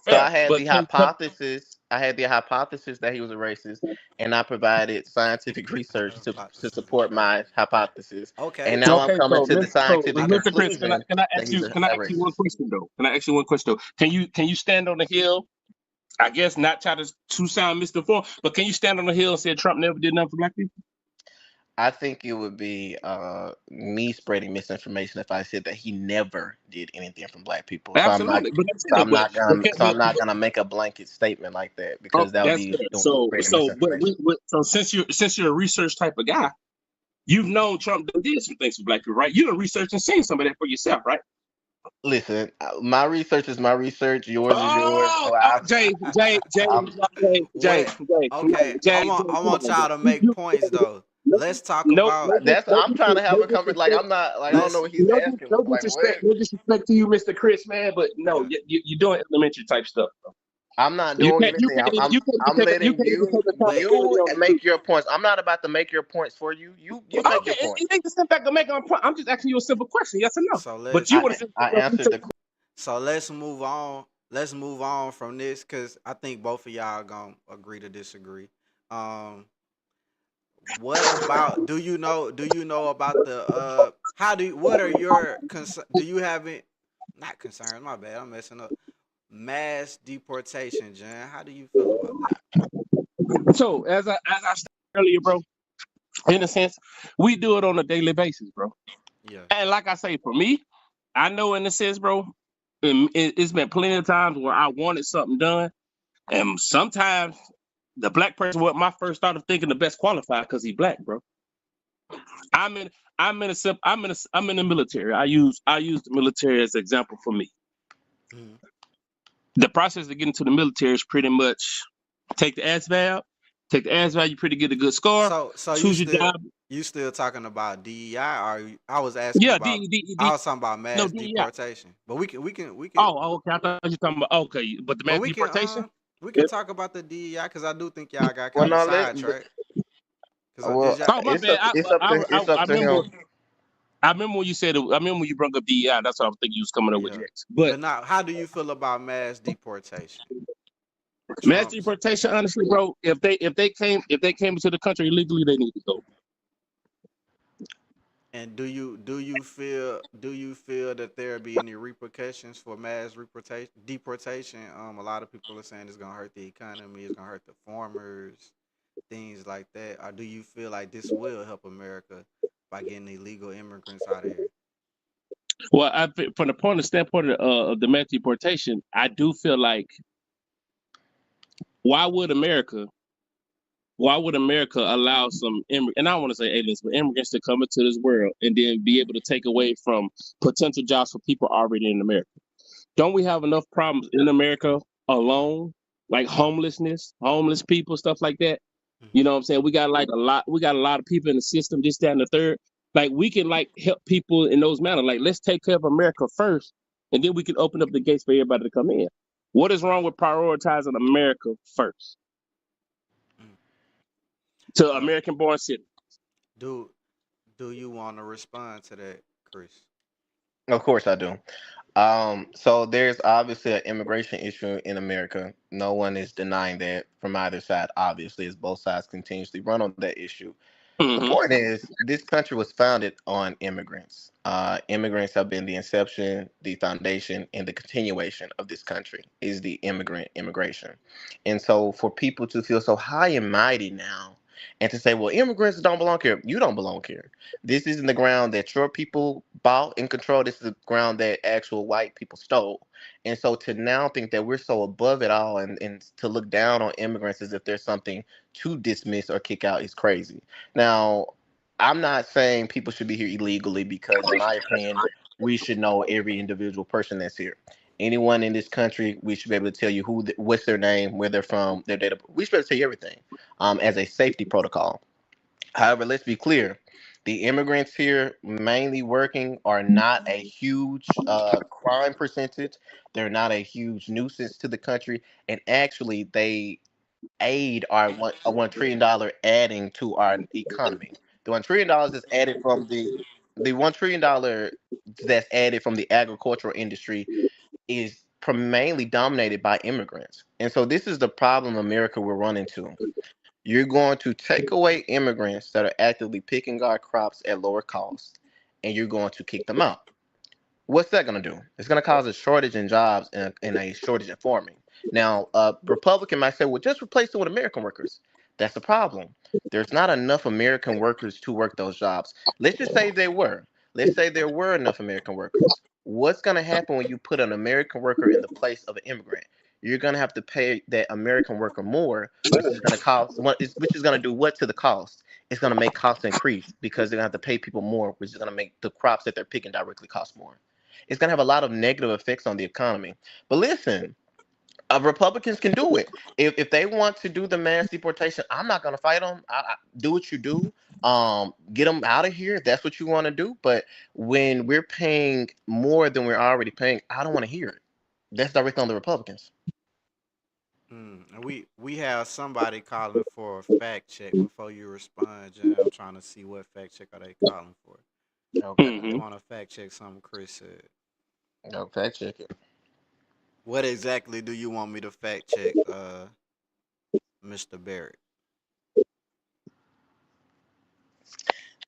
fair. I had But the hypothesis. I had the hypothesis that he was a racist, and I provided scientific research to Hypothesis is support crazy. my hypothesis. Okay, And now I'm coming to the so scientific Mr. Chris, conclusion can I that ask he's you a one racist. question though? Can I ask you one question though? Can you stand on the hill? I guess not try to sound misinformed, but can you stand on the hill and say Trump never did nothing for black people? I think it would be me spreading misinformation if I said that he never did anything from black people. Absolutely, but that's it though. I'm not gonna make a blanket statement like that Oh, because that would that's be fair. So, spreading but misinformation. so since you're a research type of guy, you've known Trump did some things for black people, right? You done researched and seen some of that for yourself, right? Listen, my research is my research. Yours is yours. So Jay, I'm, what? Okay, Jay, I want y'all to make points though. Let's talk no, about. I'm trying to have a conversation. Like I'm not. Like I don't know Let's. what he's asking. Like what? no disrespect to you, Mr. Chris, man, but no, Yeah. you're doing elementary type stuff. Bro. I'm not You doing can't, you anything. can't, you can't I'm even take, you letting can't even take But accountability on the make your points. I'm not about to make your points for you. You make Okay, your points. it ain't the simple fact of making a point. I'm just asking you a simple question, yes or no. so But let's. you want to I answered the. So let's move on. Let's move on from this because I think both of y'all gonna agree to disagree. What about? Do you know about the what are your do you have it? Not concerns. My bad. I'm messing up. Mass deportation, Jan. How do you feel about that? So as I said earlier, bro, in a sense, we do it on a daily basis, bro. Yeah. And like I say, for me, I know in a sense, bro, it's been plenty of times where I wanted something done, and sometimes the black person was my first thought of thinking the best qualified because he's black, bro. I'm in the military. I use the military as an example for me. Mhm. The process to get into the military is pretty much take the ASVAB, you pretty get a good score, So choose your job. you still talking about DEI? Or I was asking Yeah, about. I was talking about mass deportation, but we can. Oh, okay. I thought you were talking about okay, but the But mass deportation. we can talk about the DEI because I do think y'all got Well, kind of no, sidetracked. well, My bad. it's up to him. I remember when you said it. I remember when you brought up DEI. That's what I was thinking you was coming up with Yeah. next. But But now, how do you feel about mass deportation? mass Trump's. deportation, honestly, bro, if they came into the country illegally, they need to go. And do you feel that there be any repercussions for mass deportation? A lot of people are saying it's gonna hurt the economy, it's gonna hurt the farmers, things like that. Or do you feel like this will help America by getting illegal immigrants out of here? Well, from the standpoint of the mass deportation, I do feel like why would America allow some and I don't want to say aliens, but immigrants to come into this world and then be able to take away from potential jobs for people already in America? Don't we have enough problems in America alone like homeless people, stuff like that. You know Mm-hmm. what I'm saying? We got a lot of people in the system, this, that, and the third. Like we can like help people in those manners. Like let's take care of America first, and then we can open up the gates for everybody to come in. What is wrong Right. with prioritizing America first Mm. to Uh, American born citizens? do do you want to respond to that, Chris? Of course I do. So there's obviously an immigration issue in America. No one is denying that from either side, obviously, as both sides continuously run on that issue. The Hmm. point is, this country was founded on immigrants. Immigrants have been the inception, the foundation, and the continuation of this country is the immigration. And so, for people to feel so high and mighty now, and to say, "Well, immigrants don't belong here," you don't belong here. This isn't the ground that your people bought and controlled. This is the ground that actual white people stole. And so, to now think that we're so above it all, and to look down on immigrants as if there's something to dismiss or kick out is crazy. Now, I'm not saying people should be here illegally because, in my opinion, we should know every individual person that's here. Anyone in this country, we should be able to tell you what's their name, where they're from, their data. We should be able to tell you everything, as a safety protocol. However, let's be clear: the immigrants here mainly working are not a huge crime percentage. They're not a huge nuisance to the country, and actually, they aid our $1 trillion adding to our economy. The $1 trillion is added from the $1 trillion that's added from the agricultural industry is mainly dominated by immigrants. And so this is the problem America will run into. You're going to take away immigrants that are actively picking our crops at lower cost, and you're going to kick them out. What's that going to do? It's going to cause a shortage in jobs and a shortage in farming. Now, a Republican might say, well, just replace it with American workers. That's the problem. There's not enough American workers to work those jobs. Let's just say they were. Let's say there were enough American workers. What's going to happen when you put an American worker in the place of an immigrant? You're going to have to pay that American worker more, which is going to which is going to do what to the cost? It's going to make costs increase because they're going to have to pay people more, which is going to make the crops that they're picking directly cost more. It's going to have a lot of negative effects on the economy. But listen, Republicans can do it. If they want to do the mass deportation, I'm not going to fight them. Do what you do. Get them out of here. If that's what you want to do. But when we're paying more than we're already paying, I don't want to hear it. That's directly on the Republicans. And we have somebody calling for a fact check before you respond, Jay. I'm trying to see what fact check are they calling for. Okay. They Hmm. want to fact check something Chris said. Okay, check it. What exactly do you want me to fact check, Mr. Barrett?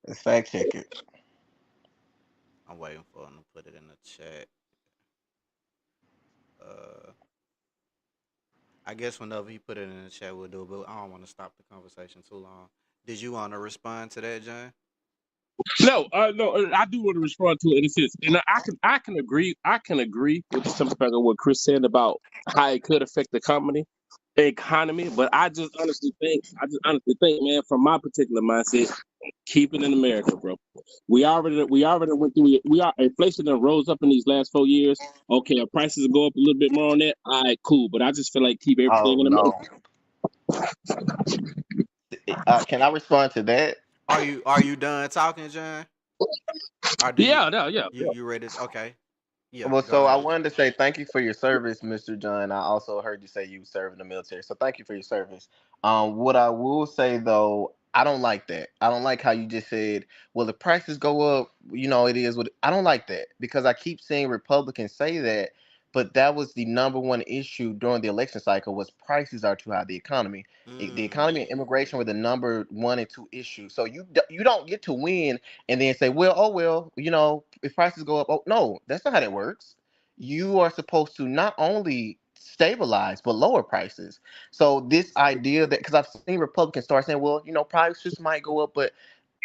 Let's fact check it. I'm waiting for him to put it in the chat. Uh, I guess whenever he put it in the chat, we'll do it. But I don't want to stop the conversation too long. Did you want to respond to that, John? No, I do want to respond to it in a sense, and I can agree with some aspect of what Chris said about how it could affect economy. But I just honestly think, man, from my particular mindset, keep it in America, bro. We already went through it. We are inflation that rose up in these last 4 years. Okay, our prices will go up a little bit more on that. All right, cool. But I just feel like keep everything Oh in America. no. Can I respond to that? Are you done talking, John? Or do Yeah, yeah, yeah. you ready? Okay, yeah, Well, go so I ahead. wanted to say thank you for your service, Mr. John. I also heard you say you serve in the military, so thank you for your service. What I will say though, I don't like that. I don't like how you just said, "Well, the prices go up." It is what I don't like that because I keep seeing Republicans say that, but that was the number one issue during the election cycle was prices are too high. The economy, the economy and Mm. immigration were the number one and two issues. So you don't get to win and then say, well, oh well, if prices go up, oh no, that's not how that works. You are supposed to not only stabilize but lower prices. So this idea that because I've seen Republicans start saying, well, prices might go up, but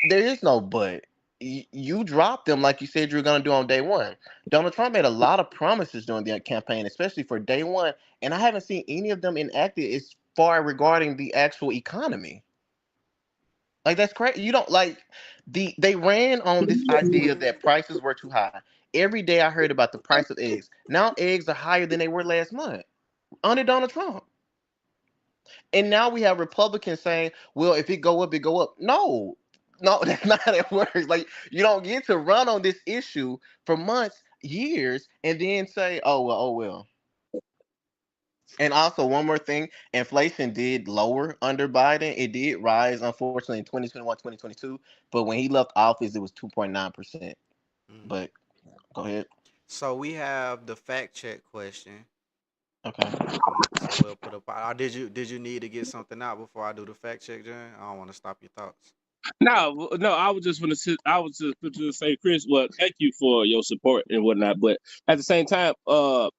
there is no but. You dropped them like you said you were going to do on day one. Donald Trump made a lot of promises during the campaign, especially for day one, and I haven't seen any of them enacted as far regarding the actual economy. Like that's crazy. You don't like they ran on this idea that prices were too high. Every day I heard about the price of eggs. Now eggs are higher than they were last month under Donald Trump. And now we have Republicans saying, well, if it go up, it go up. No, no, that's not how it works. Like, you don't get to run on this issue for months, years, and then say, oh well, oh well. And also, one more thing, inflation did lower under Biden. It did rise, unfortunately, in 2021, 2022. But when he left office, it was 2.9%. Mm. But go ahead. So we have the fact check question. Okay. So we'll put up. Did you need to get something out before I do the fact check, John? I don't want to stop your thoughts. No, I was just gonna say, Chris. Well, thank you for your support and whatnot, but at the same time, I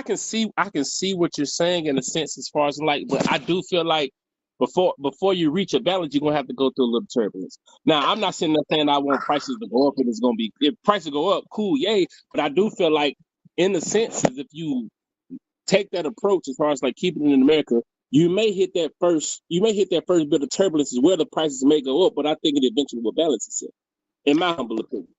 can see what you're saying in a sense as far as like, but I do feel like before you reach a balance, you're gonna have to go through a little turbulence. Now, I'm not sitting there saying I want prices to go up and it's gonna be if prices go up, cool, yay. But I do feel like in the sense is if you take that approach as far as like keeping it in America, you may hit that first bit of turbulence is where the prices may go up, but I think it eventually will balance itself, in my humble opinion.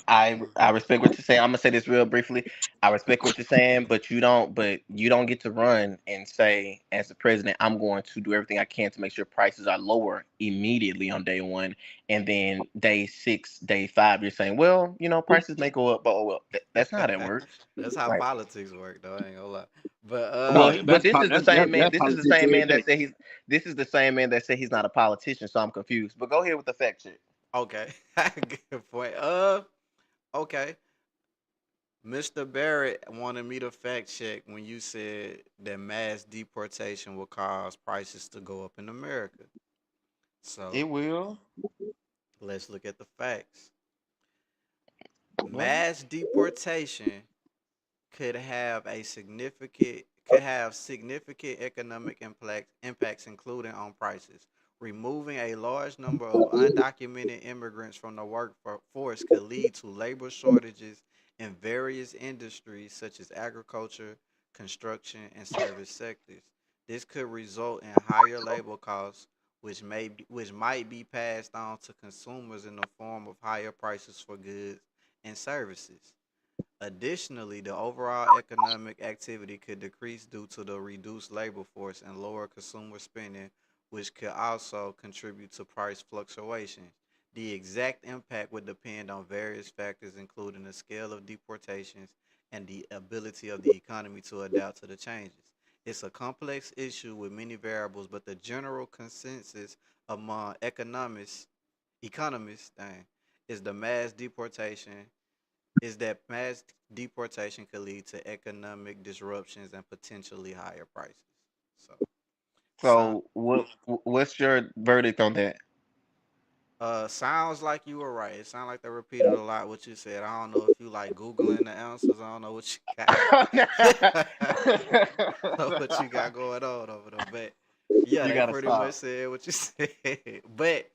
I respect what you're saying. I'm gonna say this real briefly. I respect what you're saying, but you don't get to run and say, as the president, I'm going to do everything I can to make sure prices are lower immediately on day one, and then day 6, day 5, you're saying, well, prices may go up, but oh well. That's not how that works. That's how Right. politics work, though. I ain't gonna lie. But Well, No, but that's this is the same man. that's This is the politics same every man that day. said he's. This is the same man that said he's not a politician. So I'm confused. But go ahead with the fact check. okay, good point. Okay. Mr. Barrett wanted me to fact check when you said that mass deportation will cause prices to go up in America. It So will. let's look at the facts. Well, Mass deportation could have significant economic impacts, including on prices. Removing a large number of undocumented immigrants from the workforce could lead to labor shortages in various industries such as agriculture, construction, and service sectors. This could result in higher labor costs, which might be passed on to consumers in the form of higher prices for goods and services. Additionally, the overall economic activity could decrease due to the reduced labor force and lower consumer spending, which could also contribute to price fluctuations. The exact impact would depend on various factors, including the scale of deportations and the ability of the economy to adapt to the changes. It's a complex issue with many variables, but the general consensus among economists, is the mass deportation is that mass deportation could lead to economic disruptions and potentially higher prices. So, so so what's your verdict on that? sounds like you were right. It sounds like they repeated a lot what you said. I don't know if you like Googling the answers. I don't know what you got. What you got going on over there. But yeah, You they gotta pretty much stop. said what you said. But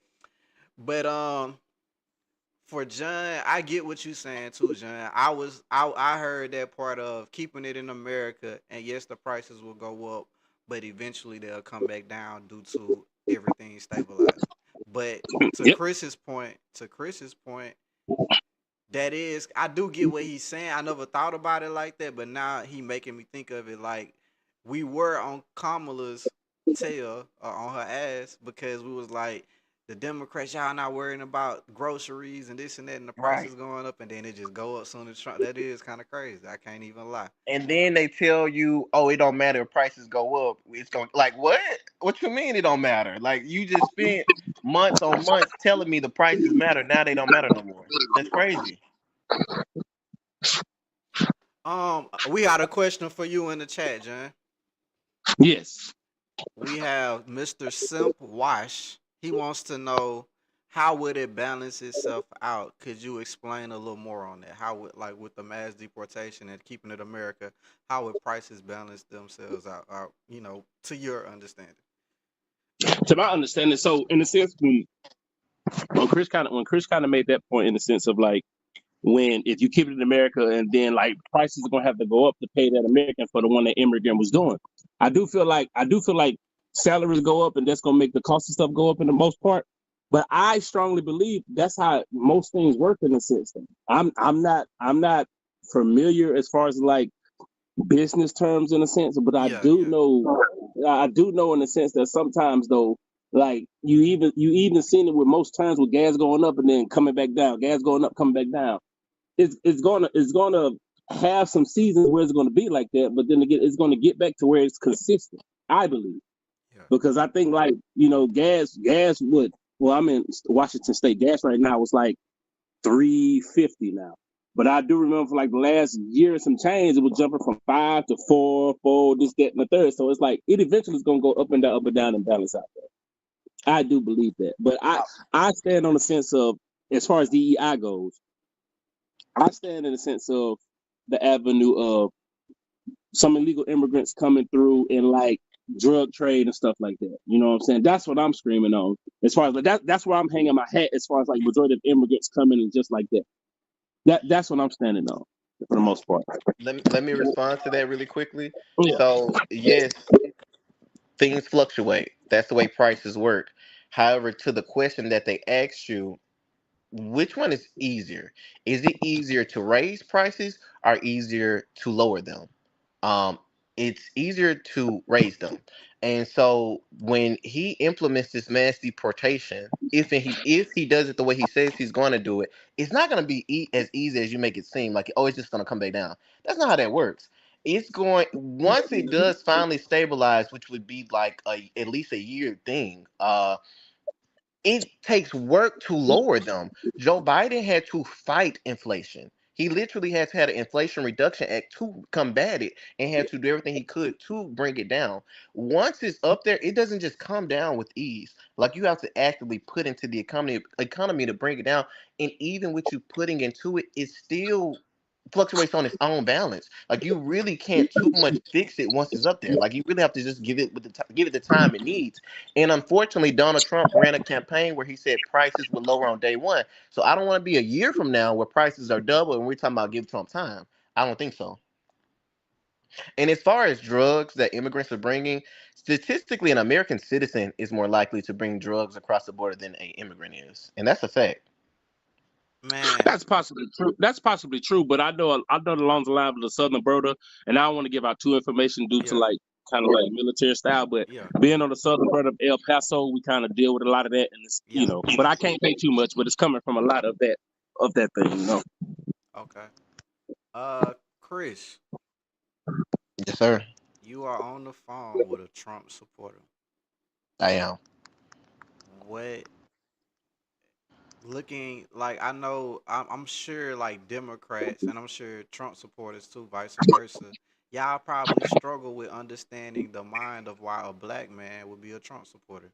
for John, I get what you're saying too, John. I heard that part of keeping it in America, and yes, the prices will go up, but eventually they'll come back down due to everything stabilizing. But Yep. To Chris's point, that is, I do get what he's saying. I never thought about it like that, but now he making me think of it like we were on Kamala's tail or on her ass because we was like the Democrats, y'all not worrying about groceries and this and that and the Right. prices going up and then it just go up soon as Trump. That is kind of crazy. I can't even lie. And then they tell you, oh, it don't matter if prices go up. It's going like what? What you mean it don't matter? Like you just spent months on months telling me the prices matter. Now they don't matter no more. That's crazy. We got a question for you in the chat, John. Yes. We have Mr. Simp Wash. He wants to know how would it balance itself out? Could you explain a little more on that? How would like with the mass deportation and keeping it America, how would prices balance themselves out? To your understanding. To my understanding, so in the sense when Chris kind of made that point in the sense of like when if you keep it in America and then like prices are gonna have to go up to pay that American for the one that immigrant was doing. I do feel like salaries go up and that's gonna make the cost of stuff go up in the most part. But I strongly believe that's how most things work in the system. I'm not familiar as far as like business terms in a sense, but I Yeah, do yeah. know in the sense that sometimes though, like you even seen it with most times with gas going up and then coming back down, gas going up, coming back down. It's gonna have some seasons where it's gonna be like that, but then again, it's gonna get back to where it's consistent. I believe Yeah. because I think like gas would. Well, I'm in Washington State. Gas right now is like 350 now. But I do remember for like the last year and some change, it was jumping from 5 to 4, 4, this, that, and the third. So it's like it eventually is gonna go up and down and balance out there. I do believe that. But I stand on the sense of as far as DEI goes, I stand in the sense of the avenue of some illegal immigrants coming through and like drug trade and stuff like that. You know what I'm saying? That's what I'm screaming on. As far as like that's where I'm hanging my hat as far as like majority of immigrants coming and just like that. That's what I'm standing on for the most part. Let me respond to that really quickly. Yeah. So yes, things fluctuate. That's the way prices work. However, to the question that they asked you, which one is easier? Is it easier to raise prices or easier to lower them? Um, it's easier to raise them. And so when he implements this mass deportation, if he does it the way he says he's going to do it, it's not going to be as easy as you make it seem. Like, oh, it's just going to come back down. That's not how that works. It's going once it does finally stabilize, which would be like at least a year thing. It takes work to lower them. Joe Biden had to fight inflation. He literally has had an Inflation Reduction Act to combat it and had to do everything he could to bring it down. Once it's up there, it doesn't just come down with ease. Like you have to actively put into the economy to bring it down. And even with you putting into it, it still fluctuates on its own balance. Like you really can't too much fix it once it's up there. Like you really have to just give it the time it needs. And unfortunately, Donald Trump ran a campaign where he said prices would lower on day one. So I don't want to be a year from now where prices are double and we're talking about give Trump time. I don't think so. And as far as drugs that immigrants are bringing, statistically, an American citizen is more likely to bring drugs across the border than an immigrant is. And that's a fact. Man, That's possibly true. That's possibly true, but I know along the line of the southern border, and I don't want to give out too information due to yeah, like kind of like military style, but yeah, being on the southern border of El Paso, we kind of deal with a lot of that, and it's yeah. but I can't say too much, but it's coming from a lot of that thing. Okay. Chris, Yes, sir. you are on the phone with a Trump supporter. I am. What looking like I know I'm sure like Democrats and I'm sure Trump supporters too, vice versa. Y'all probably struggle with understanding the mind of why a black man would be a Trump supporter.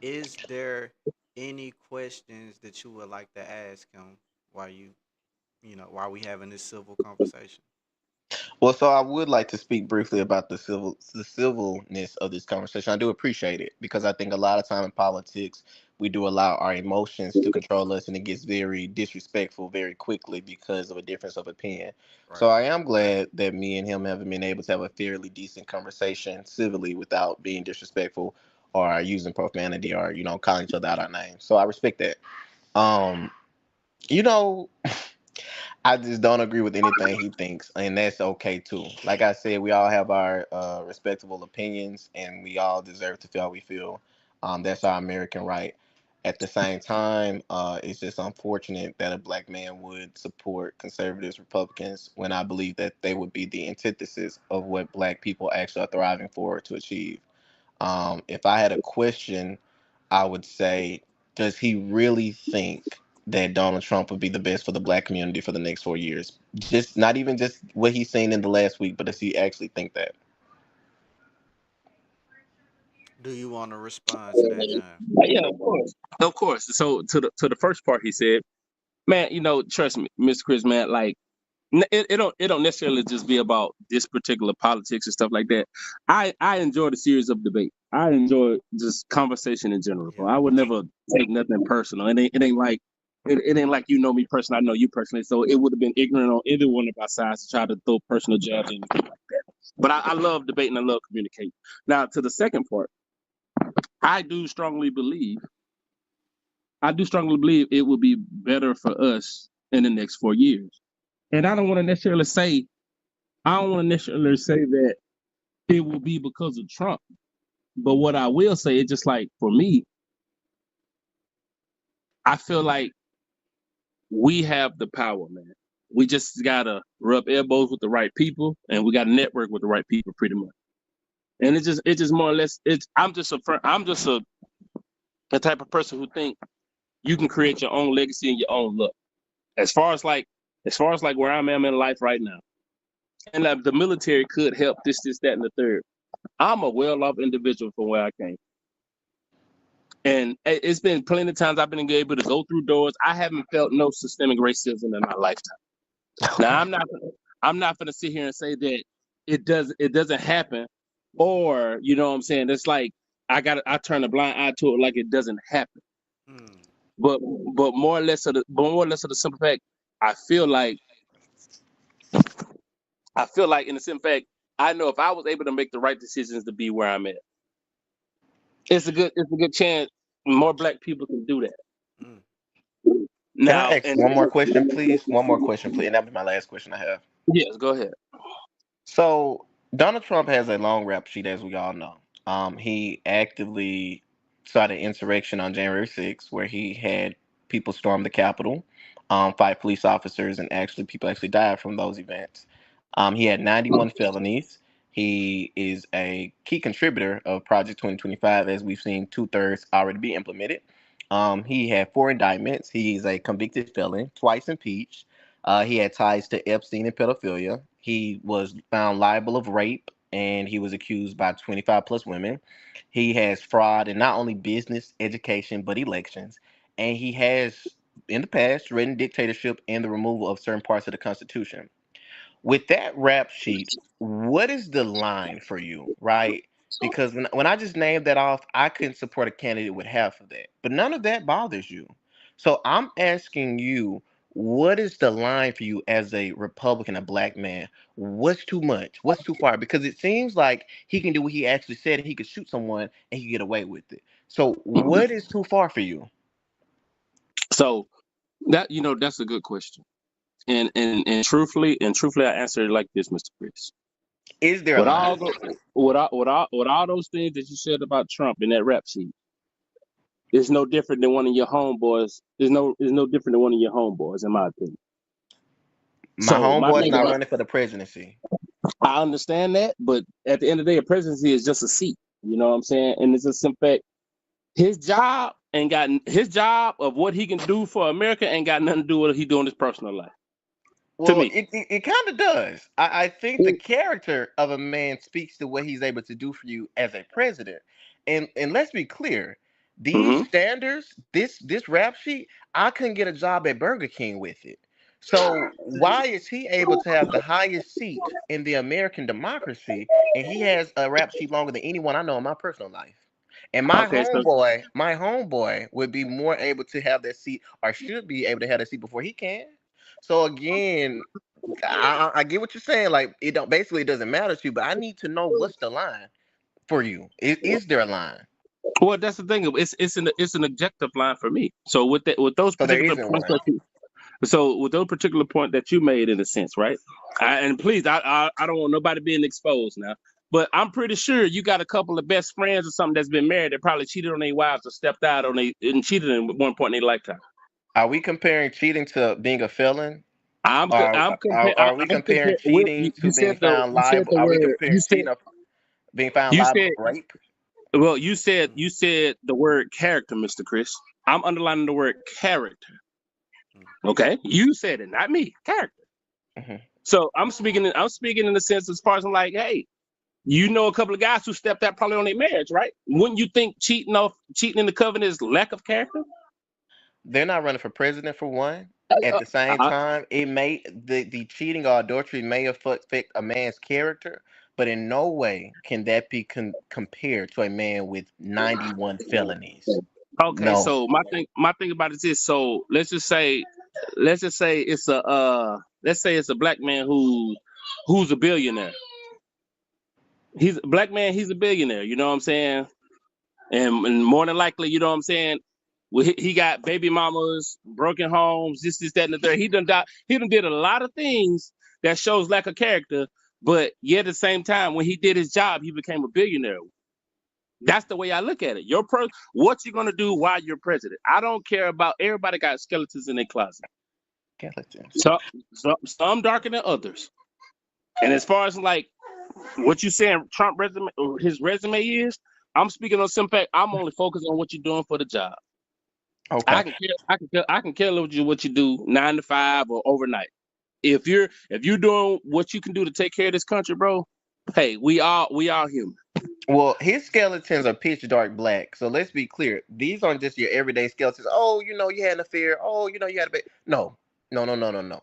Is there any questions that you would like to ask him while while we having this civil conversation? Well, so I would like to speak briefly about the civilness of this conversation. I do appreciate it because I think a lot of time in politics we do allow our emotions to control us, and it gets very disrespectful very quickly because of a difference of opinion. So Right. I am glad that me and him have been able to have a fairly decent conversation civilly without being disrespectful or using profanity or calling each other out our names. So I respect that. Um, you know. I just don't agree with anything he thinks, and that's okay too. Like I said, we all have our respectable opinions, and we all deserve to feel how we feel. That's our American right. At the same time, it's just unfortunate that a black man would support conservatives, Republicans, when I believe that they would be the antithesis of what black people actually are thriving for to achieve. If I had a question, I would say, does he really think that Donald Trump would be the best for the black community for the next 4 years? Just not even just what he's saying in the last week, but does he actually think that? Do you want to respond to that, John? Yeah, of course. Of course. So to the first part, he said, man, trust me, Mr. Chris, man, like. It don't necessarily just be about this particular politics and stuff like that. I enjoy the series of debate. I enjoy just conversation in general. Yeah. I would never take nothing personal. It ain't like it ain't like me personally. I know you personally, so it would have been ignorant on either one of our sides to try to throw personal jabs and anything like that. But I love debating. I love communicating. Now to the second part, I do strongly believe. I do strongly believe it would be better for us in the next 4 years. And I don't want to necessarily say I don't want to necessarily say that it will be because of Trump, but what I will say is just like for me, I feel like we have the power, man. We just gotta rub elbows with the right people, and we gotta network with the right people, pretty much. And it's just more or less. I'm just a the type of person who think you can create your own legacy and your own look. As far as like, where I'm at in life right now, and the military could help this, that, and the third. I'm a well-off individual from where I came, and it's been plenty of times I've been able to go through doors. I haven't felt no systemic racism in my lifetime. Now I'm not going to sit here and say that it doesn't happen, or you know what I'm saying. It's like I turn a blind eye to it like it doesn't happen. Hmm. But more or less of the simple fact, I feel like in the simple fact, I know if I was able to make the right decisions to be where I'm at, it's a good chance more black people can do that. Hmm. Can I Now, ask and one more question, please? One more question, please. And that'll be my last question I have. yes, go ahead. So Donald Trump has a long rap sheet, as we all know. He actively started insurrection on January 6th, where he had people storm the Capitol, fight police officers, and actually people actually died from those events. He had 91 felonies. He is a key contributor of Project 2025, as we've seen 2/3 already be implemented. He had 4 indictments. He's a convicted felon, twice impeached. He had ties to Epstein and pedophilia. He was found liable of rape, and he was accused by 25 plus women. He has fraud in not only business, education, but elections. And he has, in the past, threatened dictatorship and the removal of certain parts of the Constitution. With that rap sheet, what is the line for you, right? Because when I just named that off, I couldn't support a candidate with half of that. But none of that bothers you. So I'm asking you, what is the line for you as a Republican, a black man? What's too much? What's too far? Because it seems like he can do what he actually said, and he could shoot someone and he could get away with it. So what is too far for you? So that's a good question. And truthfully, I answer it like this, Mr. Chris. Is there a With all line? the, with all those things that you said about Trump in that rap sheet, it's no different than one of your homeboys. It's no different than one of your homeboys, in my opinion. My So my homeboy's thing not about running for the presidency. I understand that, but at the end of the day, a presidency is just a seat. You know what I'm saying? And it's just in fact, his job of what he can do for America ain't got nothing to do with what he do in his personal life. To Well, me. it kind of does. I think the character of a man speaks to what he's able to do for you as a president. And let's be clear, these Mm-hmm. standards, this rap sheet, I couldn't get a job at Burger King with it. So why is he able to have the highest seat in the American democracy, and he has a rap sheet longer than anyone I know in my personal life? And Okay, so my homeboy would be more able to have that seat, or should be able to have that seat before he can. So again, I get what you're saying. Like it don't basically it doesn't matter to you, but I need to know what's the line for you. Is there a line? well, that's the thing. It's an objective line for me. So with those So there particular isn't points one. with those particular point that you made in a sense, right? And please, I don't want nobody being exposed now, but I'm pretty sure you got a couple of best friends or something that's been married that probably cheated on their wives or stepped out on they and cheated at one point in their lifetime. Are we comparing cheating to being a felon? I'm co- Or I'm are, comparing. are we I'm comparing cheating you to said being found you said liable? the Are we word comparing cheating of being found you liable said for rape? well you said the word character, Mr. Chris. I'm underlining the word character. Okay, you said it, not me. Character. Hmm. So I'm speaking in the sense as far as I'm like, hey, you know a couple of guys who stepped out probably on their marriage, right? Wouldn't you think cheating in the covenant is lack of character? They're not running for president for one. At Uh, the same uh, time, it may the cheating or adultery may affect a man's character, but in no way can that be compared to a man with 91 felonies. okay, No, so my thing about it is so let's just say it's a black man who's a billionaire. He's a black man, he's a billionaire, you know what I'm saying? And more than likely, you know what I'm saying? Well, he got baby mamas, broken homes, this, that, and the third. He done did a lot of things that shows lack of character. But yet at the same time, when he did his job, he became a billionaire. That's the way I look at it. What you gonna do while you're president? I don't care about everybody got skeletons in their closet. Skeletons. Some darker than others. And as far as like what you saying, Trump resume or his resume is, I'm speaking on some fact. I'm only focused on what you're doing for the job. Okay. I can care what you do 9 to 5 or overnight. If you're doing what you can do to take care of this country, bro, hey, we all human. Well, his skeletons are pitch dark black. So let's be clear. These aren't just your everyday skeletons. Oh, you had an affair. Oh, you had a baby. No, no, no, no, no, no.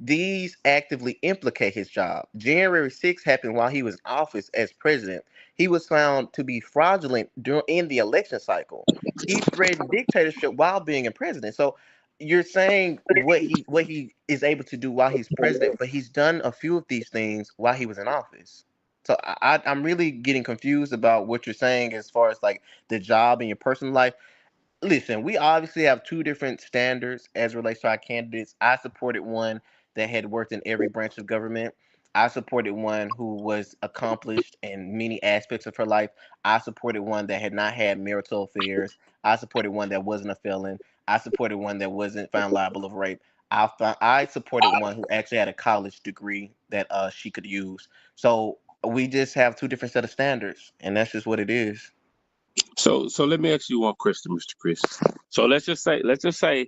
These actively implicate his job. January 6th happened while he was in office as president. He was found to be fraudulent in the election cycle. He threatened dictatorship while being a president. So you're saying what he is able to do while he's president, but he's done a few of these things while he was in office. So I'm really getting confused about what you're saying as far as like the job and your personal life. Listen, we obviously have two different standards as it relates to our candidates. I supported one that had worked in every branch of government. I supported one who was accomplished in many aspects of her life. I supported one that had not had marital affairs. I supported one that wasn't a felon. I supported one that wasn't found liable of rape. I supported one who actually had a college degree that she could use. So we just have two different set of standards, and that's just what it is. So let me ask you one question, Mr. Chris. So let's just say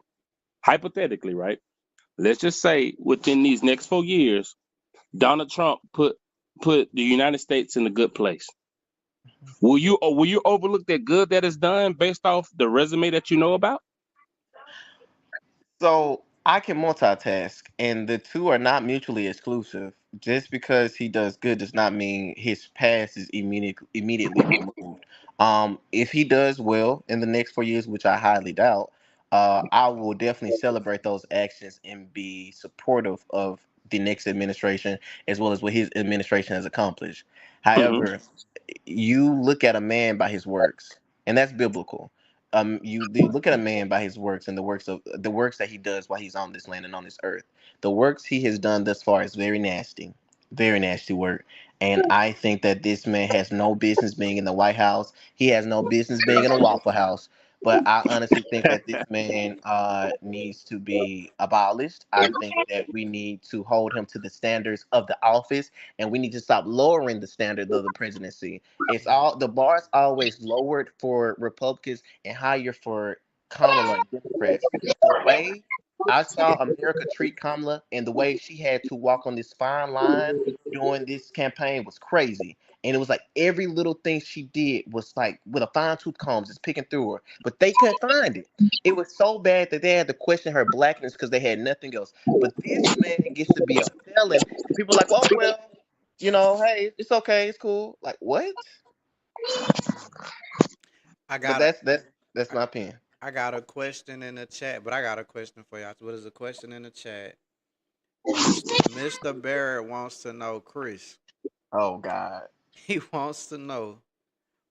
hypothetically, right? Let's just say within these next 4 years, Donald Trump put the United States in a good place. Will you overlook that good that is done based off the resume that you know about? So I can multitask, and the two are not mutually exclusive. Just because he does good does not mean his past is immediately removed. If he does well in the next 4 years, which I highly doubt, I will definitely celebrate those actions and be supportive of the next administration as well as what his administration has accomplished. Mhm. However, you look at a man by his works, and that's biblical. You look at a man by his works and the works that he does while he's on this land and on this earth. The works he has done thus far is very nasty work. And I think that this man has no business being in the White House. He has no business being in a Waffle House. But I honestly think that this man needs to be abolished. I think that we need to hold him to the standards of the office, and we need to stop lowering the standard of the presidency. The bar's always lowered for Republicans and higher for Kamala and Democrats. The way I saw America treat Kamala and the way she had to walk on this fine line during this campaign was crazy. And it was like every little thing she did was like with a fine tooth comb, just picking through her. But they couldn't find it. It was so bad that they had to question her blackness because they had nothing else. But this man gets to be a felon, and people are like, oh well, hey, it's okay, it's cool. Like what? I But got a that's I, my opinion. I got a question in the chat, but I got a question for y'all. What is the question in the chat? Mr. Barrett wants to know, Chris. Oh God. He wants to know,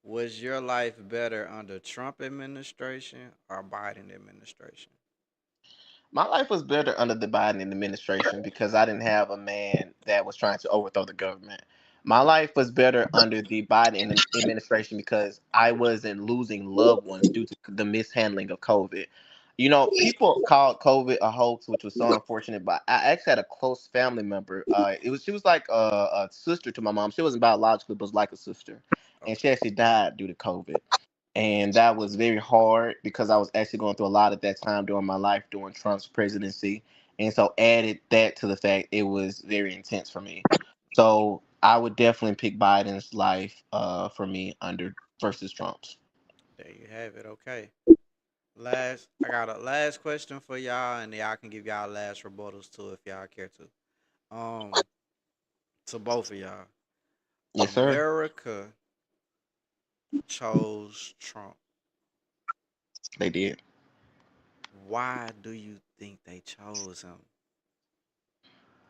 was your life better under Trump administration or Biden administration? My life was better under the Biden administration because I didn't have a man that was trying to overthrow the government. My life was better under the Biden administration because I wasn't losing loved ones due to the mishandling of COVID. People called COVID a hoax, which was so unfortunate. But I actually had a close family member. She was like a sister to my mom. She wasn't biologically, but was like a sister, and she Okay. actually died due to COVID. And that was very hard because I was actually going through a lot at that time during my life during Trump's presidency. And so added that to the fact it was very intense for me. So I would definitely pick Biden's life for me under versus Trump's. There you have it. Okay. I got a last question for y'all, and y'all can give y'all last rebuttals too if y'all care to. To both of y'all. Yes, sir. America chose Trump. They did. Why do you think they chose him?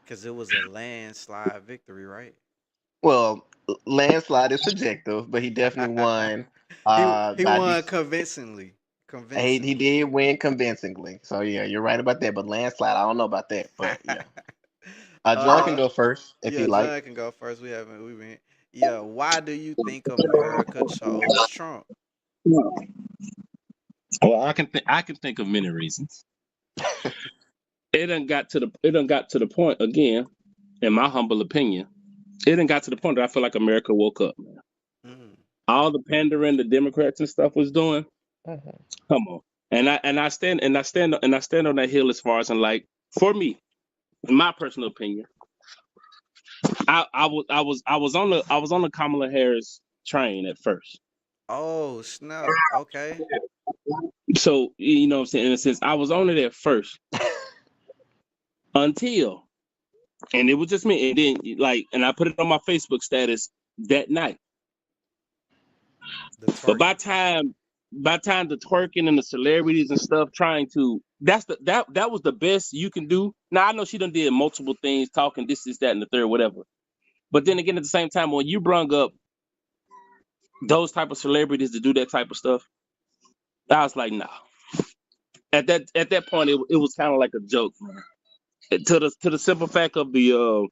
Because it was a landslide victory, right? Well, landslide is subjective, but he definitely won he by won this. convincingly. He Convincingly. did win convincingly. So yeah, you're right about that. But landslide, I don't know about that. But yeah. John can Uh, go first if he yeah, like. John can go first. We been. Yeah, why do you think America chose Trump? Well, I can think of many reasons. It done got to the point again, in my humble opinion. It done got to the point that I feel like America woke up. Mm, All the pandering the Democrats and stuff was doing. Mhm. Come on. I stand on that hill as far as, and like, for me, in my personal opinion, I was on the Kamala Harris train at first. oh snap! Okay. So you know what I'm saying, in a sense, I was on it at first until, and it was just me, and then like, and I put it on my Facebook status that night. The But twerking. by time the twerking and the celebrities and stuff trying to, that was the best you can do. Now I know she done did multiple things, talking this, that, and the third, whatever. But then again, at the same time, when you brung up those type of celebrities to do that type of stuff, I was like, nah. At that point, it was kind of like a joke, man. To the simple fact of the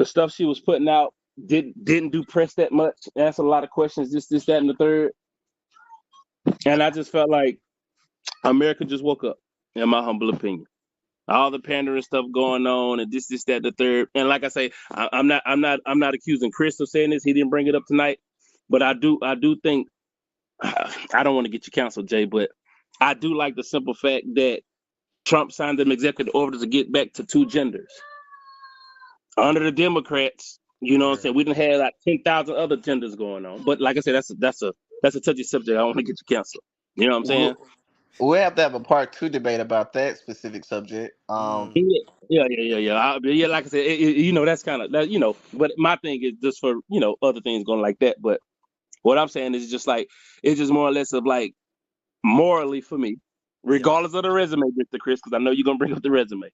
stuff she was putting out didn't do press that much, answered a lot of questions, this, that, and the third. And I just felt like America just woke up, in my humble opinion. All the pandering stuff going on, and this, that, and the third. And like I say, I'm not accusing Chris of saying this. He didn't bring it up tonight, but I do think, I don't want to get you canceled, Jay, but I do like the simple fact that Trump signed them executive orders to get back to two genders. Under the Democrats, you know what I'm Yeah. saying, we didn't have like 10,000 other genders going on. But like I said, that's a touchy subject. I don't want to get you canceled. You know what I'm saying? We'll have to have a part two debate about that specific subject. Mm, Yeah. Like I said, you know, that's kind of that. You know, but my thing is just for, you know, other things going like that. But what I'm saying is just like, it's just more or less of like, morally for me, yeah. regardless of the resume, Mr. Chris, because I know you're gonna bring up the resume.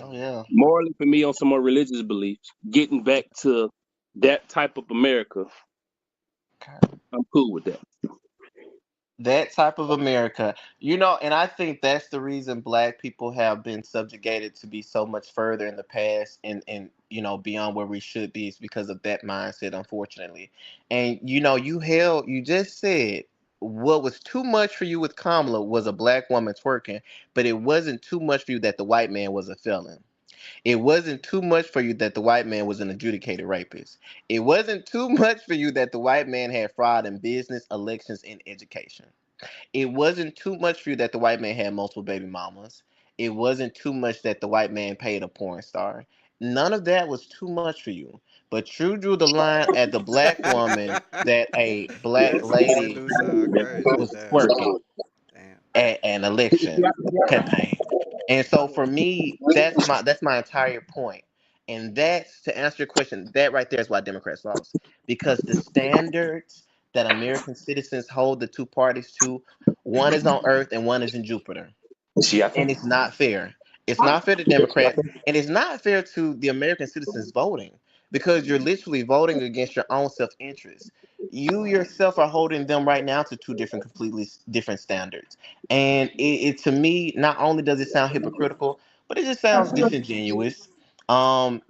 Oh Mm, yeah. Morally for me, on some more religious beliefs, getting back to that type of America, Okay. I'm cool with that. That type of America, and I think that's the reason Black people have been subjugated to be so much further in the past and beyond where we should be is because of that mindset, unfortunately. And you just said what was too much for you with Kamala was a Black woman twerking, but it wasn't too much for you that the white man was a felon. It wasn't too much for you that the white man was an adjudicated rapist. It wasn't too much for you that the white man had fraud in business, elections, and education. It wasn't too much for you that the white man had multiple baby mamas. It wasn't too much that the white man paid a porn star. None of that was too much for you. But you drew the line at the Black woman that a Black that lady do sound crazy. was Damn. twerking Damn. at an election campaign. And so for me, that's my entire point. And that's to answer your question, that right there is why Democrats lost. Because the standards that American citizens hold the two parties to, one is on earth and one is in Jupiter. See, I And think. it's not fair. It's not fair to Democrats, and it's not fair to the American citizens voting because you're literally voting against your own self interest. You yourself are holding them right now to two different, completely different standards. And to me, not only does it sound hypocritical, but it just sounds disingenuous. And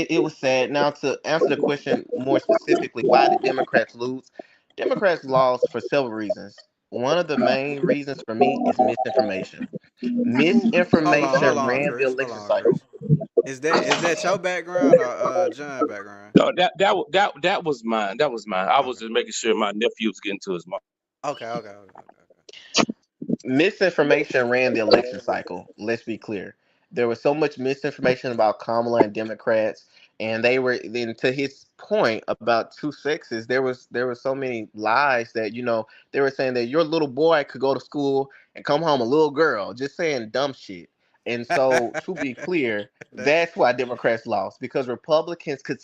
it was sad. Now, to answer the question more specifically, why did Democrats lose? Democrats lost for several reasons. One of the main reasons for me is misinformation. Hold Misinformation on, ran the Chris. Hold election on, Chris. cycle. Is that your background or John background? No, that was mine. That was mine. I was Okay. just making sure my nephew was getting to his mom. Okay. Misinformation ran the election cycle. Let's be clear. There was so much misinformation about Kamala and Democrats, and they were then to his point about two sexes. There was so many lies that they were saying that your little boy could go to school and come home a little girl, just saying dumb shit. And so, to be clear, That's that's why Democrats lost because Republicans could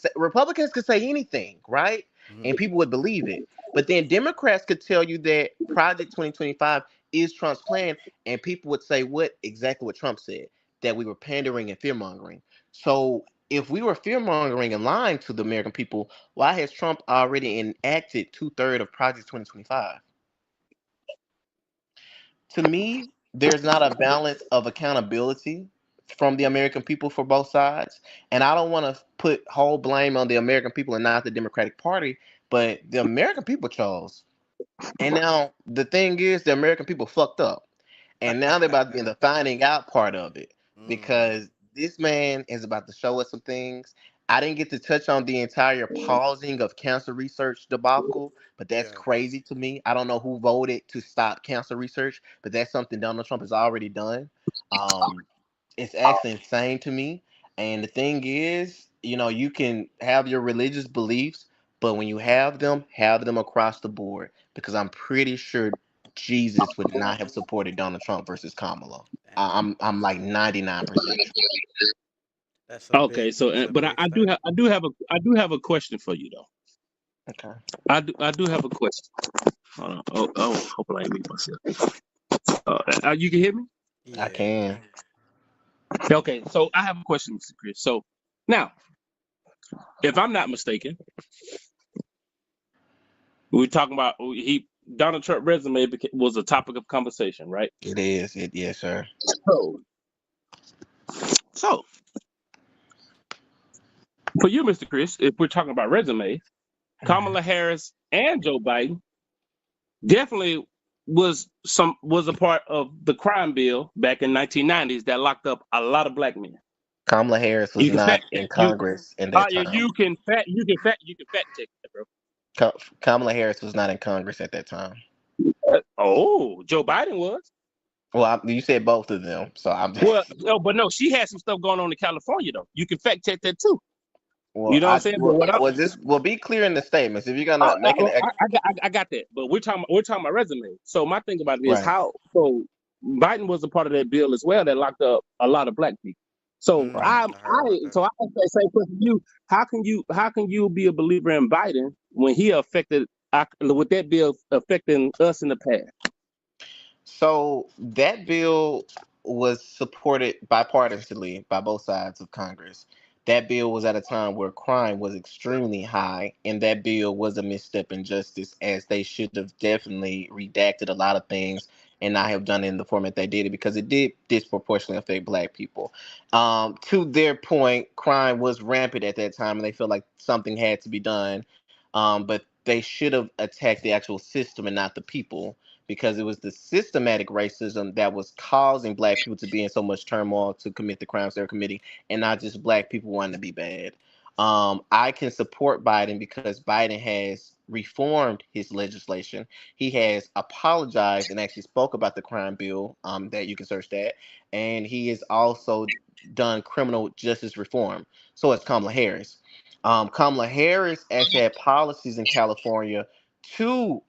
say anything, right? And mhm. people would believe it. But then Democrats could tell you that Project 2025 is Trump's plan, and people would say exactly what Trump said, that we were pandering and fear mongering. So if we were fear mongering and lying to the American people, why has Trump already enacted 2/3 of Project 2025? To me, there's not a balance of accountability from the American people for both sides. And I don't want to put whole blame on the American people and not the Democratic Party, but the American people chose. And now the thing is, the American people fucked up. And now they're about to be in the finding out part of it Mm, because this man is about to show us some things. I didn't get to touch on the entire pausing of cancer research debacle, but that's yeah. crazy to me. I don't know who voted to stop cancer research, but that's something Donald Trump has already done. Um, it's actually insane to me. And the thing is, you can have your religious beliefs, but when you have them across the board because I'm pretty sure Jesus would not have supported Donald Trump versus Kamala. Damn. I'm like 99% sure. Okay, so That's a but I, big I do have statement. I do have a question for you though. Okay. I do have a question. Hold on. Hopefully I ain't mute myself. You can hear me? I Yeah. can. Okay, so I have a question, Mr. Chris. So now, if I'm not mistaken, we're talking about Donald Trump resume was a topic of conversation, right? It is. Yes, sir. So, so for you, Mr. Chris, if we're talking about resume, Kamala Harris and Joe Biden definitely was a part of the crime bill back in 1990s that locked up a lot of black men. Kamala Harris was You can fact not in you Congress in that time. you can fact check that, bro. Kamala Harris was not in Congress at that time. Oh, Joe Biden was. Well, you said both of them, so I'm just. Well, no, but no, she had some stuff going on in California though. You can fact check that too. Well, You know what I'm saying? But what I'm, be clear in the statements. If you're gonna make an I got that. But we're talking about resume. So my thing about it is right, how so Biden was a part of that bill as well that locked up a lot of black people. So right. I heard about that. I ask that same question to you. How can you be a believer in Biden when he affected with that bill affecting us in the past? So that bill was supported bipartisanly by both sides of Congress. That bill was at a time where crime was extremely high, and that bill was a misstep in justice, as they should have definitely redacted a lot of things and not have done it in the format they did it because it did disproportionately affect black people. To their point, crime was rampant at that time, and they felt like something had to be done. But they should have attacked the actual system and not the people because it was the systematic racism that was causing black people to be in so much turmoil to commit the crimes they were committing, and not just black people wanting to be bad. I can support Biden because Biden has reformed his legislation. He has apologized and actually spoke about the crime bill, that you can search that, and he has also done criminal justice reform. So it's Kamala Harris. Kamala Harris actually had policies in California to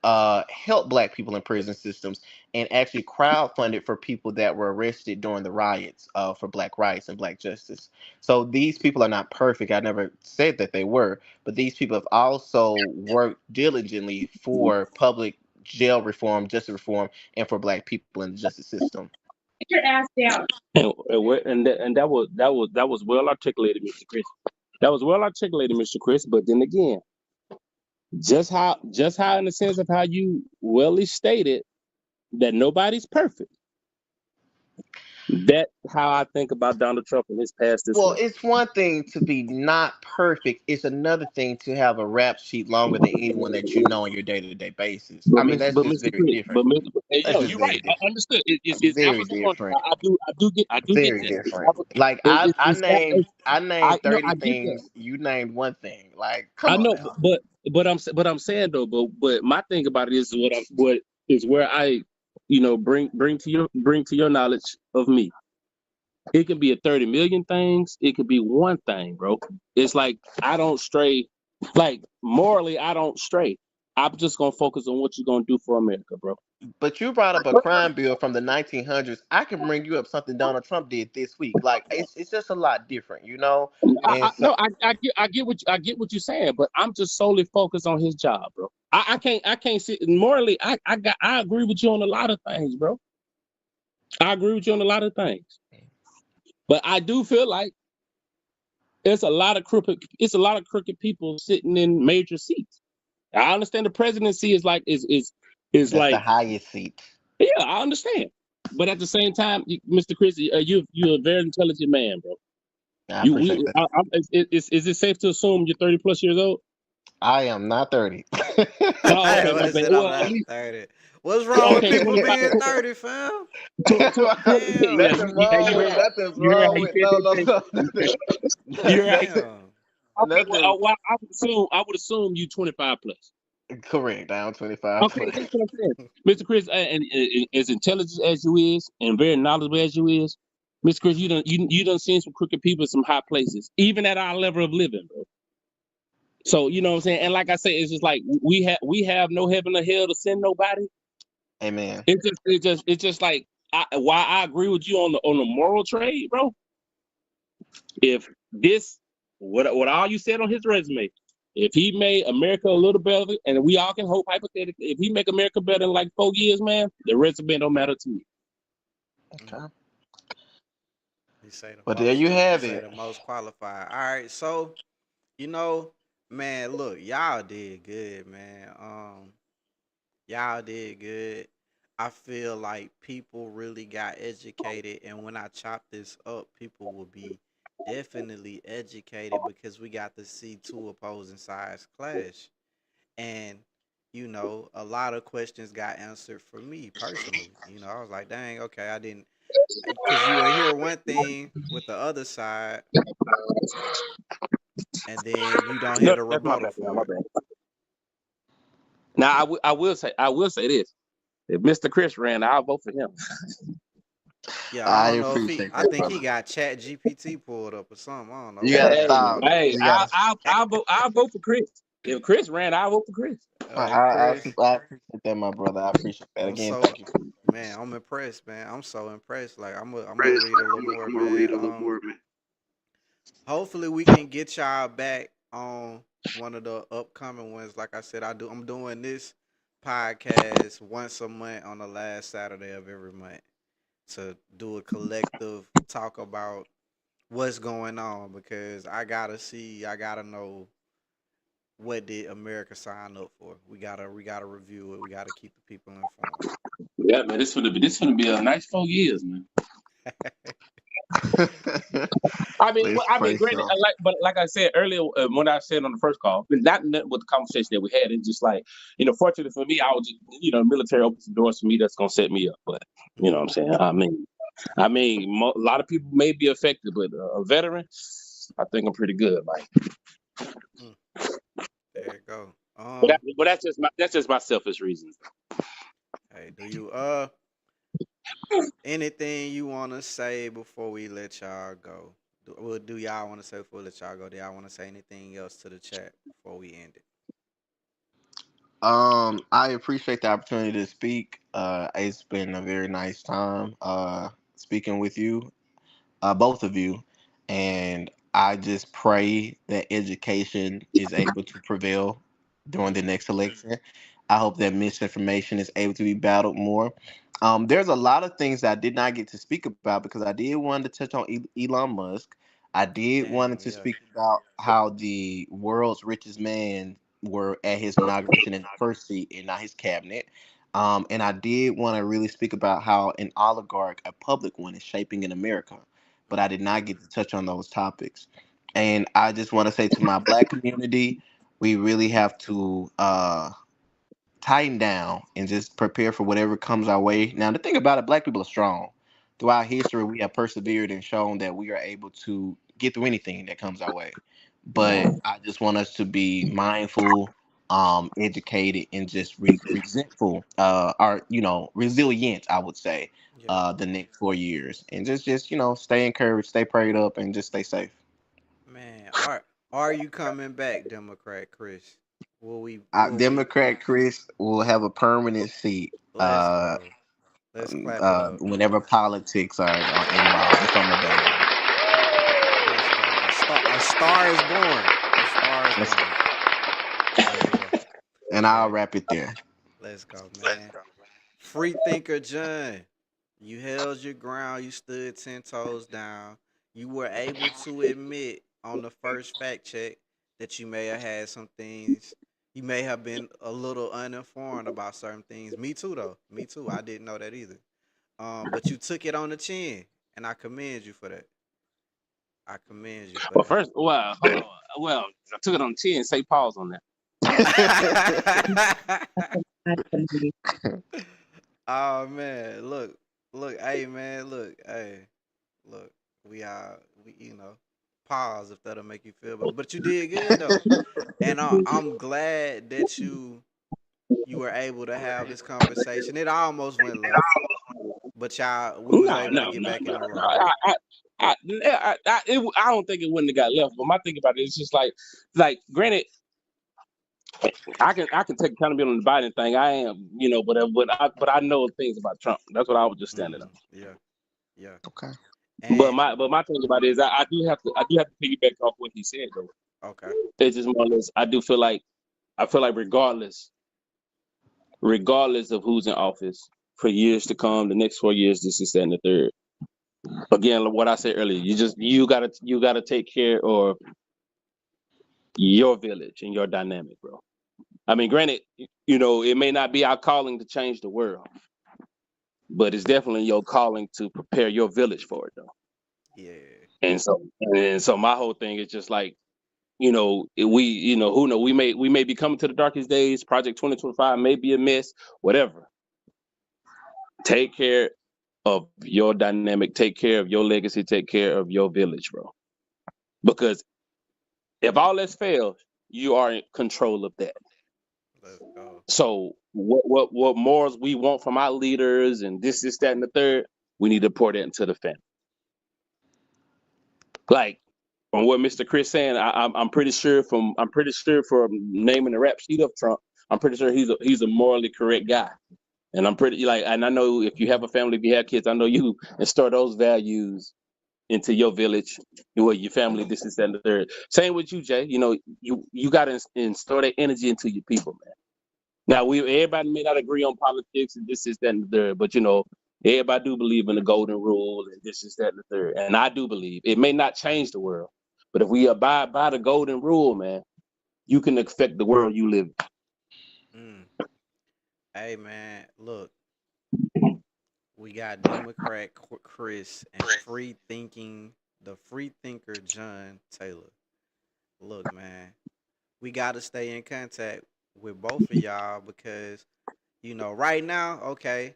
help black people in prison systems and actually crowdfunded for people that were arrested during the riots for black rights and black justice. So these people are not perfect. I never said that they were, but these people have also worked diligently for public jail reform, justice reform, and for black people in the justice system. Get your ass down. And that was well articulated, Mr. Chris. That was well articulated, Mr. Chris. But then again, just how in the sense of how you well stated that nobody's perfect. That's how I think about Donald Trump and his past as Well, well. it's one thing to be not perfect. It's another thing to have a rap sheet longer than anyone that you know on your day-to-day basis. I mean, that's But just Mr. very Chris, different. you That's know, just you're very right. I different. understood. It's Very apples and oranges. different. I do get Very that. different. Like I named I 30 get that. things. You named one thing. Like, come I on know, now. but I'm saying though, but my thing about it is what is where I bring to your knowledge of me. It can be a 30 million things. It could be one thing, bro. It's like I don't stray. Like morally, I don't stray. I'm just gonna focus on what you're gonna do for America, bro. But you brought up a crime bill from the 1900s. I can bring you up something Donald Trump did this week. Like it's just a lot different, you know. And so No, I get what you're saying, but I'm just solely focused on his job, bro. I can't sit morally. I agree with you on a lot of things, bro. I agree with you on a lot of things, but I do feel like it's a lot of crooked people sitting in major seats. I understand the presidency is like is that's the like highest seat. yeah, I understand. but at the same time, Mr. Chris, you're a very intelligent man, bro. I appreciate that. Is it safe to assume you're 30 plus years old? I am not 30. Oh, okay, my What is bad. it? I'm Well, at not least 30. What's wrong with okay, people 25. being 30, fam? Yeah, Damn. Nothing wrong you with heard, nothing's you heard how wrong he with said that, Jay? You heard how he said. Damn. Okay, nothing well, I would assume you 25 plus. correct. Down 25 Okay, plus. that's what I'm saying, Mr. Chris, and as intelligent as you is, and very knowledgeable as you is, Mr. Chris, you done seen some crooked people in some high places, even at our level of living, bro. So you know what I'm saying, and like I say, it's just like we have no heaven or hell to send nobody. Amen. It's just like why I agree with you on the moral trade, bro. If this what all you said on his resume, if he made America a little better, and we all can hope hypothetically, if he make America better in like 4 years, man, the resume don't matter to me. Okay. You say the But there most. you You have say it. the most qualified. All right, so you know, man, look, y'all did good, man. Y'all did good. I feel like people really got educated, and when I chop this up, people will be definitely educated because we got to see two opposing sides clash. And a lot of questions got answered for me personally. I was like, dang, okay, I didn't, because you will hear one thing with the other side, and then you don't hear No, the that's my rebuttal bad, my for it. bad. Now I will say this: if Mr. Chris ran, I'll vote for him. Yeah, I I don't know if appreciate I that, think brother. he got Chat GPT pulled up or something. I don't know You what he gotta Hey, got stop. going on. hey, You I, gotta. I, I'll vote. I'll vote for Chris. If Chris ran, I'll vote for Chris. Hey, Chris, I appreciate that, my brother. I appreciate that. I'm Again, so thank you. man, I'm impressed, man. I'm so impressed. Like I'm gonna read a little more, man. Hopefully we can get y'all back on one of the upcoming ones. Like I said, I'm doing this podcast once a month on the last Saturday of every month to do a collective talk about what's going on because I gotta know what did America sign up for. We gotta review it. We gotta keep the people informed. Yeah, man, this gonna be a nice 4 years, man. Let's pray Granted, so. like I said earlier, when I said on the first call, not with the conversation that we had, it's just like, fortunately for me, I was just, military opens the doors for me. That's gonna set me up. But you know what I'm saying. A lot of people may be affected, but a veteran, I think I'm pretty good. Like, Mm, there you go. but that's just my selfish reasons. Hey, do you anything you want to say before we let y'all go? Do y'all want to say before we let y'all go? Do y'all want to say anything else to the chat before we end it? I appreciate the opportunity to speak. It's been a very nice time speaking with you, both of you, and I just pray that education is able to prevail during the next election. I hope that misinformation is able to be battled more. There's a lot of things that I did not get to speak about because I did want to touch on Elon Musk. I did wanted Damn, to yeah. speak about how the world's richest man were at his inauguration in the first seat and not his cabinet. And I did want to really speak about how an oligarch, a public one, is shaping in America, but I Mm, did not get to touch on those topics. And I just want to say to my black community, we really have to tighten down and just prepare for whatever comes our way. Now, the thing about it, black people are strong. Throughout history, we have persevered and shown that we are able to get through anything that comes our way. But I just want us to be mindful, educated, and just resentful, or resilient. I would say, yeah. the next 4 years, and just stay encouraged, stay prayed up, and just stay safe. Man, are you coming back, Democrat Chris? Will we Democrat Chris will have a permanent seat. let's go. Let's clap it up. Whenever politics are involved, it's on the ballot. Let's go. A star is born. A star is Let's go. born. There you go. And I'll Man, wrap it there. let's go, man. Free thinker John. You held your ground. You stood 10 toes down. You were able to admit on the first fact check that you may have had some things. You may have been a little uninformed about certain things. Me too, though. Me too. I didn't know that either. But you took it on the chin, and I commend you for that. I commend you for Well, first, well, hold on. Well, I took it on 10. Say pause on that. that. Oh man, look, hey man, look. We pause if that'll make you feel better. But you did good though, and I'm glad that you were able to have this conversation. It almost went left, but we was No, able to no, get no, back in no, the no. room. I don't think it wouldn't have got left. But my thing about it is just like, granted, I can take accountability on the Biden thing. I am, but I know things about Trump. That's what I was just standing on. Yeah, yeah. Okay. But And my thing about it is I do have to piggyback off what he said though. okay, It's just more or less I feel like regardless of who's in office for years to come, the next 4 years, this is that and the third. Again, what I said earlier, you gotta take care of your village and your dynamic, bro. I mean, granted, it may not be our calling to change the world, but it's definitely your calling to prepare your village for it, though. yeah. And so my whole thing is just like, who know, we may be coming to the darkest days. Project 2025 may be a mess, whatever. Take care of your dynamic, take care of your legacy, take care of your village, bro. Because if all else fails, you are in control of that. Let's go. So what morals we want from our leaders and this, that, and the third, we need to pour that into the family. Like from what Mr. Chris saying, I'm pretty sure from naming the rap sheet of Trump, I'm pretty sure he's a morally correct guy. And I'm pretty and I know if you have a family, if you have kids, I know you instill those values into your village, your family, this, that, and the third. Same with you, Jay. You gotta instill that energy into your people, man. Now everybody may not agree on politics and this, that, and the third, but everybody do believe in the golden rule and this, that, and the third. And I do believe it may not change the world, but if we abide by the golden rule, man, you can affect the world you live Mm. Hey man, look, we got Democrat Chris and the free thinker John Taylor. Look, man, we got to stay in contact with both of y'all because right now, okay,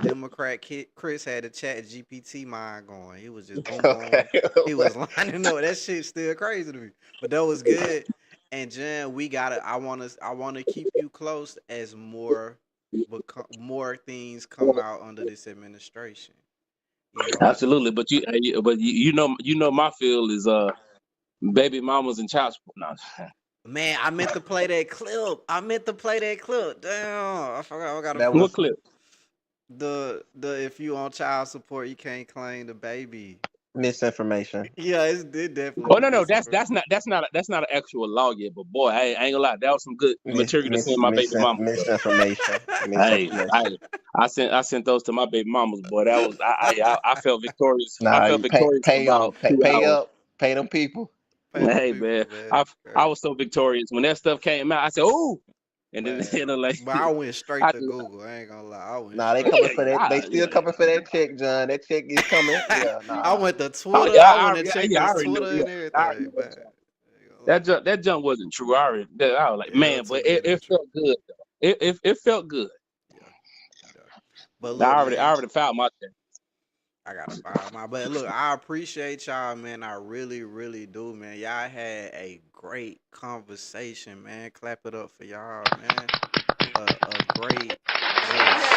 Democrat Chris had a chat GPT mind going. He was just boom boom. Okay. He was lining up. That shit's still crazy to me, but that was good. And Jen, we gotta. I wanna keep you close as more things come out under this administration. Absolutely, but my field is baby mamas and child support. No. Man, I meant to play that clip. Damn, I forgot. I gotta That find What was clip? the if you on child support, you can't claim the baby. misinformation. Yeah, it definitely Oh was no, that's misinformation. not an actual law yet. But boy, hey, I ain't gonna lie, that was some good material to send my baby mama. Misinformation. Hey, Misinformation. I sent those to my baby mamas, boy. That was I felt victorious. I Nah, felt you pay victorious for pay about on pay, 2 pay hours. up, pay them people. Pay them Hey people, man, man. I Crazy. was so victorious when that stuff came out. I said, "Ooh," and then Man. like But I went straight I to just Google. I ain't gonna lie. I went Nah, they straight coming to for that. They Google. still coming for that check, John. That check is coming. Yeah, I nah. went to oh Twitter. yeah, I went and checked I his already knew. Twitter Yeah, and I already everything, knew man. I ain't gonna lie. that junk wasn't true. I was like, Yeah, it man, was too but good to be it true. felt good. Though. It felt good. Yeah, yeah. But I look, man. already found my check. I gotta find my. But look, I appreciate y'all, man. I really, really do, man. Y'all had a great conversation, man. Clap it up for y'all, man. A great, just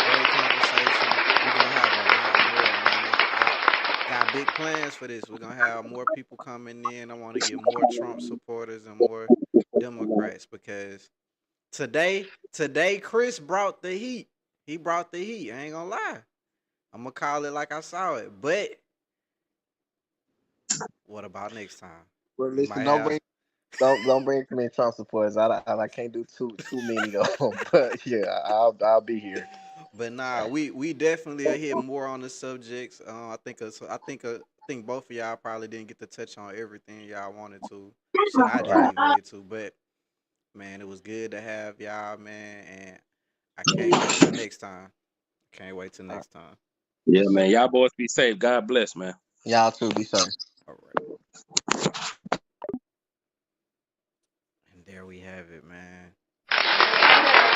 great conversation. We're gonna have a lot more, man. I got big plans for this. We're gonna have more people coming in. I want to get more Trump supporters and more Democrats because today, Chris brought the heat. He brought the heat. I ain't gonna lie. I'm gonna call it like I saw it. But what about next time? Well, We listen, might have. don't bring too many Trump supporters. I can't do too many of them. But yeah, I'll be here. But nah, we definitely are hit more on the subjects. I think both of y'all probably didn't get to touch on everything y'all wanted to. Shit, I didn't Right. even get to. But man, it was good to have y'all, man. And I can't wait till next time. Can't wait till Uh, next time. Yeah, man. Y'all boys be safe. God bless, man. y'all too. Be safe. All right. And there we have it, man. There we have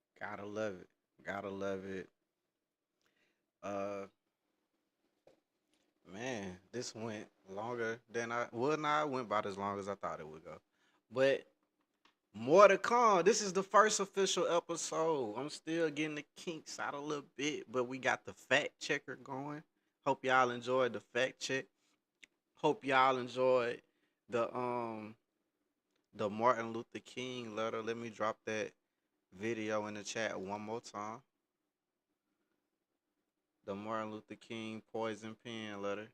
it. Gotta love it. Gotta love it. Uh, man, this went longer than it went about as long as I thought it would go. But more to come. This is the first official episode. I'm still getting the kinks out a little bit, but we got the fact checker going. Hope y'all enjoyed the fact check. Hope y'all enjoyed the the Martin Luther King letter. Let me drop that video in the chat one more time. The Martin Luther King poison pen letter.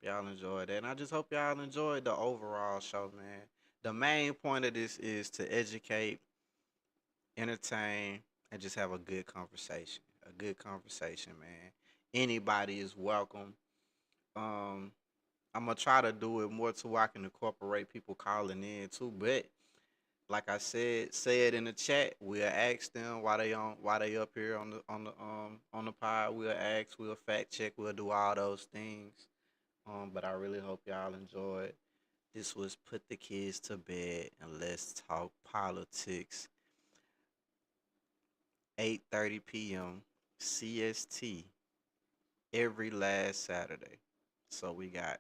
Y'all enjoyed that. And I just hope y'all enjoyed the overall show, man. The main point of this is to educate, entertain, and just have a good conversation. A good conversation, man. Anybody is welcome. Um, I'm gonna try to do it more to where I can incorporate people calling in too. But like I said, say it in the chat. We'll ask them why they up here on the pod. We'll ask, we'll fact check, we'll do all those things. But I really hope y'all enjoyed. This was Put the Kids to Bed and Let's Talk Politics. 8:30 p.m. CST every last Saturday. So we got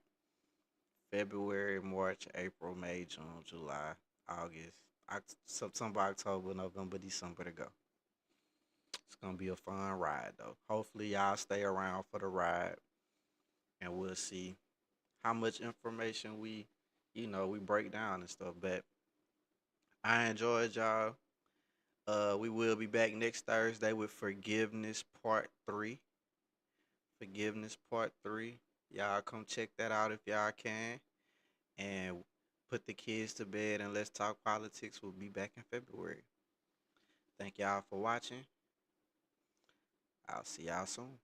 February, March, April, May, June, July, August, September, October, November, December to go. It's gonna be a fun ride though. Hopefully y'all stay around for the ride and we'll see how much information we break down and stuff. But I enjoyed y'all. We will be back next Thursday with Forgiveness Part 3. Forgiveness Part 3. Y'all come check that out if y'all can. And Put the Kids to Bed and Let's Talk Politics will be back in February. Thank y'all for watching. I'll see y'all soon.